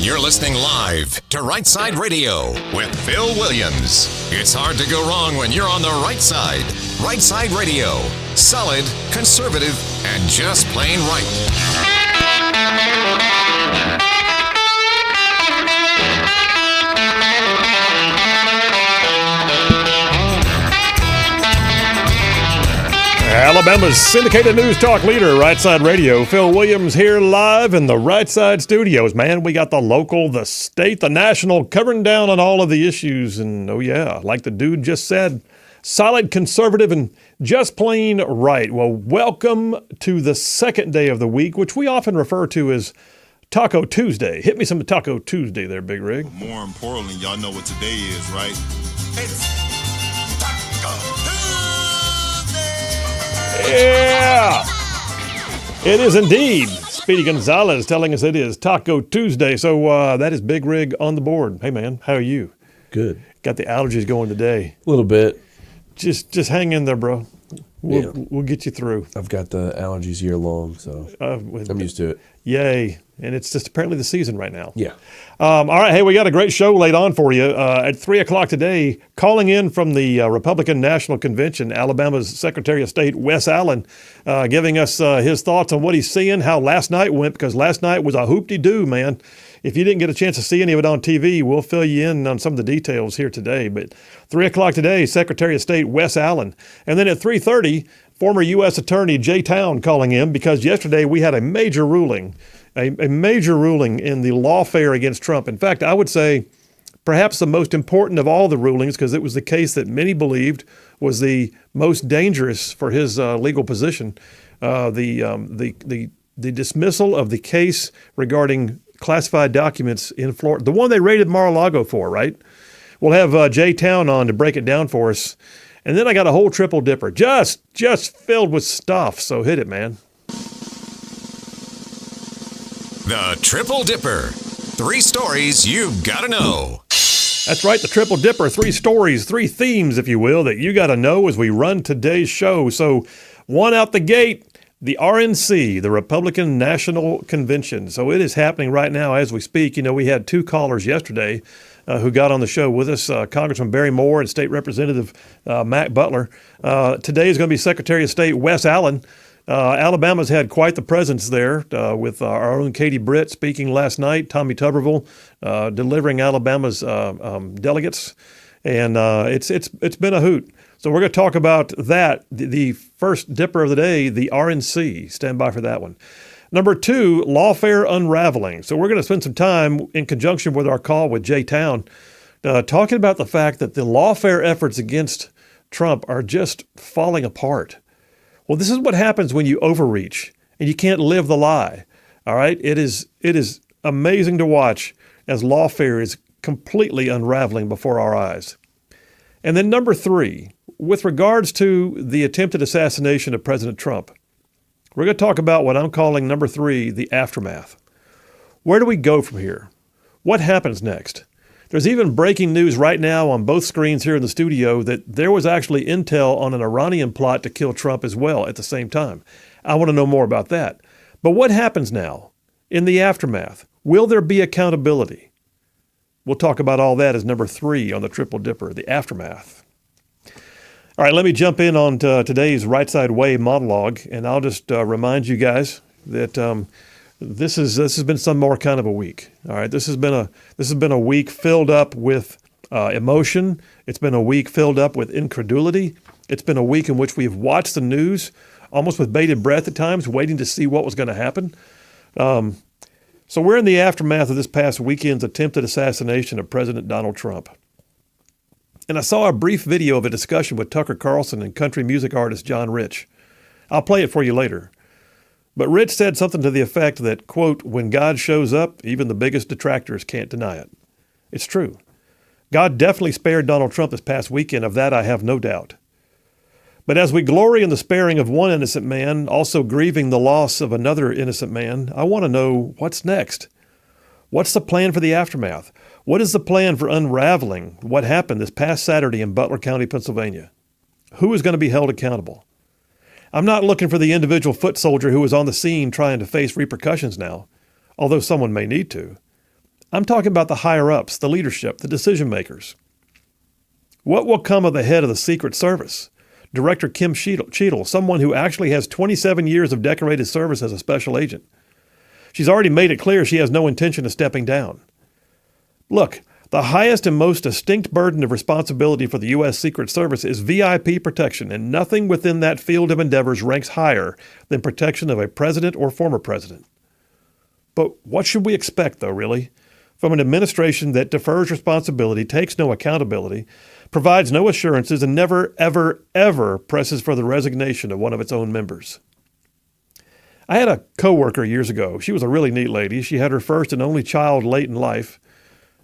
You're listening live to Rightside Radio with Phil Williams. It's hard to go wrong when you're on the right side. Rightside Radio. Solid, conservative, and just plain right. Alabama's syndicated news talk leader, Rightside Radio. Phil Williams here live in the Rightside studios. Man, we got the local, the state, the national, covering down on all of the issues. And, oh yeah, like the dude just said, solid, conservative, and just plain right. Well, welcome to the second day of the week, which we often refer to as Taco Tuesday. Hit me some Taco Tuesday there, Big Rig. More importantly, y'all know what today is, right? It's Taco Tuesday! Yeah, it is indeed. Speedy Gonzalez telling us it is Taco Tuesday. So that is Big Rig on the board. Hey, man, how are you? Good. Got the allergies going today. A little bit. Just hang in there, bro. We'll get you through. I've got the allergies year long, so I'm used to it. Yay. And it's just apparently the season right now. Yeah. All right. Hey, we got a great show laid on for you. At 3 o'clock today, calling in from the Republican National Convention, Alabama's Secretary of State, Wes Allen, giving us his thoughts on what he's seeing, how last night went, because last night was a hoop-de-doo, man. If you didn't get a chance to see any of it on TV, we'll fill you in on some of the details here today. But 3 o'clock today, Secretary of State Wes Allen. And then at 3:30, former U.S. Attorney Jay Town calling in, because yesterday we had a major ruling, a major ruling in the lawfare against Trump. In fact, I would say perhaps the most important of all the rulings, because it was the case that many believed was the most dangerous for his legal position, the dismissal of the case regarding classified documents in Florida, the one they raided Mar-a-Lago for, right? We'll have Jay Town on to break it down for us. And then I got a whole triple dipper, just filled with stuff. So hit it, man. The Triple Dipper. 3 stories you've got to know. That's right, the Triple Dipper. 3 stories, 3 themes, if you will, that you got to know as we run today's show. So one out the gate, the RNC, the Republican National Convention. So it is happening right now as we speak. You know, we had 2 callers yesterday who got on the show with us, Congressman Barry Moore and State Representative Matt Butler. Today is going to be Secretary of State Wes Allen. Alabama's had quite the presence there with our own Katie Britt speaking last night, Tommy Tuberville delivering Alabama's delegates, and it's been a hoot. So we're going to talk about that, the first dipper of the day, the RNC. Stand by for that one. Number 2, lawfare unraveling. So we're going to spend some time in conjunction with our call with Jay Town talking about the fact that the lawfare efforts against Trump are just falling apart. Well, this is what happens when you overreach and you can't live the lie. All right? It is amazing to watch as lawfare is completely unraveling before our eyes. And then number 3, with regards to the attempted assassination of President Trump, we're going to talk about what I'm calling number 3, the aftermath. Where do we go from here? What happens next? There's even breaking news right now on both screens here in the studio that there was actually intel on an Iranian plot to kill Trump as well at the same time. I want to know more about that. But what happens now in the aftermath? Will there be accountability? We'll talk about all that as number 3 on the Triple Dipper, the aftermath. All right, let me jump in on today's Right Side Way monologue, and I'll just remind you guys that this has been some more kind of a week. All right, this has been a week filled up with emotion. It's been a week filled up with incredulity. It's been a week in which we've watched the news almost with bated breath at times, waiting to see what was going to happen. So we're in the aftermath of this past weekend's attempted assassination of President Donald Trump. And I saw a brief video of a discussion with Tucker Carlson and country music artist John Rich. I'll play it for you later. But Rich said something to the effect that, quote, when God shows up, even the biggest detractors can't deny it. It's true. God definitely spared Donald Trump this past weekend, of that I have no doubt. But as we glory in the sparing of one innocent man, also grieving the loss of another innocent man, I want to know what's next. What's the plan for the aftermath? What is the plan for unraveling what happened this past Saturday in Butler County, Pennsylvania? Who is going to be held accountable? I'm not looking for the individual foot soldier who was on the scene trying to face repercussions now, although someone may need to. I'm talking about the higher-ups, the leadership, the decision-makers. What will come of the head of the Secret Service? Director Kim Cheadle, someone who actually has 27 years of decorated service as a special agent. She's already made it clear she has no intention of stepping down. Look, the highest and most distinct burden of responsibility for the U.S. Secret Service is VIP protection, and nothing within that field of endeavors ranks higher than protection of a president or former president. But what should we expect, though, really, from an administration that defers responsibility, takes no accountability, provides no assurances, and never, ever, ever presses for the resignation of one of its own members? I had a coworker years ago. She was a really neat lady. She had her first and only child late in life.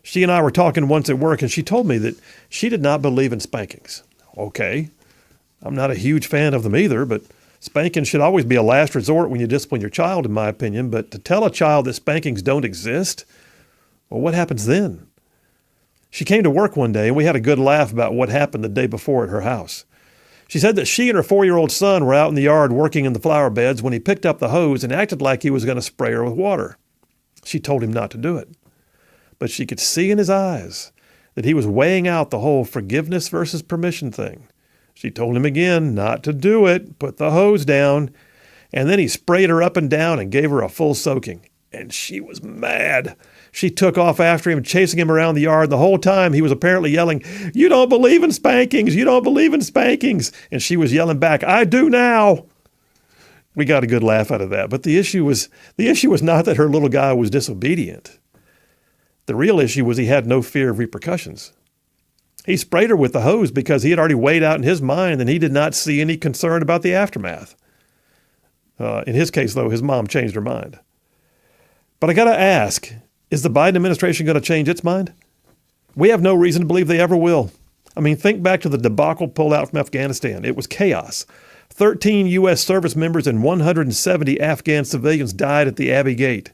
She and I were talking once at work, and she told me that she did not believe in spankings. Okay, I'm not a huge fan of them either, but spanking should always be a last resort when you discipline your child, in my opinion. But to tell a child that spankings don't exist, well, what happens then? She came to work one day, and we had a good laugh about what happened the day before at her house. She said that she and her 4-year-old son were out in the yard working in the flower beds when he picked up the hose and acted like he was going to spray her with water. She told him not to do it. But she could see in his eyes that he was weighing out the whole forgiveness versus permission thing. She told him again not to do it, put the hose down, and then he sprayed her up and down and gave her a full soaking. And she was mad. She took off after him, chasing him around the yard. The whole time he was apparently yelling, "You don't believe in spankings! You don't believe in spankings!" And she was yelling back, "I do now!" We got a good laugh out of that. But the issue was not that her little guy was disobedient. The real issue was he had no fear of repercussions. He sprayed her with the hose because he had already weighed out in his mind and he did not see any concern about the aftermath. In his case, though, his mom changed her mind. But I got to ask, is the Biden administration going to change its mind? We have no reason to believe they ever will. I mean, think back to the debacle pulled out from Afghanistan. It was chaos. 13 U.S. service members and 170 Afghan civilians died at the Abbey Gate.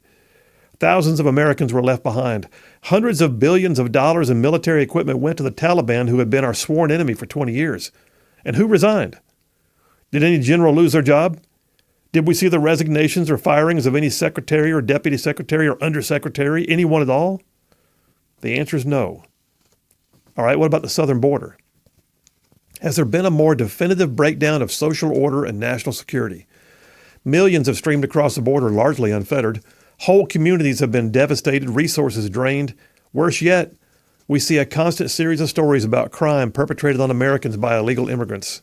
Thousands of Americans were left behind. Hundreds of billions of dollars in military equipment went to the Taliban, who had been our sworn enemy for 20 years. And who resigned? Did any general lose their job? Did we see the resignations or firings of any secretary or deputy secretary or undersecretary, anyone at all? The answer is no. All right, what about the southern border? Has there been a more definitive breakdown of social order and national security? Millions have streamed across the border, largely unfettered. Whole communities have been devastated, resources drained. Worse yet, we see a constant series of stories about crime perpetrated on Americans by illegal immigrants,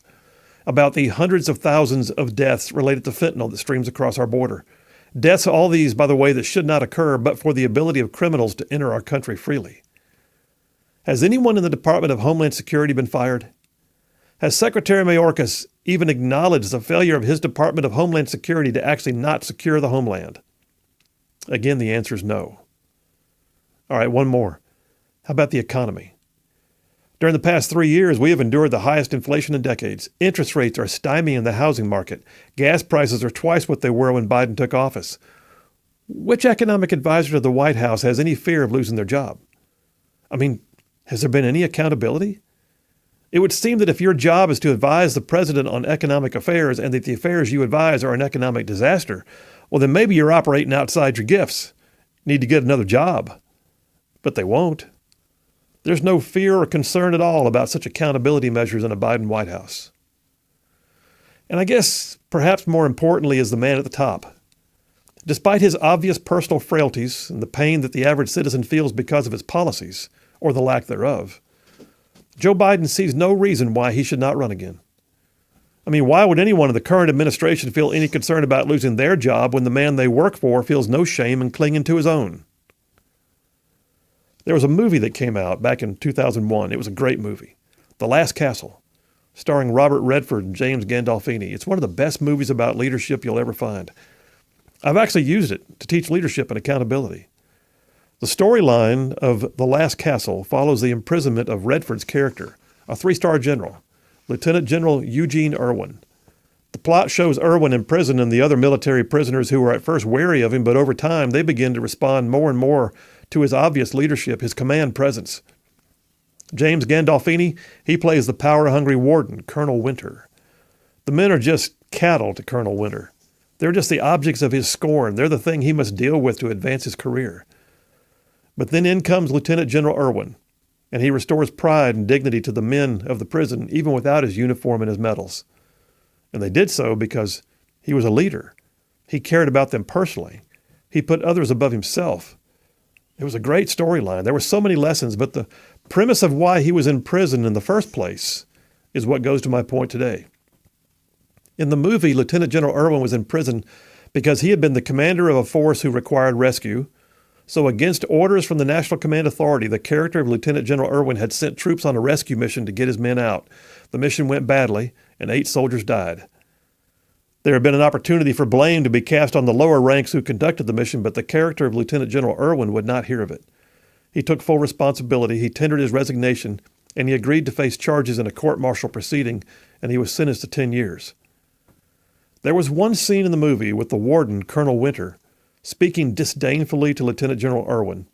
about the hundreds of thousands of deaths related to fentanyl that streams across our border. Deaths, all these, by the way, that should not occur but for the ability of criminals to enter our country freely. Has anyone in the Department of Homeland Security been fired? Has Secretary Mayorkas even acknowledged the failure of his Department of Homeland Security to actually not secure the homeland? Again, the answer is no. All right, one more. How about the economy? During the past 3 years, we have endured the highest inflation in decades. Interest rates are stymieing the housing market. Gas prices are twice what they were when Biden took office. Which economic advisor to the White House has any fear of losing their job? I mean, has there been any accountability? It would seem that if your job is to advise the president on economic affairs and that the affairs you advise are an economic disaster, well, then maybe you're operating outside your gifts. Need to get another job. But they won't. There's no fear or concern at all about such accountability measures in a Biden White House. And I guess perhaps more importantly is the man at the top. Despite his obvious personal frailties and the pain that the average citizen feels because of his policies, or the lack thereof, Joe Biden sees no reason why he should not run again. I mean, why would anyone in the current administration feel any concern about losing their job when the man they work for feels no shame in clinging to his own? There was a movie that came out back in 2001. It was a great movie, The Last Castle, starring Robert Redford and James Gandolfini. It's one of the best movies about leadership you'll ever find. I've actually used it to teach leadership and accountability. The storyline of The Last Castle follows the imprisonment of Redford's character, a 3-star general, Lieutenant General Eugene Irwin. The plot shows Irwin in prison and the other military prisoners who were at first wary of him, but over time they begin to respond more and more to his obvious leadership, his command presence. James Gandolfini, he plays the power-hungry warden, Colonel Winter. The men are just cattle to Colonel Winter. They're just the objects of his scorn. They're the thing he must deal with to advance his career. But then in comes Lieutenant General Irwin, and he restores pride and dignity to the men of the prison, even without his uniform and his medals. And they did so because he was a leader. He cared about them personally. He put others above himself. It was a great storyline. There were so many lessons, but the premise of why he was in prison in the first place is what goes to my point today. In the movie, Lieutenant General Irwin was in prison because he had been the commander of a force who required rescue. So against orders from the National Command Authority, the character of Lieutenant General Irwin had sent troops on a rescue mission to get his men out. The mission went badly, and 8 soldiers died. There had been an opportunity for blame to be cast on the lower ranks who conducted the mission, but the character of Lieutenant General Irwin would not hear of it. He took full responsibility, he tendered his resignation, and he agreed to face charges in a court-martial proceeding, and he was sentenced to 10 years. There was one scene in the movie with the warden, Colonel Winter, speaking disdainfully to Lieutenant General Irwin.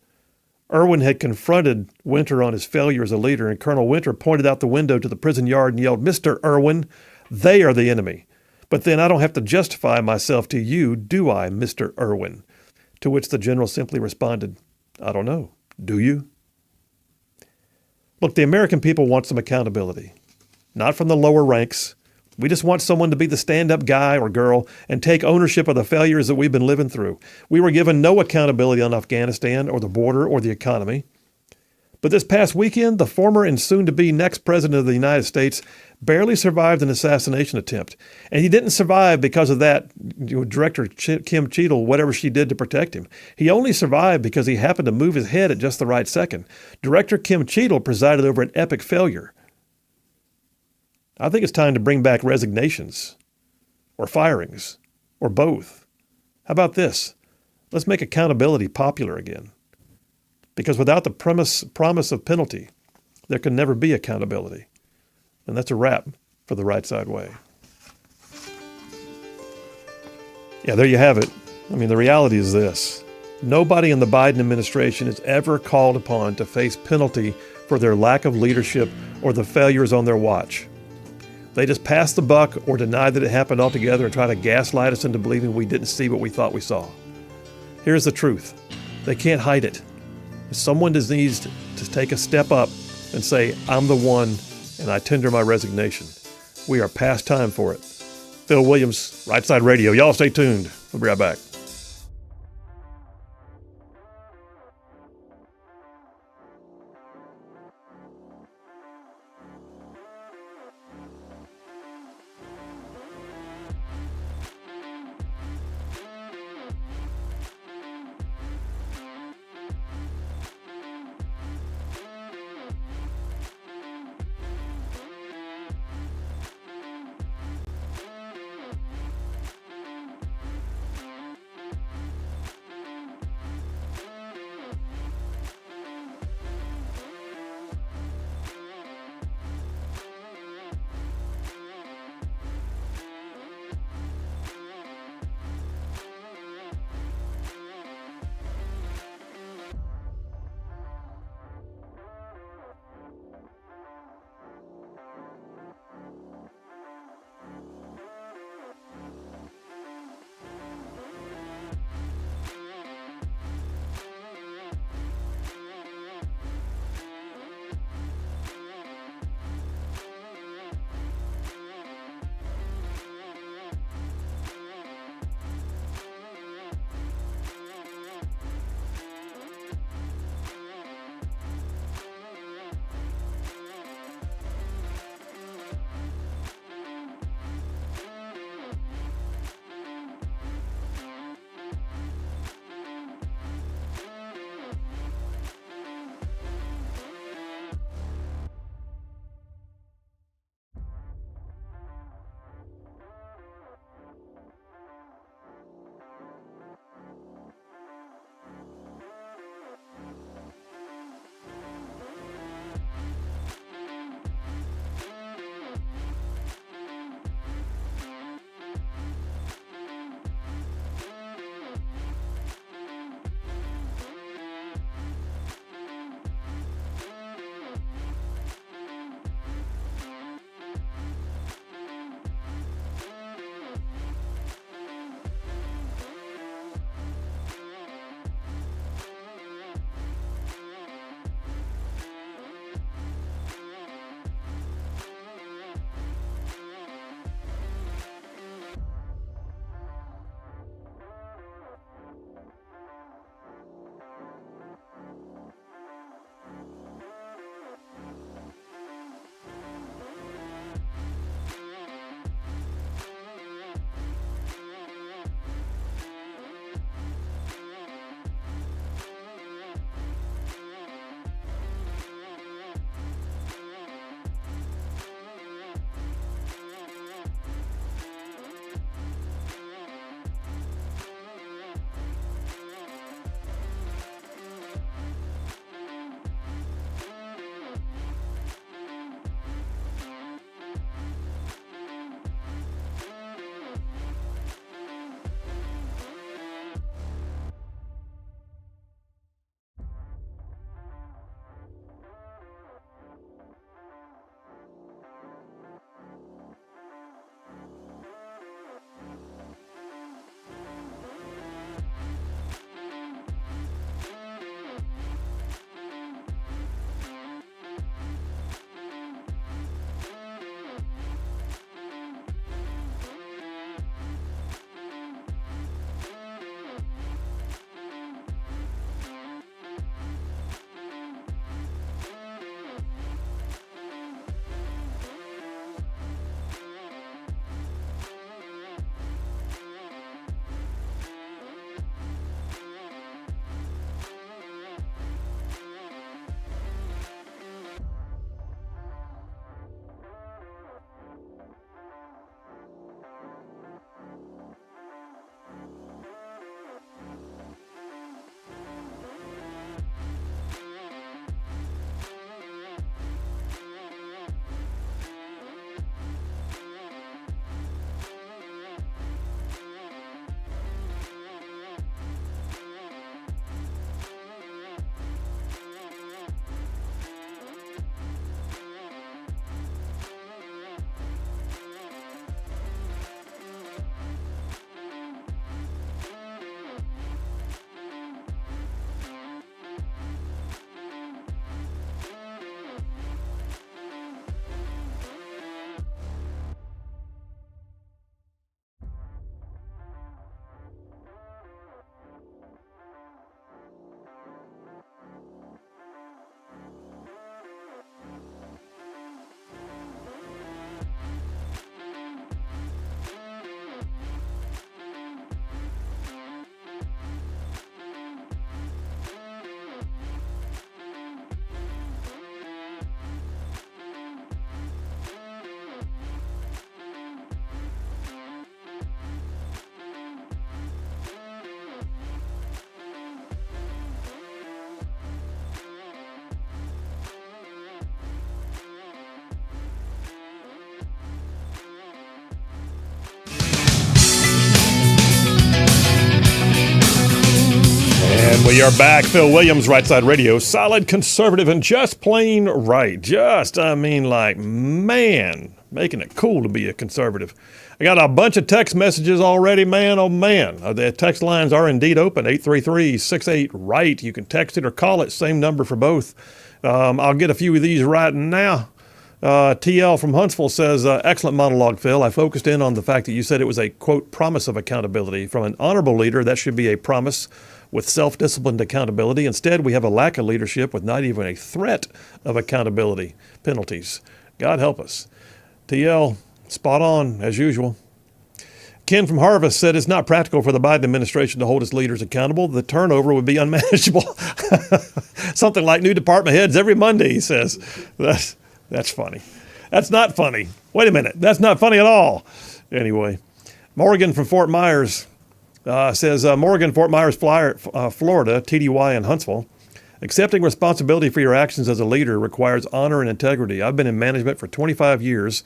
Irwin had confronted Winter on his failure as a leader, and Colonel Winter pointed out the window to the prison yard and yelled, "Mr. Irwin, they are the enemy. But then I don't have to justify myself to you, do I, Mr. Irwin?" To which the general simply responded, "I don't know. Do you?" Look, the American people want some accountability. Not from the lower ranks. We just want someone to be the stand-up guy or girl and take ownership of the failures that we've been living through. We were given no accountability on Afghanistan or the border or the economy. But this past weekend, the former and soon-to-be next president of the United States barely survived an assassination attempt. And he didn't survive because of that, Director Kim Cheadle, whatever she did to protect him. He only survived because he happened to move his head at just the right second. Director Kim Cheadle presided over an epic failure. I think it's time to bring back resignations or firings or both. How about this? Let's make accountability popular again. Because without the promise of penalty, there can never be accountability. And that's a wrap for the Right Side Way. Yeah, there you have it. I mean, the reality is this. Nobody in the Biden administration is ever called upon to face penalty for their lack of leadership or the failures on their watch. They just pass the buck or deny that it happened altogether and try to gaslight us into believing we didn't see what we thought we saw. Here's the truth. They can't hide it. Someone just needs to take a step up and say, "I'm the one, and I tender my resignation." We are past time for it. Phil Williams, Right Side Radio. Y'all stay tuned. We'll be right back. We are back. Phil Williams, Rightside Radio. Solid, conservative, and just plain right. Man, making it cool to be a conservative. I got a bunch of text messages already, man. Oh, man. The text lines are indeed open, 833-68-RIGHT. You can text it or call it, same number for both. I'll get a few of these right now. TL from Huntsville says, excellent monologue, Phil. I focused in on the fact that you said it was a, quote, promise of accountability. From an honorable leader, that should be a promise with self-disciplined accountability. Instead, we have a lack of leadership with not even a threat of accountability penalties. God help us. TL, spot on, as usual. Ken from Harvest said it's not practical for the Biden administration to hold its leaders accountable. The turnover would be unmanageable. Something like new department heads every Monday, he says. That's funny. That's not funny. Wait a minute. That's not funny at all. Anyway, Morgan from Fort Myers says, Morgan, Fort Myers, Florida, TDY in Huntsville. Accepting responsibility for your actions as a leader requires honor and integrity. I've been in management for 25 years.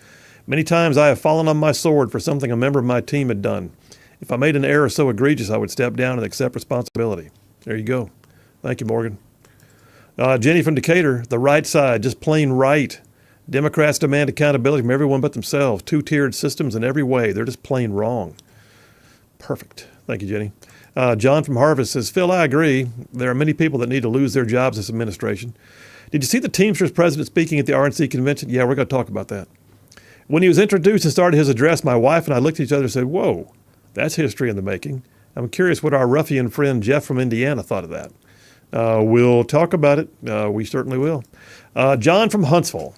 Many times I have fallen on my sword for something a member of my team had done. If I made an error so egregious, I would step down and accept responsibility. There you go. Thank you, Morgan. Jenny from Decatur, the right side, just plain right. Democrats demand accountability from everyone but themselves. Two-tiered systems in every way. They're just plain wrong. Perfect. Thank you, Jenny. John from Harvest says, Phil, I agree. There are many people that need to lose their jobs this administration. Did you see the Teamsters president speaking at the RNC convention? Yeah, we're going to talk about that. When he was introduced and started his address, my wife and I looked at each other and said, whoa, that's history in the making. I'm curious what our ruffian friend Jeff from Indiana thought of that. We'll talk about it. We certainly will. John from Huntsville.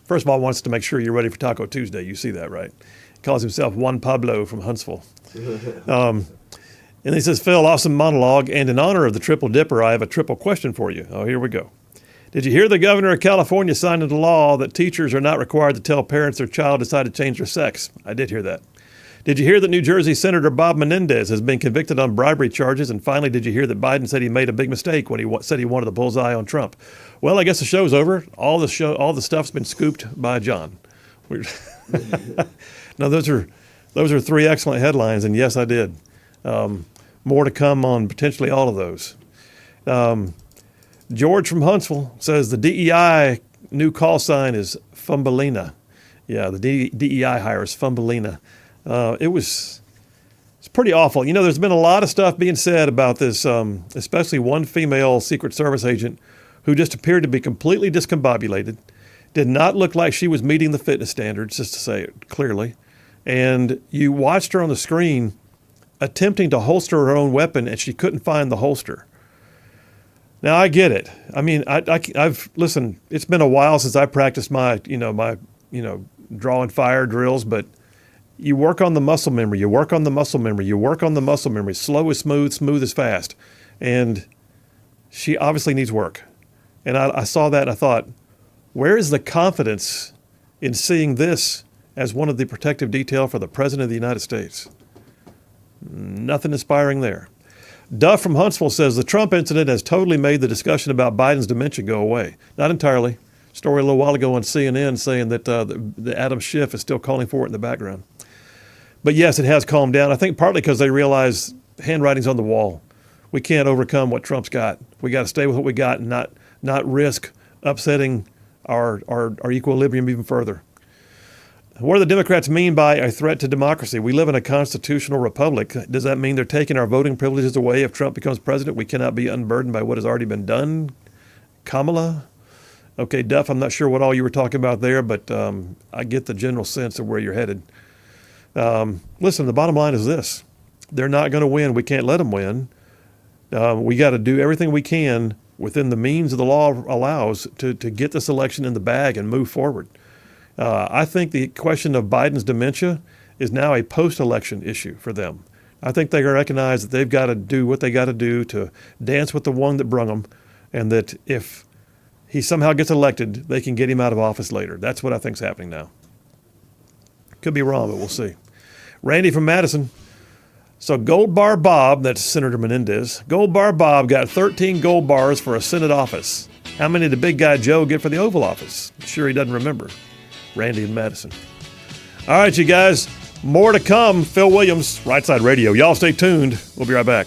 First of all, wants to make sure you're ready for Taco Tuesday. You see that, right? He calls himself Juan Pablo from Huntsville. And he says, Phil, awesome monologue. And in honor of the Triple Dipper, I have a triple question for you. Oh, here we go. Did you hear the governor of California signed into law that teachers are not required to tell parents their child decided to change their sex? I did hear that. Did you hear that New Jersey Senator Bob Menendez has been convicted on bribery charges? And finally, did you hear that Biden said he made a big mistake when he said he wanted the bullseye on Trump? Well, I guess the show's over. All the stuff's been scooped by John. No, those are three excellent headlines, and yes, I did. More to come on potentially all of those. George from Huntsville says the DEI new call sign is Fumbelina. Yeah, the DEI hire is Fumbelina. It's pretty awful. You know, there's been a lot of stuff being said about this, especially one female Secret Service agent who just appeared to be completely discombobulated, did not look like she was meeting the fitness standards, just to say it clearly. And you watched her on the screen attempting to holster her own weapon, and she couldn't find the holster. Now, I get it. I mean, I've listened. It's been a while since I practiced my draw and fire drills, but you work on the muscle memory. You work on the muscle memory. You work on the muscle memory. Slow is smooth. Smooth is fast. And she obviously needs work. And I saw that and I thought, where is the confidence in seeing this as one of the protective detail for the President of the United States? Nothing inspiring there. Duff from Huntsville says the Trump incident has totally made the discussion about Biden's dementia go away. Not entirely. Story a little while ago on CNN saying that the Adam Schiff is still calling for it in the background. But yes, it has calmed down. I think partly because they realize handwriting's on the wall. We can't overcome what Trump's got. We got to stay with what we got and not risk upsetting our equilibrium even further. What do the Democrats mean by a threat to democracy? We live in a constitutional republic. Does that mean they're taking our voting privileges away if Trump becomes president? We cannot be unburdened by what has already been done? Kamala? Okay, Duff, I'm not sure what all you were talking about there, but I get the general sense of where you're headed. Listen, the bottom line is this. They're not going to win. We can't let them win. We got to do everything we can within the means of the law allows to get this election in the bag and move forward. I think the question of Biden's dementia is now a post-election issue for them. I think they recognize that they've got to do what they got to do to dance with the one that brung them, and that if he somehow gets elected, they can get him out of office later. That's what I think is happening now. Could be wrong, but we'll see. Randy from Madison. So Gold Bar Bob, that's Senator Menendez, Gold Bar Bob got 13 gold bars for a Senate office. How many did Big Guy Joe get for the Oval Office? Sure he doesn't remember. Randy in Madison. All right, you guys, more to come. Phil Williams, Rightside Radio. Y'all stay tuned. We'll be right back.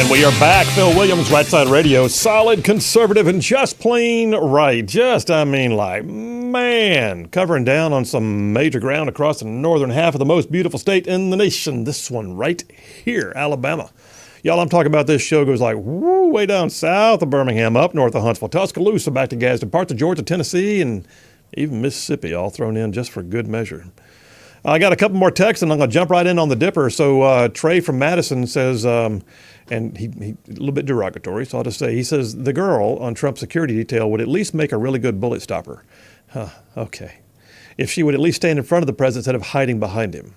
And we are back. Phil Williams, Rightside Radio. Solid, conservative, and just plain right. Covering down on some major ground across the northern half of the most beautiful state in the nation. This one right here, Alabama. Y'all, I'm talking about this show goes like way down south of Birmingham, up north of Huntsville, Tuscaloosa, back to Gadsden, parts of Georgia, Tennessee, and even Mississippi, all thrown in just for good measure. I got a couple more texts, and I'm going to jump right in on the Dipper. So Trey from Madison says, and he a little bit derogatory, so I'll just say, he says, the girl on Trump's security detail would at least make a really good bullet stopper. Okay. If she would at least stand in front of the president instead of hiding behind him.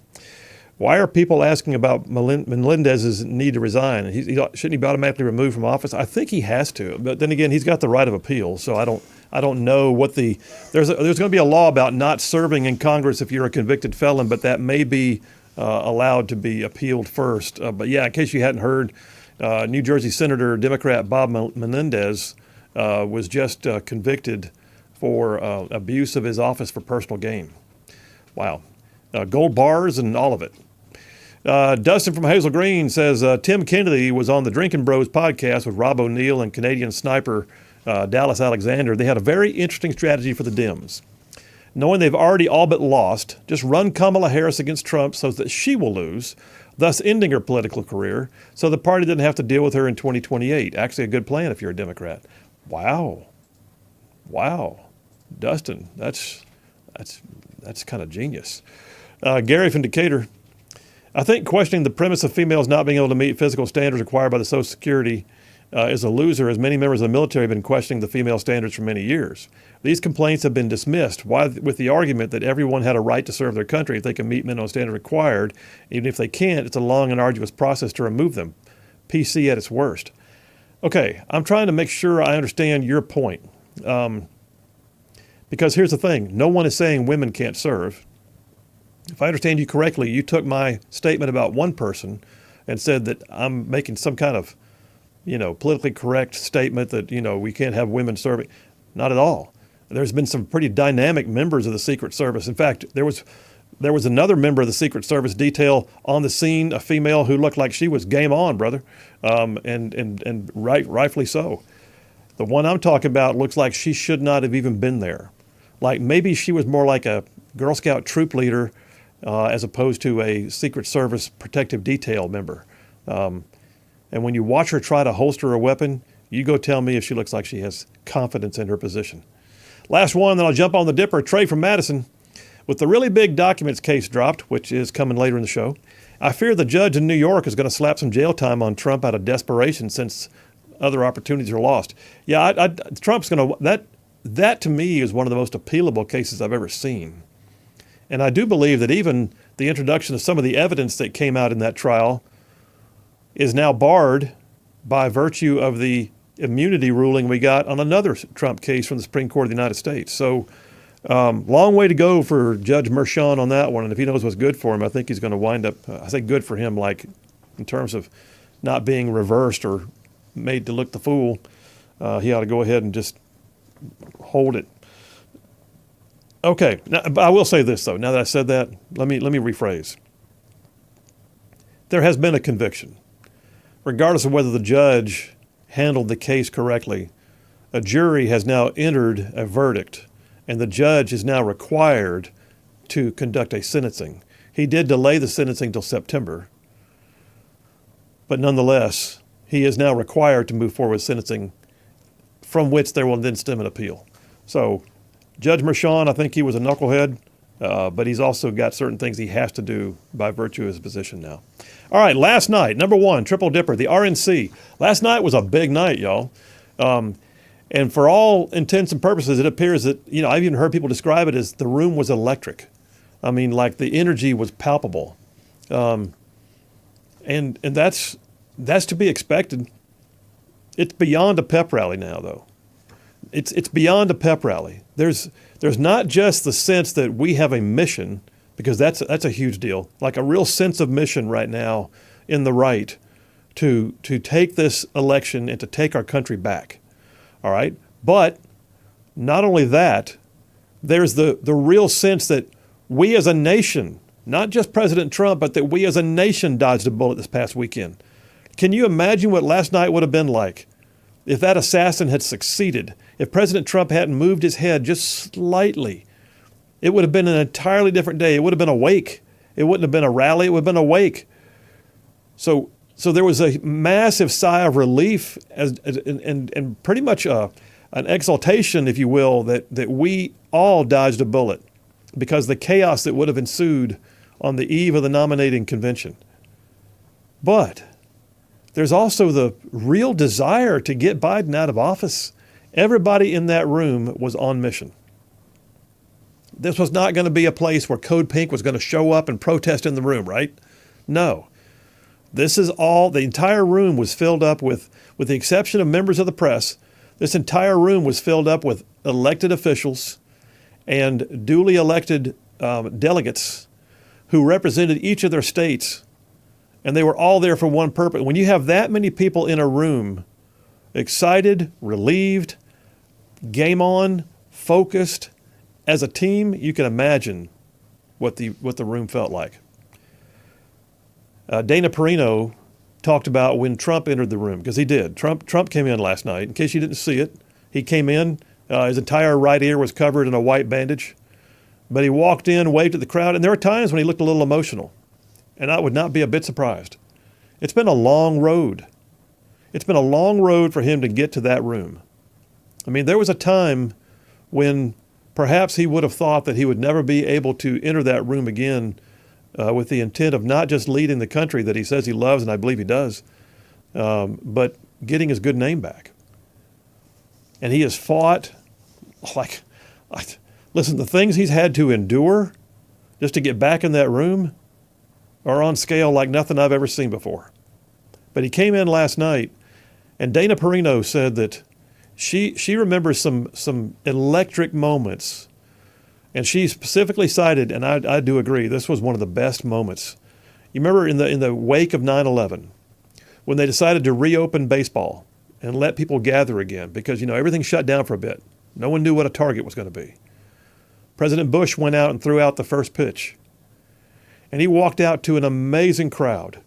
Why are people asking about Melendez's need to resign? Shouldn't he be automatically removed from office? I think he has to, but then again, he's got the right of appeal, so I don't know what there's going to be a law about not serving in Congress if you're a convicted felon, but that may be allowed to be appealed first. But yeah, in case you hadn't heard, New Jersey Senator Democrat Bob Menendez was just convicted for abuse of his office for personal gain. Wow. Gold bars and all of it. Dustin from Hazel Green says, Tim Kennedy was on the Drinking Bros podcast with Rob O'Neill and Canadian sniper Dallas Alexander. They had a very interesting strategy for the Dems. Knowing they've already all but lost, just run Kamala Harris against Trump so that she will lose, thus ending her political career, so the party didn't have to deal with her in 2028. Actually a good plan if you're a Democrat. Wow. Dustin, that's kind of genius. Gary from Decatur, I think questioning the premise of females not being able to meet physical standards required by the Social Security is a loser, as many members of the military have been questioning the female standards for many years. These complaints have been dismissed with the argument that everyone had a right to serve their country if they can meet minimum standards required. Even if they can't, it's a long and arduous process to remove them. PC at its worst. Okay, I'm trying to make sure I understand your point. Because here's the thing, no one is saying women can't serve. If I understand you correctly, you took my statement about one person and said that I'm making some kind of, politically correct statement that, we can't have women serving. Not at all. There's been some pretty dynamic members of the Secret Service. In fact, there was another member of the Secret Service detail on the scene, a female who looked like she was game on, brother, and rightfully so. The one I'm talking about looks like she should not have even been there. Like maybe she was more like a Girl Scout troop leader as opposed to a Secret Service protective detail member. And when you watch her try to holster a weapon, you go tell me if she looks like she has confidence in her position. Last one, then I'll jump on the Dipper. Trey from Madison. With the really big documents case dropped, which is coming later in the show, I fear the judge in New York is going to slap some jail time on Trump out of desperation since other opportunities are lost. Yeah, Trump's going to, that to me is one of the most appealable cases I've ever seen. And I do believe that even the introduction of some of the evidence that came out in that trial is now barred by virtue of the immunity ruling we got on another Trump case from the Supreme Court of the United States. So long way to go for Judge Merchan on that one. And if he knows what's good for him, I think he's going to wind up, I say good for him, like in terms of not being reversed or made to look the fool. He ought to go ahead and just hold it. Okay, now, but I will say this though. Now that I said that, let me rephrase. There has been a conviction, regardless of whether the judge handled the case correctly. A jury has now entered a verdict, and the judge is now required to conduct a sentencing. He did delay the sentencing till September, but nonetheless, he is now required to move forward with sentencing, from which there will then stem an appeal. So Judge Merchan, I think he was a knucklehead, but he's also got certain things he has to do by virtue of his position now. All right, last night, number one, Triple Dipper, the RNC. Last night was a big night, y'all. And for all intents and purposes, it appears that, I've even heard people describe it as the room was electric. I mean, like the energy was palpable. And that's to be expected. It's beyond a pep rally now, though. It's beyond a pep rally. There's not just the sense that we have a mission, because that's a huge deal, like a real sense of mission right now in the right to take this election and to take our country back. All right? But not only that, there's the real sense that we as a nation, not just President Trump, but that we as a nation dodged a bullet this past weekend. Can you imagine what last night would have been like if that assassin had succeeded? If President Trump hadn't moved his head just slightly, it would have been an entirely different day. It would have been a wake. It wouldn't have been a rally. It would have been a wake. So there was a massive sigh of relief and pretty much an exultation, if you will, that we all dodged a bullet because the chaos that would have ensued on the eve of the nominating convention. But there's also the real desire to get Biden out of office. Everybody in that room was on mission. This was not going to be a place where Code Pink was going to show up and protest in the room, right? No. This is all, the entire room was filled up with the exception of members of the press, this entire room was filled up with elected officials and duly elected delegates who represented each of their states. And they were all there for one purpose. When you have that many people in a room, excited, relieved, game on, focused, as a team, you can imagine what the room felt like. Dana Perino talked about when Trump entered the room, because he did. Trump came in last night. In case you didn't see it, he came in. His entire right ear was covered in a white bandage. But he walked in, waved at the crowd, and there were times when he looked a little emotional. And I would not be a bit surprised. It's been a long road. It's been a long road for him to get to that room. I mean, there was a time when perhaps he would have thought that he would never be able to enter that room again with the intent of not just leading the country that he says he loves, and I believe he does, but getting his good name back. And he has fought, listen, the things he's had to endure just to get back in that room are on scale like nothing I've ever seen before. But he came in last night, and Dana Perino said that she remembers some electric moments, and she specifically cited, and I do agree, this was one of the best moments. You remember in the wake of 9/11, when they decided to reopen baseball and let people gather again because everything shut down for a bit. No one knew what a target was going to be. President Bush went out and threw out the first pitch. And he walked out to an amazing crowd,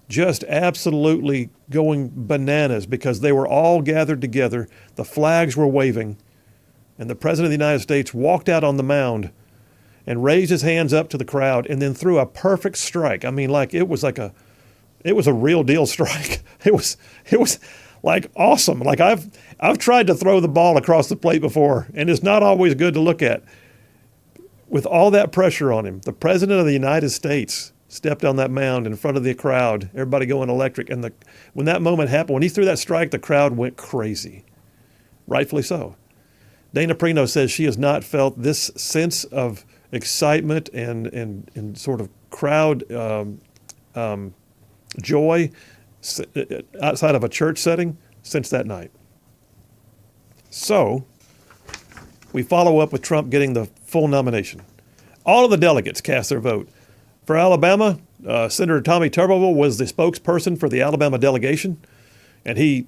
just absolutely going bananas because they were all gathered together. The flags were waving. And the President of the United States walked out on the mound and raised his hands up to the crowd and then threw a perfect strike. I mean, it was a real deal strike. It was like awesome. Like I've tried to throw the ball across the plate before, and it's not always good to look at. With all that pressure on him, the President of the United States stepped on that mound in front of the crowd, everybody going electric. And when that moment happened, when he threw that strike, the crowd went crazy, rightfully so. Dana Perino says she has not felt this sense of excitement and sort of crowd joy outside of a church setting since that night. So we follow up with Trump getting the full nomination. All of the delegates cast their vote. For Alabama, Senator Tommy Tuberville was the spokesperson for the Alabama delegation, and he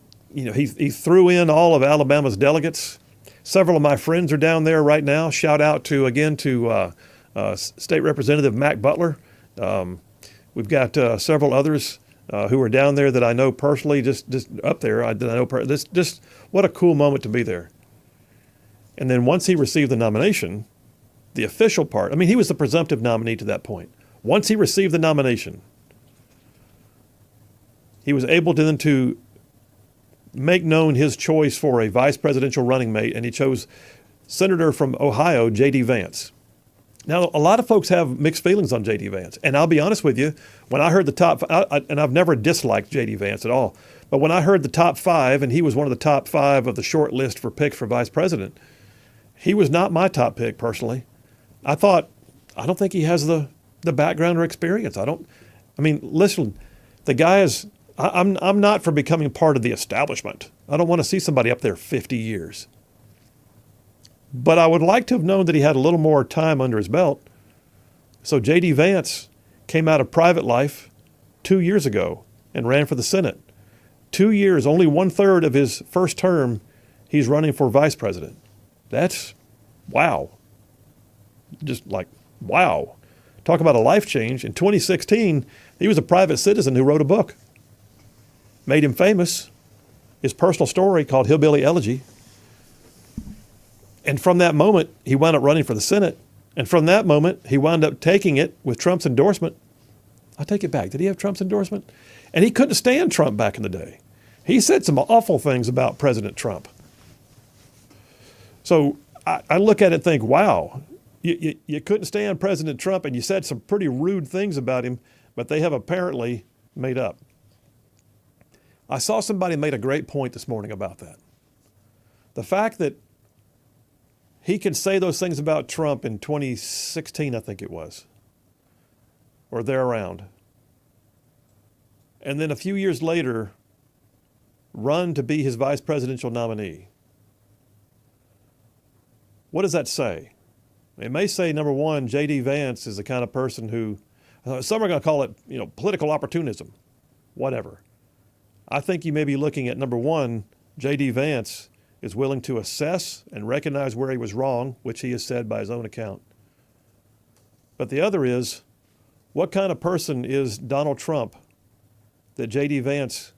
threw in all of Alabama's delegates. Several of my friends are down there right now. Shout out to State Representative Mac Butler. We've got several others who are down there that I know personally, just up there. Just what a cool moment to be there. And then once he received the nomination, the official part, he was the presumptive nominee to that point. Once he received the nomination, he was able to make known his choice for a vice presidential running mate, and he chose Senator from Ohio, J.D. Vance. Now, a lot of folks have mixed feelings on J.D. Vance, and I'll be honest with you, when I heard the top, and I've never disliked J.D. Vance at all, but when I heard the top five, and he was one of the top five of the short list for picks for vice president, he was not my top pick personally. I don't think he has the background or experience. Listen, the guy is, I'm not for becoming part of the establishment. I don't want to see somebody up there 50 years. But I would like to have known that he had a little more time under his belt. So J.D. Vance came out of private life 2 years ago and ran for the Senate. 2 years, only 1/3 of his first term, he's running for vice president. That's wow. Just like, wow. Talk about a life change. In 2016, he was a private citizen who wrote a book. made him famous, his personal story called Hillbilly Elegy. And from that moment, he wound up running for the Senate. And from that moment, he wound up taking it with Trump's endorsement. I take it back. Did he have Trump's endorsement? And he couldn't stand Trump back in the day. He said some awful things about President Trump. So I look at it and think, wow, you couldn't stand President Trump and you said some pretty rude things about him, but they have apparently made up. I saw somebody made a great point this morning about that. The fact that he could say those things about Trump in 2016, I think it was, or there around. And then a few years later, run to be his vice presidential nominee. What does that say? It may say, number one, J.D. Vance is the kind of person who, some are going to call it, political opportunism, whatever. I think you may be looking at, number one, J.D. Vance is willing to assess and recognize where he was wrong, which he has said by his own account. But the other is, what kind of person is Donald Trump that J.D. Vance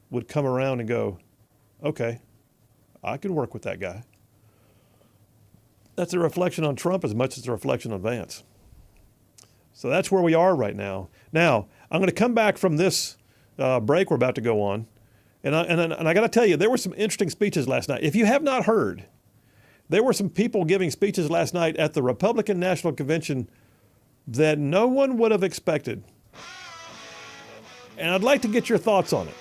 would come around and go, okay, I can work with that guy. That's a reflection on Trump as much as a reflection on Vance. So that's where we are right now. Now, I'm going to come back from this break we're about to go on, and I got to tell you, there were some interesting speeches last night. If you have not heard, there were some people giving speeches last night at the Republican National Convention that no one would have expected. And I'd like to get your thoughts on it.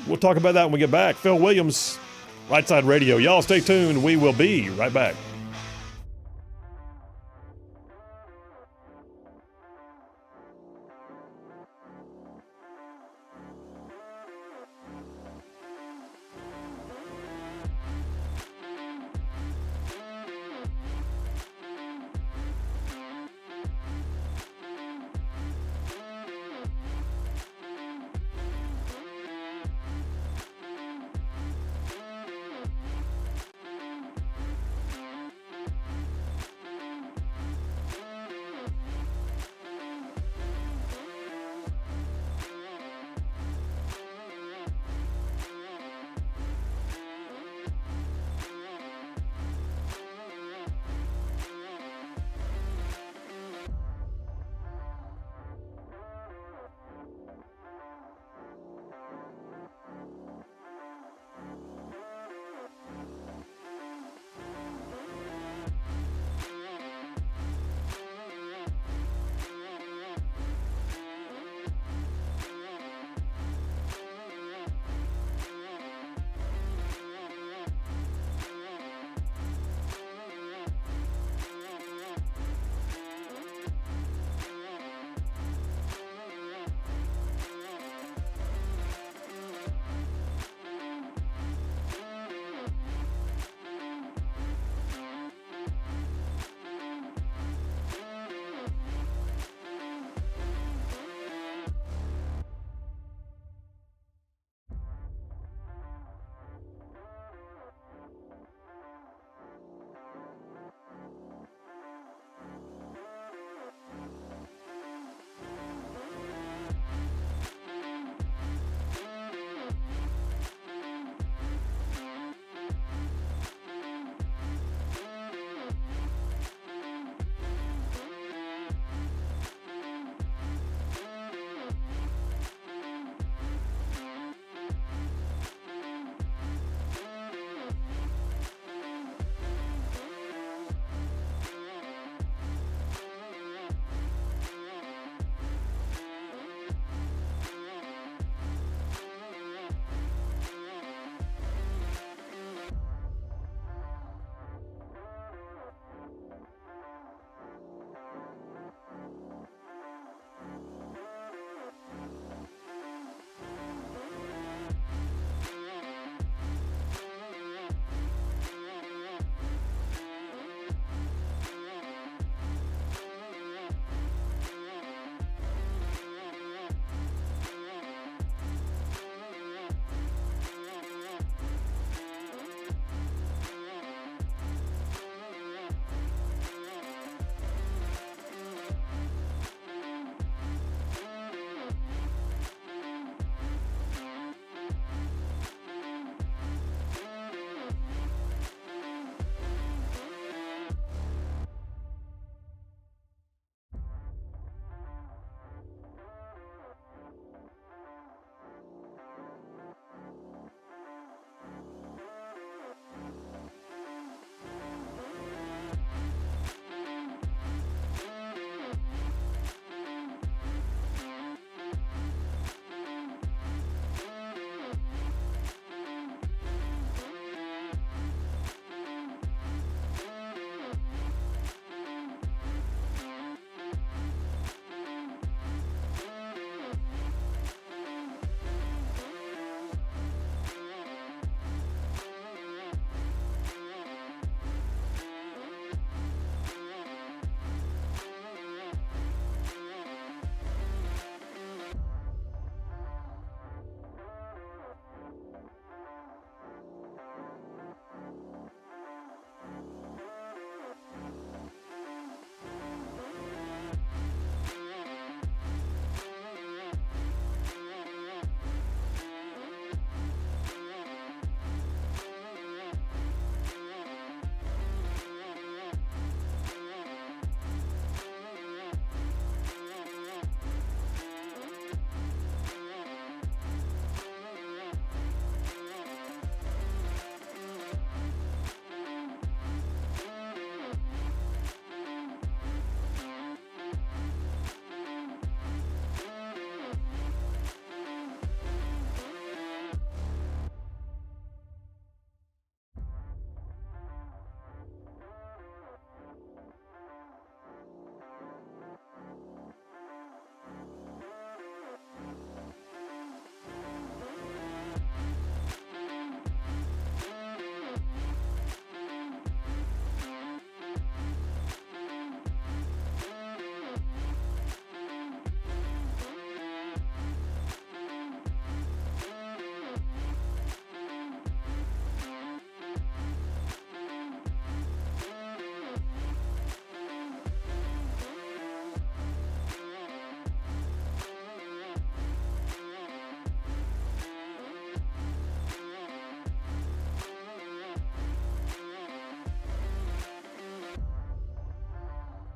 We'll talk about that when we get back. Phil Williams, Rightside Radio. Y'all stay tuned. We will be right back.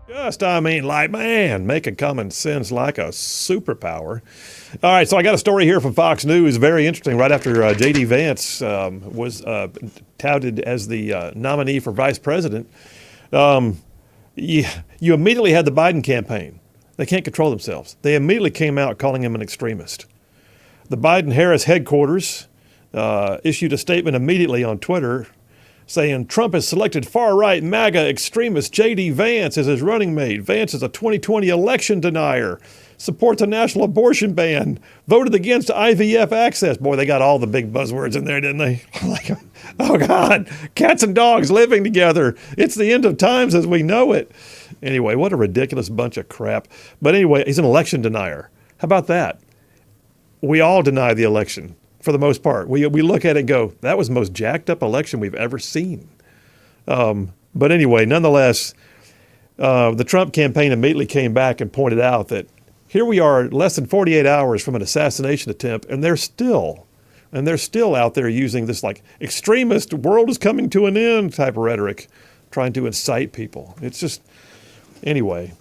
Making common sense like a superpower. All right, so I got a story here from Fox News, very interesting. Right after J.D. Vance was touted as the nominee for vice president, you immediately had the Biden campaign. They can't control themselves. They immediately came out calling him an extremist. The Biden-Harris headquarters issued a statement immediately on Twitter saying Trump has selected far-right MAGA extremist J.D. Vance as his running mate. Vance is a 2020 election denier, supports a national abortion ban, voted against IVF access. Boy, they got all the big buzzwords in there, didn't they? Like, oh, God, cats and dogs living together. It's the end of times as we know it. Anyway, what a ridiculous bunch of crap. But anyway, he's an election denier. How about that? We all deny the election. For the most part, we look at it and go, that was the most jacked up election we've ever seen. But anyway, nonetheless, the Trump campaign immediately came back and pointed out that here we are less than 48 hours from an assassination attempt, and they're still out there using this like extremist world is coming to an end type of rhetoric, trying to incite people. It's just, anyway.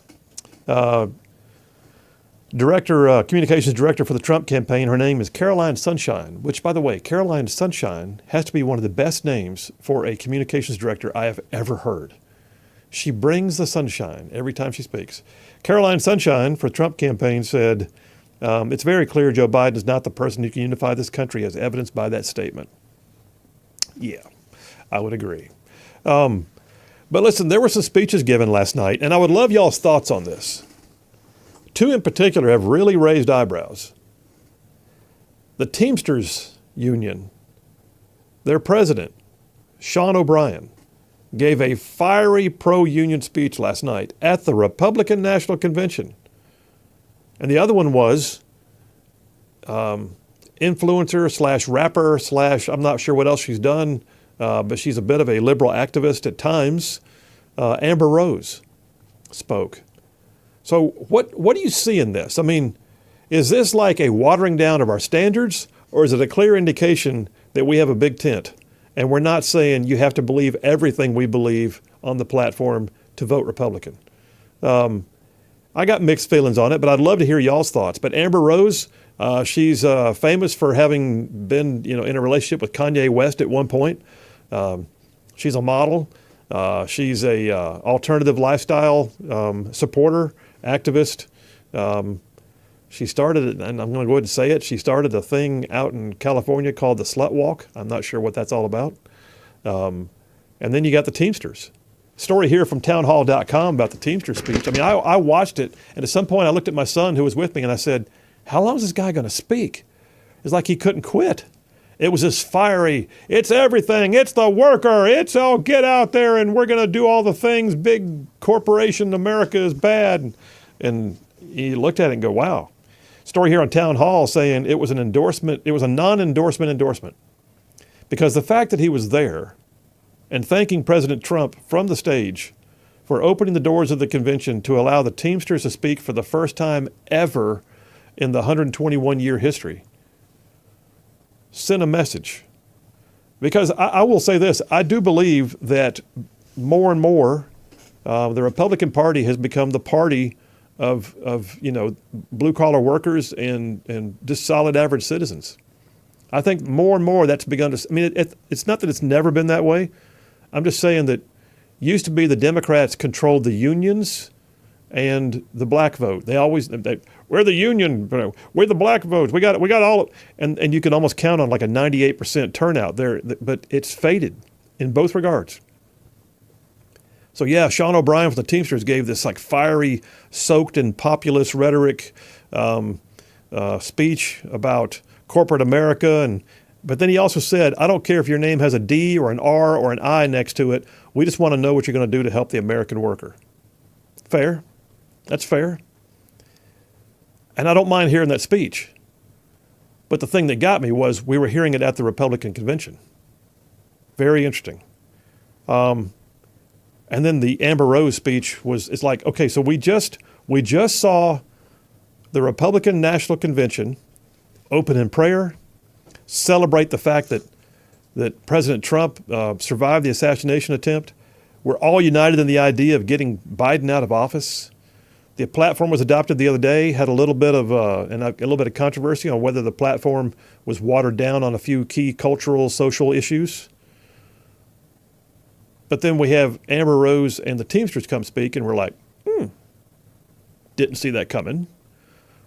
Communications director for the Trump campaign, her name is Caroline Sunshine, which, by the way, Caroline Sunshine has to be one of the best names for a communications director I have ever heard. She brings the sunshine every time she speaks. Caroline Sunshine for the Trump campaign said, it's very clear Joe Biden is not the person who can unify this country as evidenced by that statement. Yeah, I would agree. But listen, there were some speeches given last night, and I would love y'all's thoughts on this. Two in particular have really raised eyebrows. The Teamsters Union, their president, Sean O'Brien, gave a fiery pro-union speech last night at the Republican National Convention. And the other one was influencer slash rapper slash, I'm not sure what else she's done, but she's a bit of a liberal activist at times. Amber Rose spoke. So what do you see in this? I mean, is this like a watering down of our standards, or is it a clear indication that we have a big tent and we're not saying you have to believe everything we believe on the platform to vote Republican? I got mixed feelings on it, but I'd love to hear y'all's thoughts. But Amber Rose, she's famous for having been, in a relationship with Kanye West at one point. She's a model. She's a alternative lifestyle supporter, activist. She started, and I'm going to go ahead and say it, she started a thing out in California called the Slut Walk. I'm not sure what that's all about. And then you got the Teamsters. Story here from townhall.com about the Teamsters speech. I mean, I watched it, and at some point I looked at my son who was with me, and I said, how long is this guy going to speak? It's like he couldn't quit. It was this fiery, it's everything, it's the worker, it's all get out there and we're going to do all the things, big corporation America is bad. And he looked at it and go, wow. Story here on Town Hall saying it was an endorsement, it was a non-endorsement endorsement. Because the fact that he was there and thanking President Trump from the stage for opening the doors of the convention to allow the Teamsters to speak for the first time ever in the 121-year history, sent a message. Because I will say this, I do believe that more and more the Republican Party has become the party of blue-collar workers and just solid average citizens. I think more and more that's begun to, I mean, it's not that it's never been that way. I'm just saying that used to be the Democrats controlled the unions and the black vote. We're the union, we're the black votes. We got all, and you can almost count on like a 98% turnout there, but it's faded in both regards. So yeah, Sean O'Brien from the Teamsters gave this like fiery, soaked in populist rhetoric speech about corporate America, but then he also said, I don't care if your name has a D or an R or an I next to it. We just want to know what you're going to do to help the American worker. Fair. That's fair. And I don't mind hearing that speech. But the thing that got me was we were hearing it at the Republican convention. Very interesting. And then the Amber Rose speech it's like, okay, so we just saw the Republican National Convention open in prayer, celebrate the fact that President Trump survived the assassination attempt. We're all united in the idea of getting Biden out of office. The platform was adopted the other day, had a little bit of controversy on whether the platform was watered down on a few key cultural, social issues. But then we have Amber Rose and the Teamsters come speak, and we're like, didn't see that coming.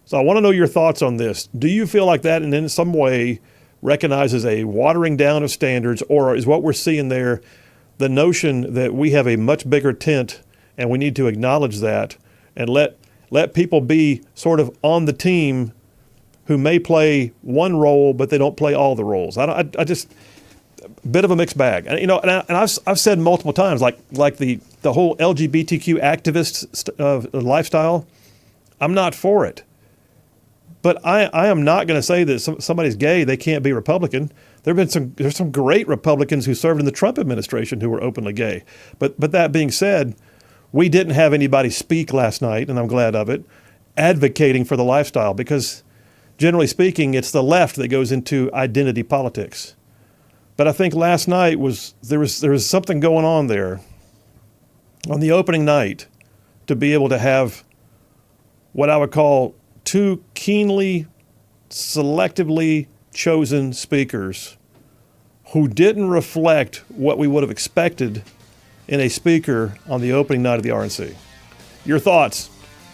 So I want to know your thoughts on this. Do you feel like that in some way recognizes a watering down of standards, or is what we're seeing there the notion that we have a much bigger tent and we need to acknowledge that and let people be sort of on the team who may play one role, but they don't play all the roles? I just a bit of a mixed bag. And, I've said multiple times, like the whole LGBTQ activist lifestyle, I'm not for it. But I am not going to say that somebody's gay, they can't be Republican. There's some great Republicans who served in the Trump administration who were openly gay. But that being said, we didn't have anybody speak last night, and I'm glad of it, advocating for the lifestyle, because generally speaking, it's the left that goes into identity politics. But I think last night there was something going on there on the opening night to be able to have what I would call two keenly, selectively chosen speakers who didn't reflect what we would have expected in a speaker on the opening night of the RNC. Your thoughts?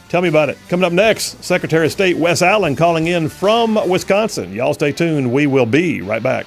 Tell me about it. Coming up next, Secretary of State Wes Allen calling in from Wisconsin. Y'all stay tuned. We will be right back.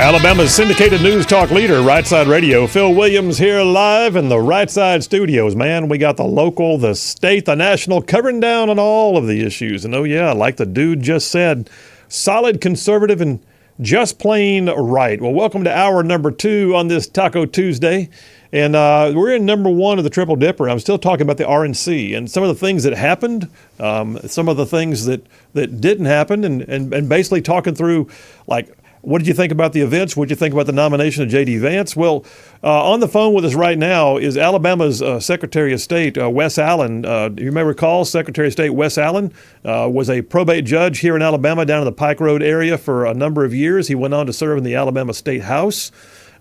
Alabama's syndicated news talk leader, Rightside Radio. Phil Williams here live in the Rightside studios. Man, we got the local, the state, the national, covering down on all of the issues. And oh yeah, like the dude just said, solid, conservative, and just plain right. Well, welcome to hour number 2 on this Taco Tuesday. And we're in number 1 of the Triple Dipper. I'm still talking about the RNC and some of the things that happened, some of the things that didn't happen, and basically talking through, like, what did you think about the events? What did you think about the nomination of J.D. Vance? Well, on the phone with us right now is Alabama's Secretary of State, Wes Allen. You may recall Secretary of State Wes Allen was a probate judge here in Alabama down in the Pike Road area for a number of years. He went on to serve in the Alabama State House.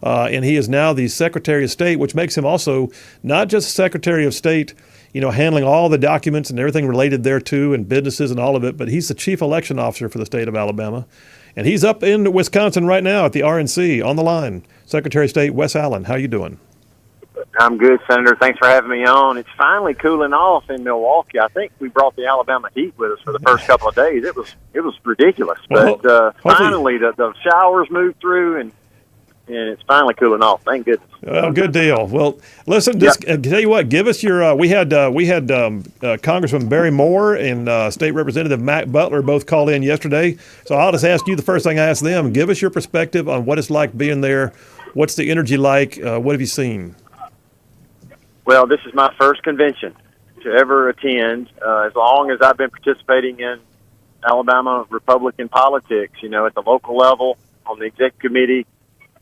And he is now the Secretary of State, which makes him also not just Secretary of State, you know, handling all the documents and everything related thereto and businesses and all of it, but he's the Chief Election Officer for the state of Alabama. And he's up in Wisconsin right now at the RNC on the line. Secretary of State Wes Allen, how you doing? I'm good, Senator. Thanks for having me on. It's finally cooling off in Milwaukee. I think we brought the Alabama heat with us for the first couple of days. It was ridiculous, well, but finally the showers moved through and it's finally cooling off. Thank goodness. Well, good deal. Well, listen, just tell you what, give us your. We had Congressman Barry Moore and State Representative Matt Butler both call in yesterday. So I'll just ask you the first thing I asked them. Give us your perspective on what it's like being there. What's the energy like? What have you seen? Well, this is my first convention to ever attend. As long as I've been participating in Alabama Republican politics, you know, at the local level, on the executive committee,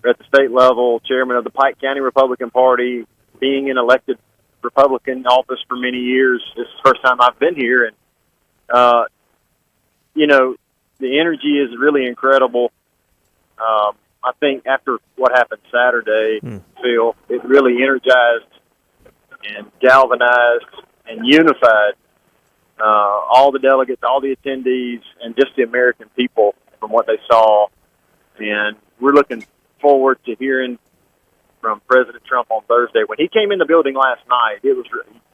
at the state level, chairman of the Pike County Republican Party, being in elected Republican office for many years. This is the first time I've been here. And, you know, the energy is really incredible. I think after what happened Saturday, Phil, it really energized and galvanized and unified all the delegates, all the attendees, and just the American people from what they saw. And we're looking forward to hearing from President Trump on Thursday. When he came in the building last night, it was,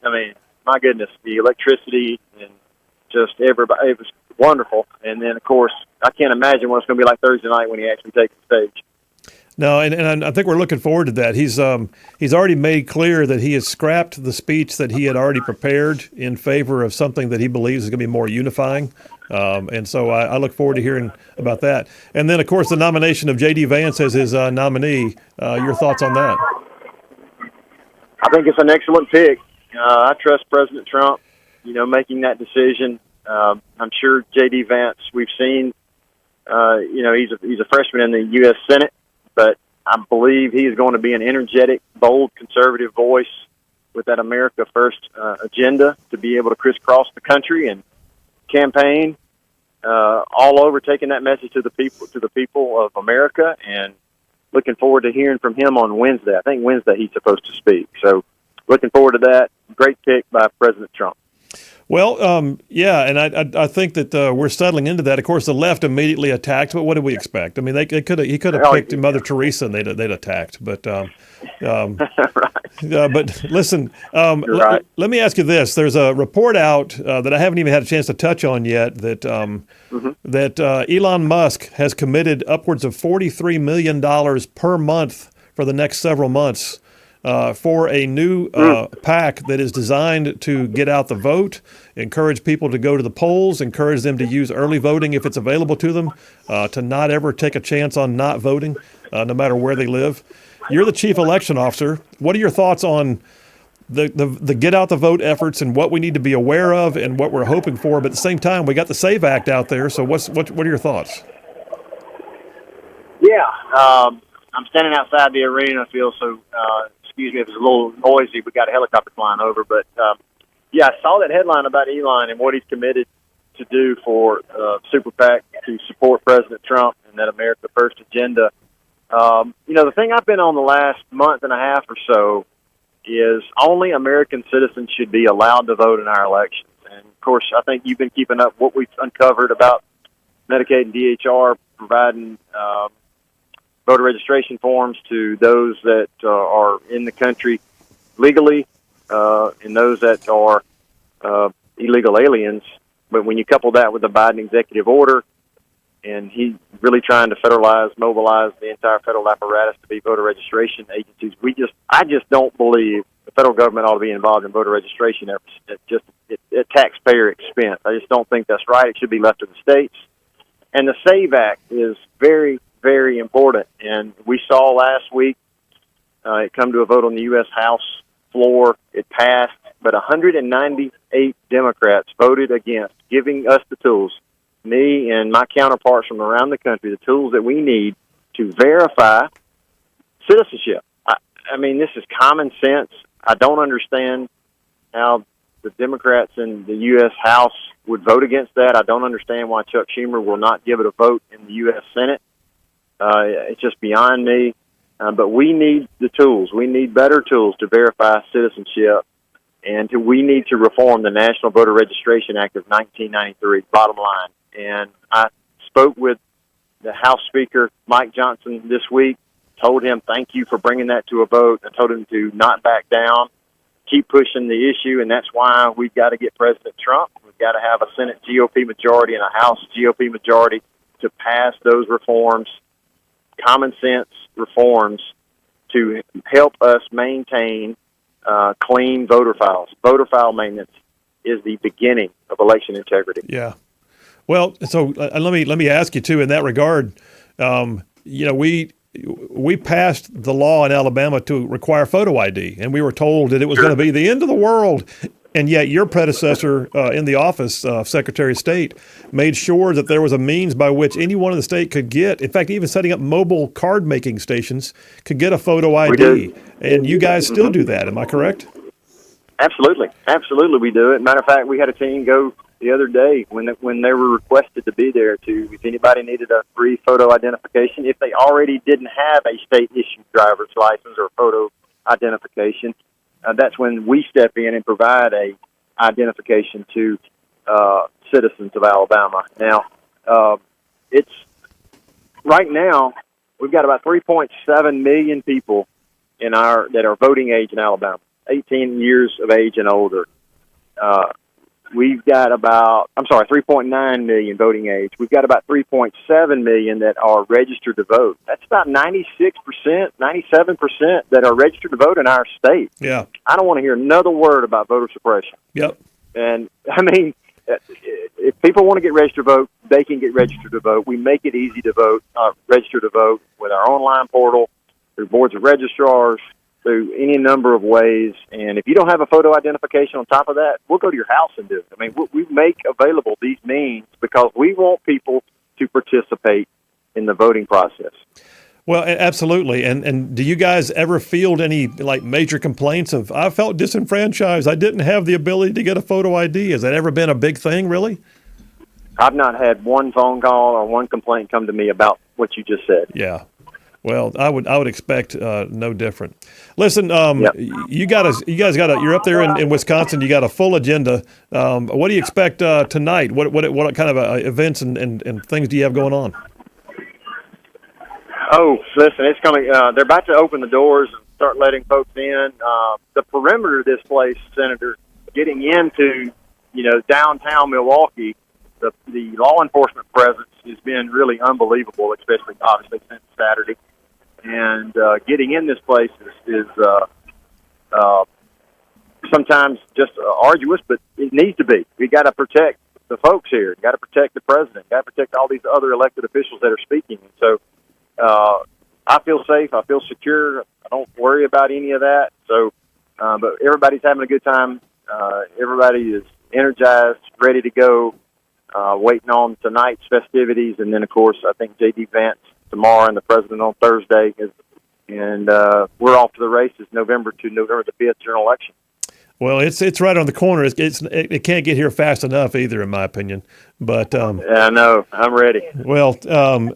I mean, my goodness, the electricity and just everybody, it was wonderful. And then, of course, I can't imagine what it's going to be like Thursday night when he actually takes the stage. No, and I think we're looking forward to that. He's already made clear that he has scrapped the speech that he had already prepared in favor of something that he believes is going to be more unifying. And so I look forward to hearing about that. And then, of course, the nomination of J.D. Vance as his nominee. Your thoughts on that? I think it's an excellent pick. I trust President Trump, you know, making that decision. I'm sure J.D. Vance, we've seen, you know, he's a freshman in the U.S. Senate, but I believe he's going to be an energetic, bold, conservative voice with that America First agenda to be able to crisscross the country and campaign all over, taking that message to the people of America, and looking forward to hearing from him on Wednesday. I think Wednesday he's supposed to speak. So looking forward to that. Great pick by President Trump. Well, yeah, and I think that we're settling into that. Of course, the left immediately attacked, but what did we expect? I mean, he could have picked Mother Teresa and they'd attacked, but right. But listen, right. Let me ask you this: there's a report out that I haven't even had a chance to touch on yet that that Elon Musk has committed upwards of $43 million per month for the next several months. For a new PAC that is designed to get out the vote, encourage people to go to the polls, encourage them to use early voting if it's available to them, to not ever take a chance on not voting, no matter where they live. You're the chief election officer. What are your thoughts on the get out the vote efforts and what we need to be aware of and what we're hoping for? But at the same time, we got the SAVE Act out there. So what are your thoughts? Yeah, I'm standing outside the arena, Phil, so excuse me if it's a little noisy. We got a helicopter flying over. But, yeah, I saw that headline about Elon and what he's committed to do for Super PAC to support President Trump and that America First agenda. You know, the thing I've been on the last month and a half or so is only American citizens should be allowed to vote in our elections. And, of course, I think you've been keeping up what we've uncovered about Medicaid and DHR providing voter registration forms to those that are in the country legally and those that are illegal aliens. But when you couple that with the Biden executive order, and he's really trying to mobilize the entire federal apparatus to be voter registration agencies. I just don't believe the federal government ought to be involved in voter registration at taxpayer expense. I just don't think that's right. It should be left to the states. And the SAVE Act is very, very important. And we saw last week it come to a vote on the U.S. House floor. It passed, but 198 Democrats voted against giving us the tools, me and my counterparts from around the country, the tools that we need to verify citizenship. I mean, this is common sense. I don't understand how the Democrats in the U.S. House would vote against that. I don't understand why Chuck Schumer will not give it a vote in the U.S. Senate. It's just beyond me. But we need the tools. We need better tools to verify citizenship, and we need to reform the National Voter Registration Act of 1993, bottom line. And I spoke with the House Speaker, Mike Johnson, this week, told him thank you for bringing that to a vote. I told him to not back down, keep pushing the issue, and that's why we've got to get President Trump. We've got to have a Senate GOP majority and a House GOP majority to pass those reforms, common sense reforms, to help us maintain clean voter files. Voter file maintenance is the beginning of election integrity. Yeah. Well, so let me ask you too in that regard. We passed the law in Alabama to require photo ID, and we were told that it was going to be the end of the world. And yet your predecessor in the office, Secretary of State, made sure that there was a means by which anyone in the state could get, in fact, even setting up mobile card-making stations, could get a photo ID. And you guys still do that, am I correct? Absolutely. Absolutely we do it. Matter of fact, we had a team go the other day when they were requested to be there if anybody needed a free photo identification, if they already didn't have a state-issued driver's license or photo identification, that's when we step in and provide a identification to citizens of Alabama. Now, it's right now we've got about 3.7 million people that are voting age in Alabama, 18 years of age and older. We've got 3.9 million voting age. We've got about 3.7 million that are registered to vote. That's about 96%, 97% that are registered to vote in our state. Yeah. I don't want to hear another word about voter suppression. Yep. And, I mean, if people want to get registered to vote, they can get registered to vote. We make it easy to vote, register to vote with our online portal, through boards of registrars, through any number of ways. And if you don't have a photo identification on top of that, we'll go to your house and do it. I mean, we make available these means because we want people to participate in the voting process. Well, absolutely. And do you guys ever field any major complaints of, I felt disenfranchised, I didn't have the ability to get a photo ID? Has that ever been a big thing, really? I've not had one phone call or one complaint come to me about what you just said. Yeah. Well, I would expect no different. Listen, Yep. you're up there in Wisconsin. You got a full agenda. What do you expect tonight? What kind of events and things do you have going on? Oh, listen, it's coming. They're about to open the doors and start letting folks in. The perimeter of this place, Senator, getting into downtown Milwaukee, the law enforcement presence has been really unbelievable, especially obviously since Saturday. And getting in this place is sometimes just arduous, but it needs to be. We got to protect the folks here. Got to protect the president. Got to protect all these other elected officials that are speaking. And so I feel safe. I feel secure. I don't worry about any of that. So, but everybody's having a good time. Everybody is energized, ready to go, waiting on tonight's festivities. And then, of course, I think J.D. Vance tomorrow and the president on Thursday. And we're off to the races November the 5th general election. Well, it's right on the corner. It can't get here fast enough either, in my opinion. But I know. I'm ready. Well,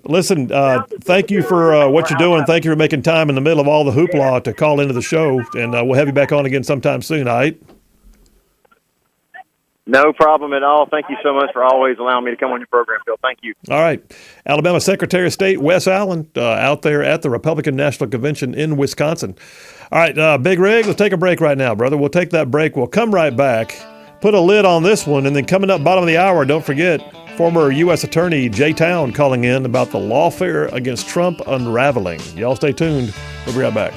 listen, thank you for what you're doing. Thank you for making time in the middle of all the hoopla to call into the show. And we'll have you back on again sometime soon, all right? No problem at all. Thank you so much for always allowing me to come on your program, Phil. Thank you. All right. Alabama Secretary of State Wes Allen out there at the Republican National Convention in Wisconsin. All right, Big Rig, let's take a break right now, brother. We'll take that break. We'll come right back, put a lid on this one, and then coming up bottom of the hour, don't forget, Former U.S. Attorney Jay Town calling in about the lawfare against Trump unraveling. Y'all stay tuned. We'll be right back.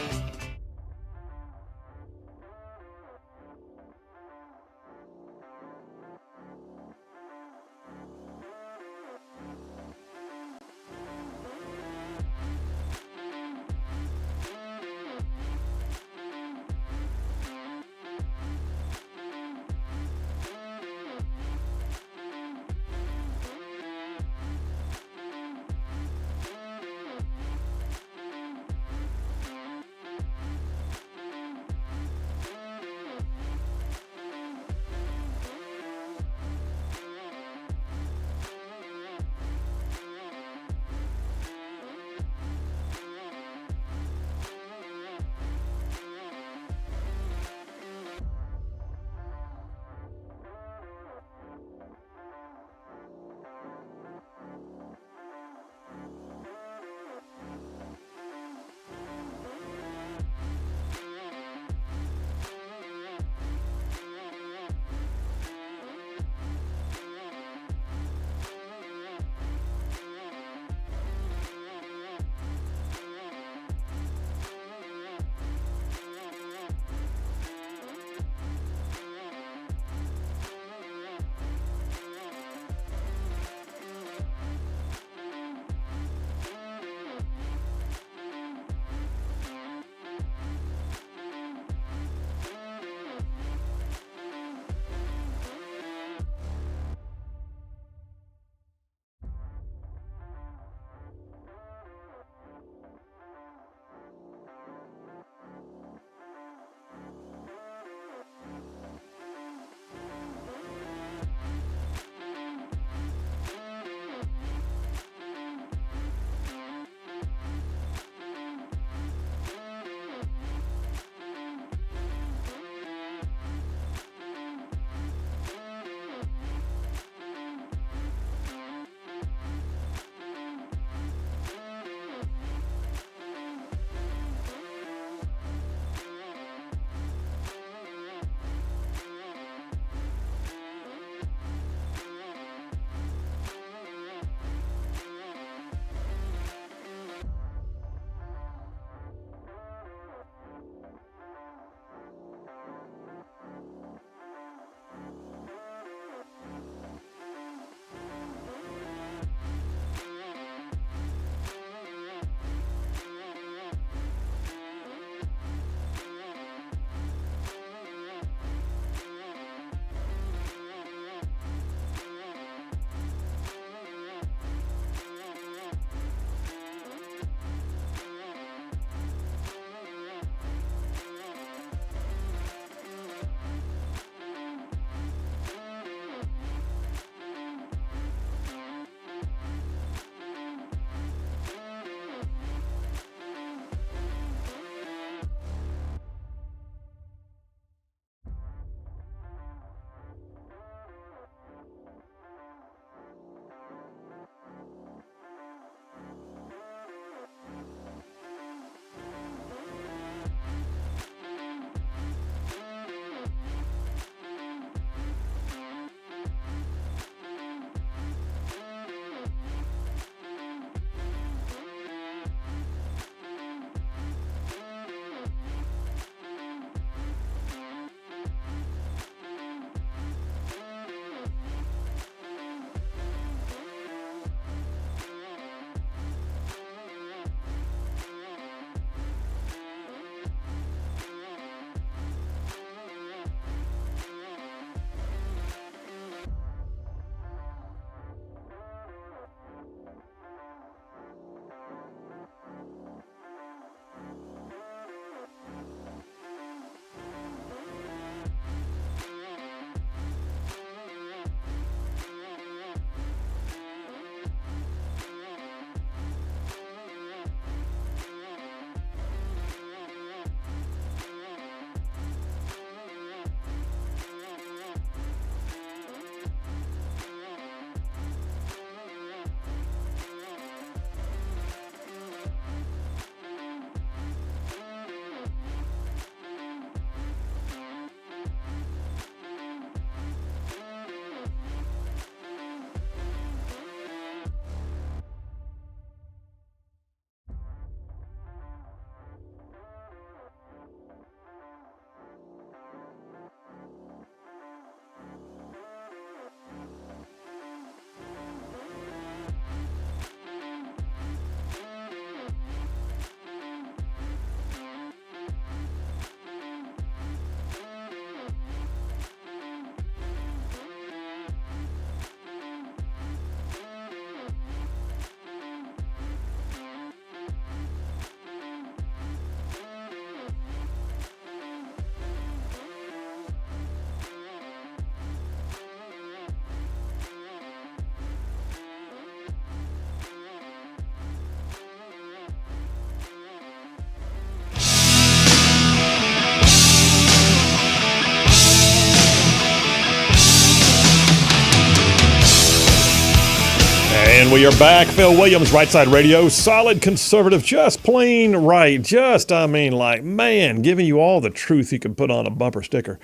And we are back. Phil Williams, Rightside Radio, solid conservative, just plain right. Giving you all the truth you can put on a bumper sticker.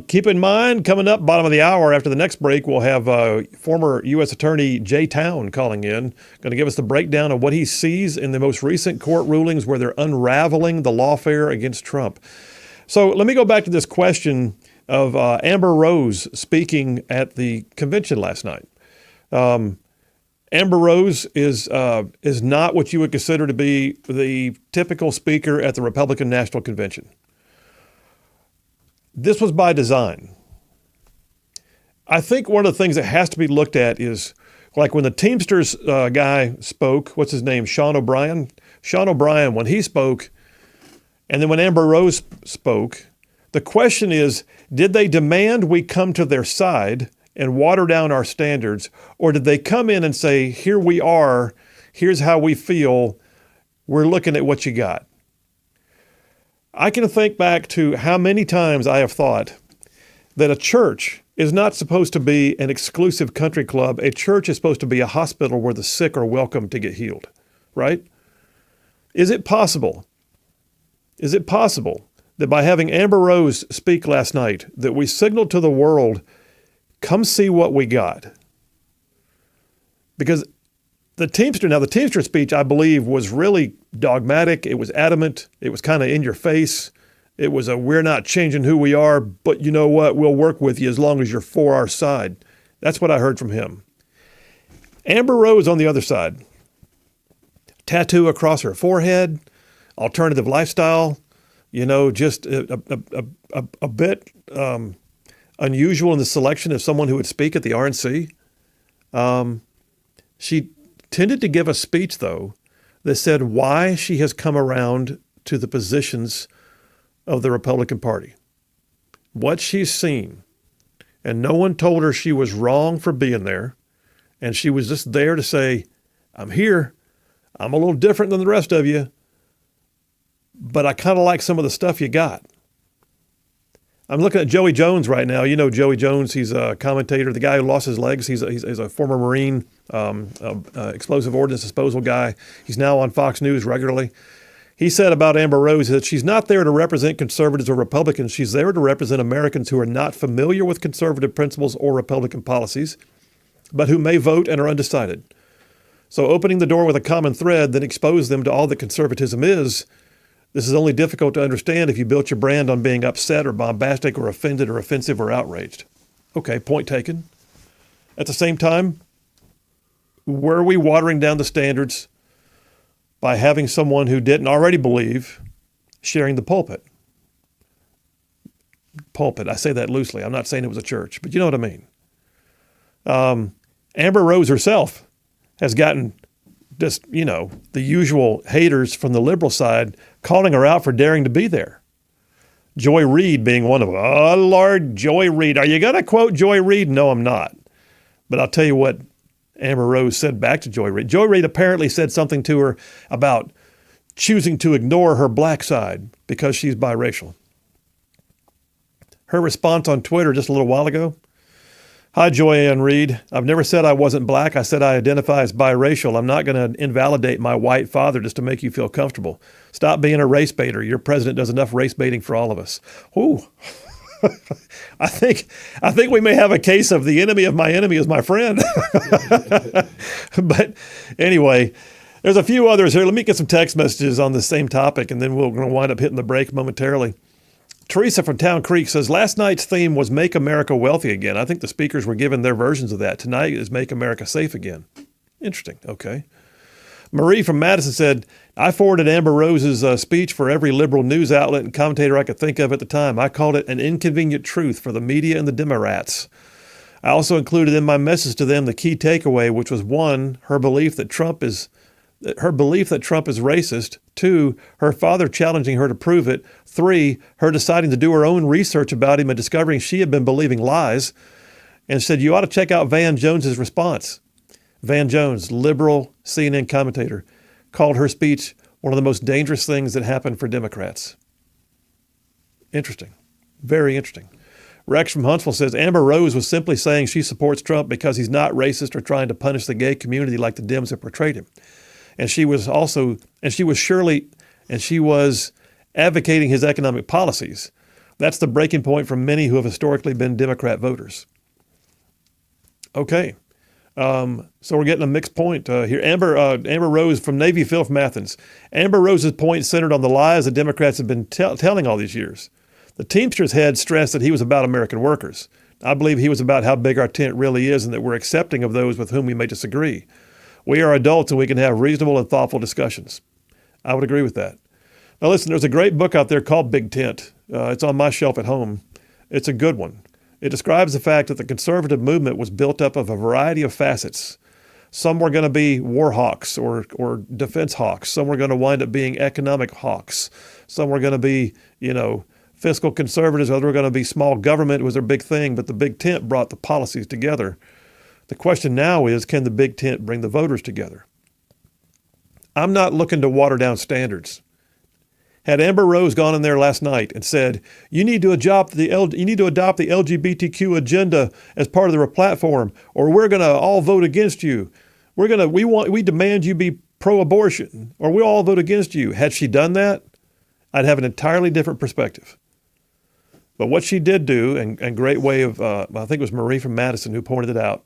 Keep in mind, coming up, bottom of the hour, after the next break, we'll have former U.S. Attorney Jay Town calling in, going to give us the breakdown of what he sees in the most recent court rulings where they're unraveling the lawfare against Trump. So let me go back to this question of Amber Rose speaking at the convention last night. Amber Rose is not what you would consider to be the typical speaker at the Republican National Convention. This was by design. I think one of the things that has to be looked at is, like when the Teamsters guy spoke, what's his name, Sean O'Brien? Sean O'Brien, when he spoke, and then when Amber Rose spoke, the question is, did they demand we come to their side and water down our standards, or did they come in and say, here we are, here's how we feel, we're looking at what you got? I can think back to how many times I have thought that a church is not supposed to be an exclusive country club. A church is supposed to be a hospital where the sick are welcome to get healed, right? Is it possible that by having Amber Rose speak last night, that we signaled to the world, come see what we got? Because the Teamster speech, I believe, was really dogmatic. It was adamant. It was kind of in your face. It was we're not changing who we are, but you know what? We'll work with you as long as you're for our side. That's what I heard from him. Amber Rose on the other side. Tattoo across her forehead, alternative lifestyle, just a bit unusual in the selection of someone who would speak at the RNC. She tended to give a speech, though, that said why she has come around to the positions of the Republican Party, what she's seen. And no one told her she was wrong for being there. And she was just there to say, I'm here. I'm a little different than the rest of you, but I kind of like some of the stuff you got. I'm looking at Joey Jones right now. You know Joey Jones. He's a commentator, the guy who lost his legs. He's a former Marine, explosive ordnance disposal guy. He's now on Fox News regularly. He said about Amber Rose that she's not there to represent conservatives or Republicans. She's there to represent Americans who are not familiar with conservative principles or Republican policies, but who may vote and are undecided. So opening the door with a common thread then expose them to all that conservatism is. This is only difficult to understand if you built your brand on being upset or bombastic or offended or offensive or outraged. Okay, point taken. At the same time, were we watering down the standards by having someone who didn't already believe sharing the pulpit? Pulpit, I say that loosely. I'm not saying it was a church, but you know what I mean. Amber Rose herself has gotten just, the usual haters from the liberal side calling her out for daring to be there. Joy Reid being one of them. Oh, Lord, Joy Reid. Are you going to quote Joy Reid? No, I'm not. But I'll tell you what Amber Rose said back to Joy Reid. Joy Reid apparently said something to her about choosing to ignore her black side because she's biracial. Her response on Twitter just a little while ago, hi, Joy Ann Reid. I've never said I wasn't black. I said I identify as biracial. I'm not going to invalidate my white father just to make you feel comfortable. Stop being a race baiter. Your president does enough race baiting for all of us. Ooh. I think we may have a case of the enemy of my enemy is my friend. But anyway, there's a few others here. Let me get some text messages on the same topic, and then we're going to wind up hitting the break momentarily. Teresa from Town Creek says, last night's theme was Make America Wealthy Again. I think the speakers were given their versions of that. Tonight is Make America Safe Again. Interesting. Okay. Marie from Madison said, I forwarded Amber Rose's speech for every liberal news outlet and commentator I could think of at the time. I called it an inconvenient truth for the media and the Democrats. I also included in my message to them the key takeaway, which was 1, her belief that Trump is racist. 2, her father challenging her to prove it. 3, her deciding to do her own research about him and discovering she had been believing lies, and said, you ought to check out Van Jones's response. Van Jones, liberal CNN commentator, called her speech one of the most dangerous things that happened for Democrats. Interesting. Very interesting. Rex from Huntsville says Amber Rose was simply saying she supports Trump because he's not racist or trying to punish the gay community like the Dems have portrayed him. And she was advocating his economic policies. That's the breaking point for many who have historically been Democrat voters. Okay. So we're getting a mixed point here. Amber Rose from Navy Phil from Athens. Amber Rose's point centered on the lies the Democrats have been telling all these years. The Teamsters head stressed that he was about American workers. I believe he was about how big our tent really is and that we're accepting of those with whom we may disagree. We are adults and we can have reasonable and thoughtful discussions. I would agree with that. Now listen, there's a great book out there called Big Tent. It's on my shelf at home. It's a good one. It describes the fact that the conservative movement was built up of a variety of facets. Some were going to be war hawks or defense hawks. Some were going to wind up being economic hawks. Some were going to be, fiscal conservatives. Others were going to be small government. It was their big thing, but the Big Tent brought the policies together. The question now is, can the Big Tent bring the voters together? I'm not looking to water down standards. Had Amber Rose gone in there last night and said, you need to adopt the LGBTQ agenda as part of the platform, or we're going to all vote against you. We demand you be pro-abortion, or we'll all vote against you. Had she done that, I'd have an entirely different perspective. But what she did do, and great way of, I think it was Marie from Madison who pointed it out.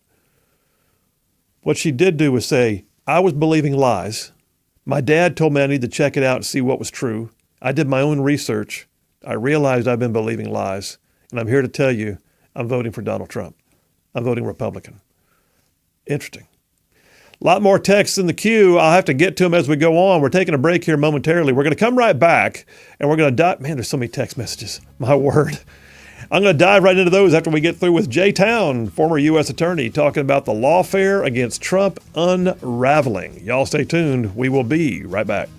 What she did do was say, I was believing lies. My dad told me I needed to check it out and see what was true. I did my own research. I realized I've been believing lies. And I'm here to tell you, I'm voting for Donald Trump. I'm voting Republican. Interesting. A lot more texts in the queue. I'll have to get to them as we go on. We're taking a break here momentarily. We're going to come right back, and we're going to dive. Man, there's so many text messages. My word. I'm going to dive right into those after we get through with Jay Town, former U.S. attorney, talking about the lawfare against Trump unraveling. Y'all stay tuned. We will be right back.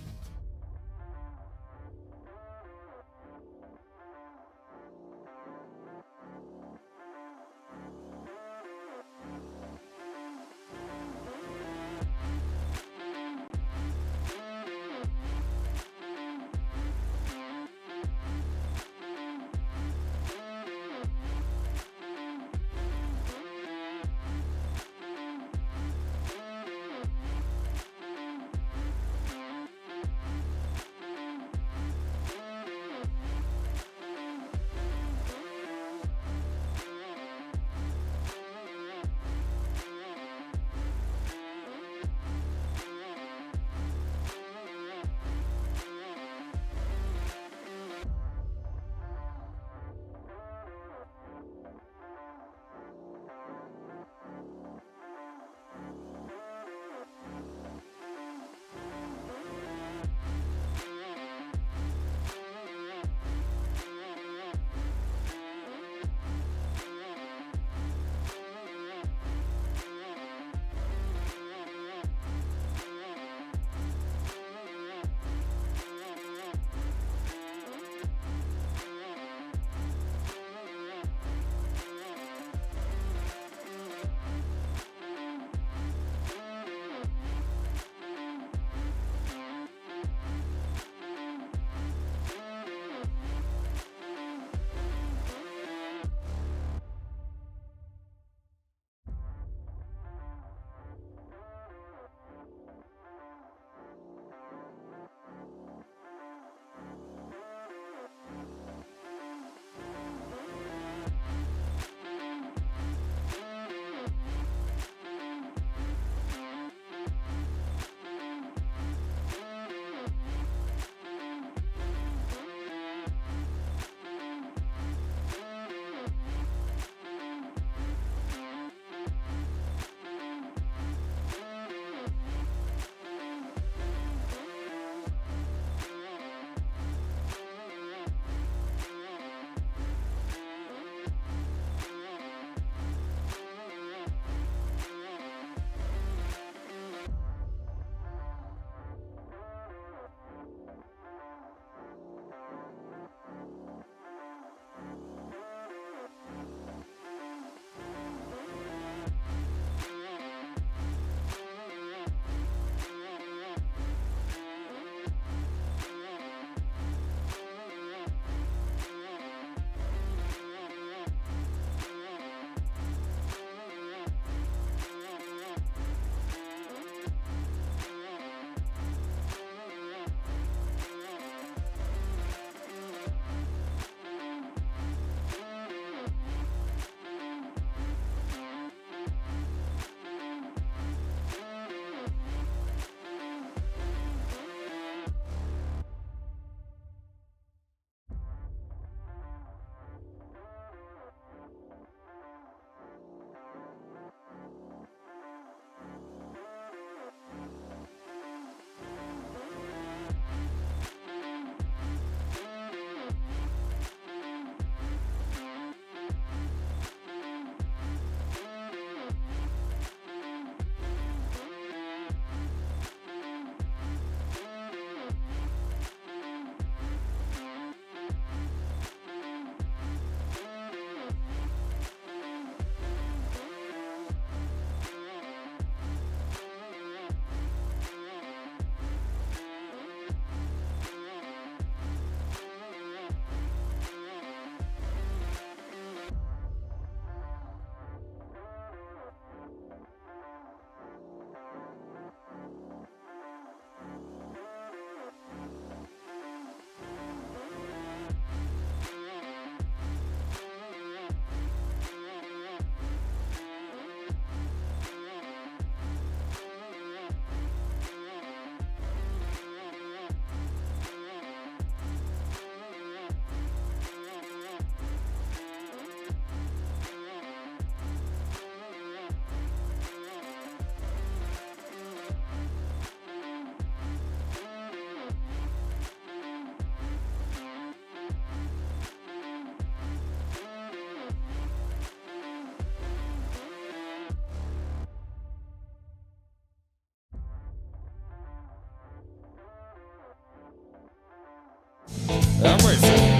Have mercy.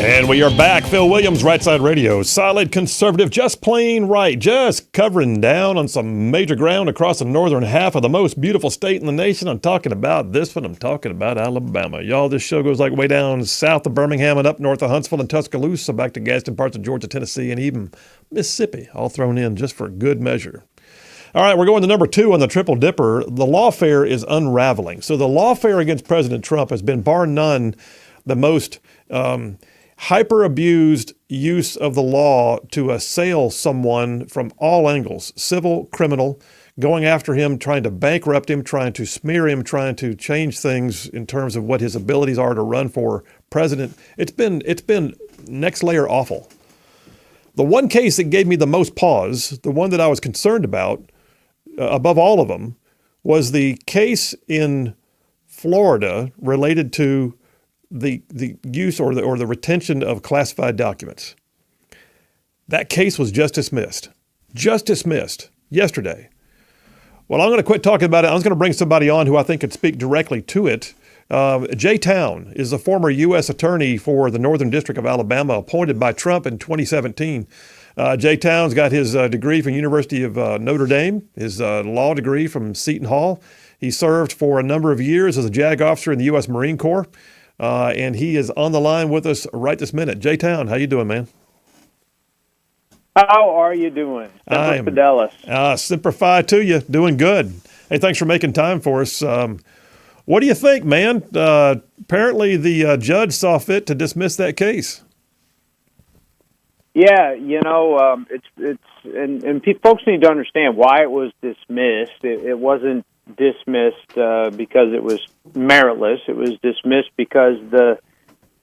And we are back. Phil Williams, Rightside Radio. Solid conservative, just plain right. Just covering down on some major ground across the northern half of the most beautiful state in the nation. I'm talking about this one. I'm talking about Alabama. Y'all, this show goes like way down south of Birmingham and up north of Huntsville and Tuscaloosa, back to Gaston, parts of Georgia, Tennessee, and even Mississippi, all thrown in just for good measure. All right, we're going to number 2 on the Triple Dipper. The lawfare is unraveling. So the lawfare against President Trump has been, bar none, the most hyper-abused use of the law to assail someone from all angles, civil, criminal, going after him, trying to bankrupt him, trying to smear him, trying to change things in terms of what his abilities are to run for president. It's been next layer awful. The one case that gave me the most pause, the one that I was concerned about, above all of them, was the case in Florida related to the use or the retention of classified documents. That case was just dismissed yesterday. Well, I'm going to quit talking about it. I was going to bring somebody on who I think could speak directly to it. Jay Town is a former U.S. attorney for the Northern District of Alabama, appointed by Trump in 2017. Jay Town's got his degree from University of Notre Dame, his law degree from Seton Hall. He served for a number of years as a JAG officer in the U.S. Marine Corps. And he is on the line with us right this minute. Jay Town, how you doing, man? How are you doing? Semper Fidelis. Semper Fi to you. Doing good. Hey, thanks for making time for us. What do you think, man? Apparently the judge saw fit to dismiss that case. Yeah, folks need to understand why it was dismissed. It wasn't dismissed because it was meritless. It was dismissed because the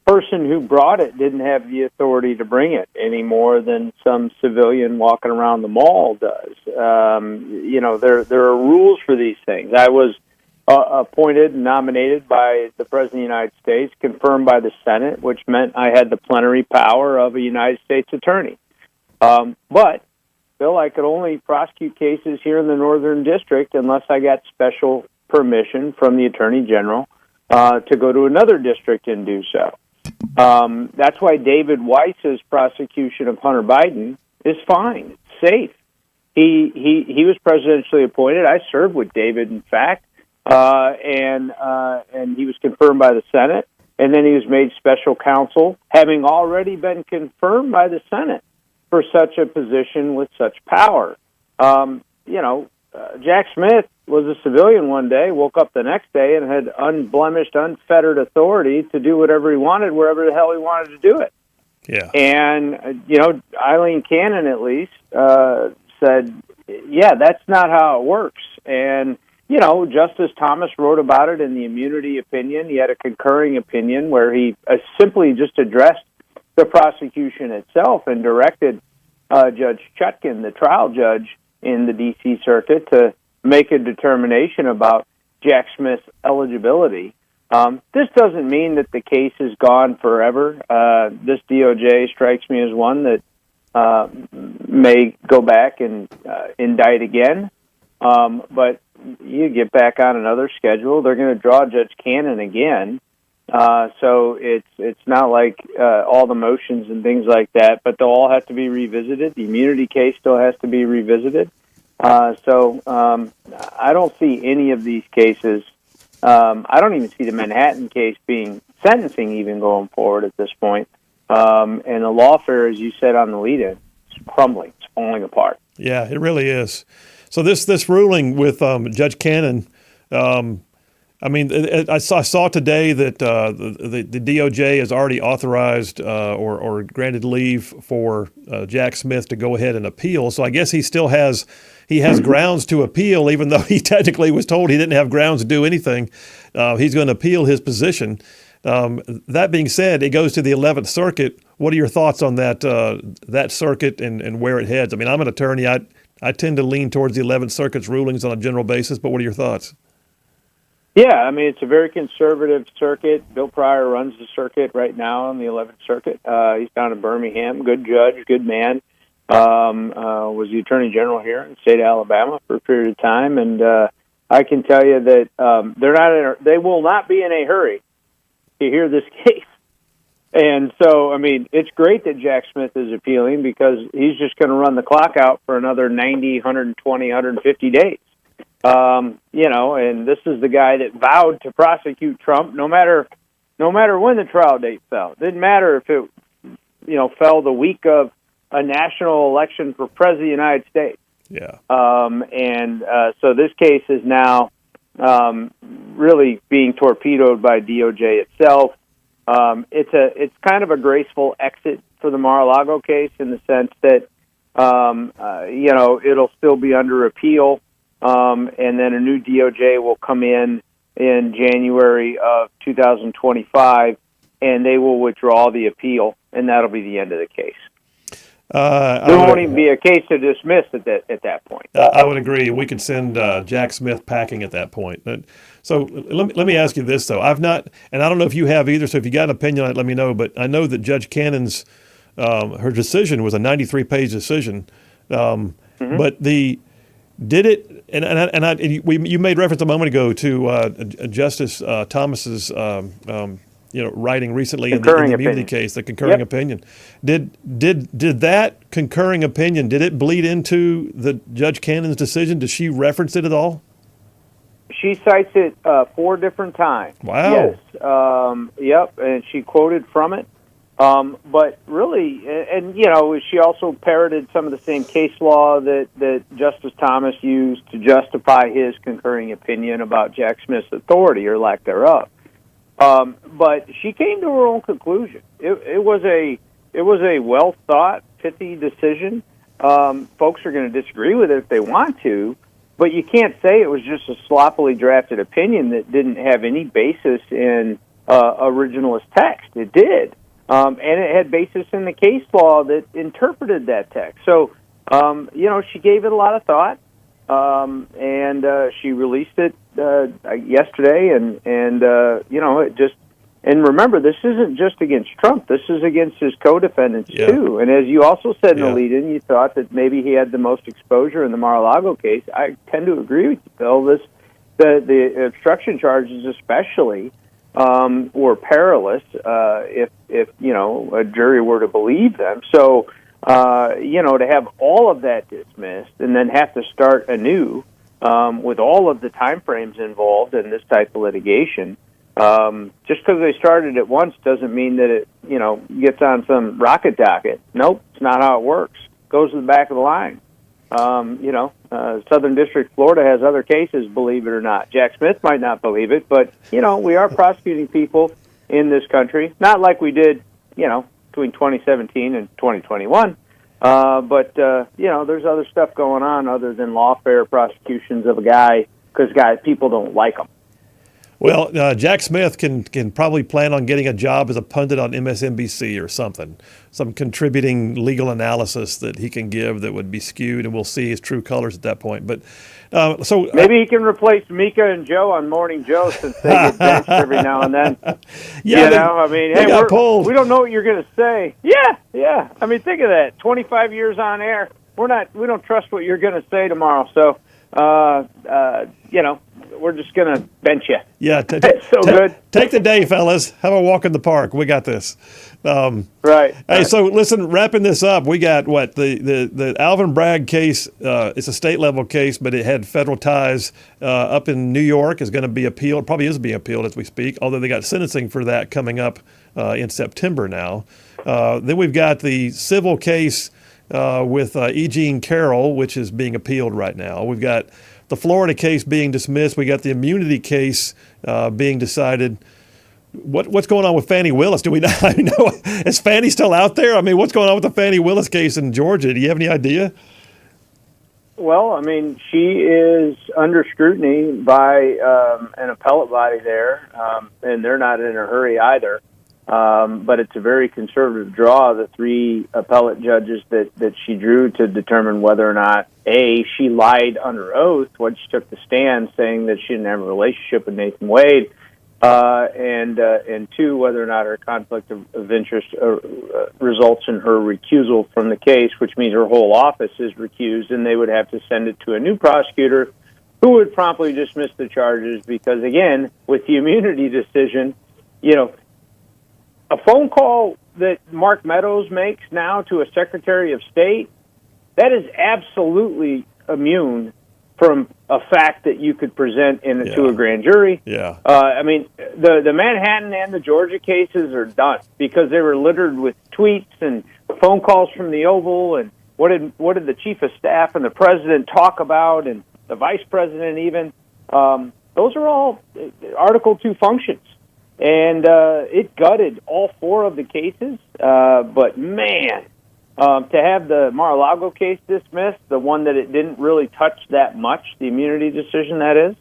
person who brought it didn't have the authority to bring it any more than some civilian walking around the mall does. There are rules for these things. I was appointed and nominated by the President of the United States, confirmed by the Senate, which meant I had the plenary power of a United States attorney. But Bill, I could only prosecute cases here in the Northern District unless I got special permission from the Attorney General to go to another district and do so. That's why David Weiss's prosecution of Hunter Biden is fine. It's safe. He was presidentially appointed. I served with David, in fact, and he was confirmed by the Senate, and then he was made special counsel, having already been confirmed by the Senate for such a position with such power. Jack Smith was a civilian one day, woke up the next day, and had unblemished, unfettered authority to do whatever he wanted, wherever the hell he wanted to do it. Yeah. And, Eileen Cannon, at least, said, yeah, that's not how it works. And, Justice Thomas wrote about it in the immunity opinion. He had a concurring opinion where he simply just addressed the prosecution itself and directed Judge Chutkin, the trial judge in the D.C. Circuit, to make a determination about Jack Smith's eligibility. This doesn't mean that the case is gone forever. This DOJ strikes me as one that may go back and indict again. But you get back on another schedule, they're going to draw Judge Cannon again. So it's not like all the motions and things like that, but they'll all have to be revisited. The immunity case still has to be revisited. So I don't see any of these cases. I don't even see the Manhattan case being sentencing even going forward at this point. And the lawfare, as you said on the lead-in, is crumbling. It's falling apart. Yeah, it really is. So this ruling with Judge Cannon, I saw today that the DOJ has already authorized or granted leave for Jack Smith to go ahead and appeal. So I guess he has grounds to appeal, even though he technically was told he didn't have grounds to do anything. He's going to appeal his position. That being said, it goes to the 11th Circuit. What are your thoughts on that circuit and where it heads? I mean, I'm an attorney. I tend to lean towards the 11th Circuit's rulings on a general basis, but what are your thoughts? Yeah, I mean, it's a very conservative circuit. Bill Pryor runs the circuit right now on the 11th Circuit. He's down in Birmingham. Good judge, good man. Was the Attorney General here in the state of Alabama for a period of time. And I can tell you that they will not be in a hurry to hear this case. And so, I mean, it's great that Jack Smith is appealing because he's just going to run the clock out for another 90, 120, 150 days. And this is the guy that vowed to prosecute Trump no matter when the trial date fell. It didn't matter if it, fell the week of a national election for president of the United States. Yeah. So this case is now really being torpedoed by DOJ itself. It's kind of a graceful exit for the Mar-a-Lago case in the sense that it'll still be under appeal. And then a new DOJ will come in January of 2025, and they will withdraw the appeal, and that'll be the end of the case. There won't even be a case to dismiss at that point. I would agree. We could send Jack Smith packing at that point. So let me ask you this, though. I've not, and I don't know if you have either, so if you got an opinion on it, let me know. But I know that Judge Cannon's, her decision was a 93-page decision. But did it? You made reference a moment ago to Justice Thomas's writing recently in the immunity case, the concurring opinion. Did that concurring opinion, did it bleed into the Judge Cannon's decision? Did she reference it at all? She cites it 4 different times. Wow. Yes. Yep. And she quoted from it. But really, and she also parroted some of the same case law that Justice Thomas used to justify his concurring opinion about Jack Smith's authority or lack thereof. But she came to her own conclusion. It was a well thought, pithy decision. Folks are going to disagree with it if they want to, but you can't say it was just a sloppily drafted opinion that didn't have any basis in originalist text. It did. And it had basis in the case law that interpreted that text. So, she gave it a lot of thought, and she released it yesterday. And it just. And remember, this isn't just against Trump. This is against his co-defendants too. And as you also said in the lead-in, you thought that maybe he had the most exposure in the Mar-a-Lago case. I tend to agree with you, Bill. The obstruction charges, especially. Were perilous if a jury were to believe them. So to have all of that dismissed and then have to start anew with all of the time frames involved in this type of litigation, just because they started it once doesn't mean that it gets on some rocket docket. Nope, it's not how it works. It goes to the back of the line. Southern District, Florida has other cases, believe it or not. Jack Smith might not believe it, but, we are prosecuting people in this country, not like we did, between 2017 and 2021. But there's other stuff going on other than lawfare prosecutions of a guy because people don't like him. Well, Jack Smith can probably plan on getting a job as a pundit on MSNBC or something, some contributing legal analysis that he can give that would be skewed, and we'll see his true colors at that point. But so maybe he can replace Mika and Joe on Morning Joe since they get benched every now and then. Yeah, we don't know what you're going to say. Yeah. I mean, think of that. 25 years on air. We don't trust what you're going to say tomorrow. So, we're just going to bench you. Yeah. It's so good. Take the day, fellas. Have a walk in the park. We got this. Right. Hey, so listen, wrapping this up, we got the Alvin Bragg case. It's a state level case, but it had federal ties up in New York. Is going to be appealed. Probably is being appealed as we speak, although they got sentencing for that coming up in September now. Then we've got the civil case with E. Jean Carroll, which is being appealed right now. We've got the Florida case being dismissed. We got the immunity case being decided. What's going on with Fannie Willis? Do we know? Is Fannie still out there? I mean, what's going on with the Fannie Willis case in Georgia? Do you have any idea? Well, I mean, she is under scrutiny by an appellate body there, and they're not in a hurry either. but it's a very conservative draw, the 3 appellate judges that she drew to determine whether or not, A, she lied under oath when she took the stand saying that she didn't have a relationship with Nathan Wade, and 2, whether or not her conflict of interest results in her recusal from the case, which means her whole office is recused, and they would have to send it to a new prosecutor who would promptly dismiss the charges because, again, with the immunity decision, a phone call that Mark Meadows makes now to a Secretary of State, that is absolutely immune from a fact that you could present to a grand jury. Yeah. I mean, the Manhattan and the Georgia cases are done because they were littered with tweets and phone calls from the Oval and what did the chief of staff and the president talk about and the vice president even. Those are all Article 2 functions. And it gutted all 4 of the cases. But, man, to have the Mar-a-Lago case dismissed, the one that it didn't really touch that much, the immunity decision, that is.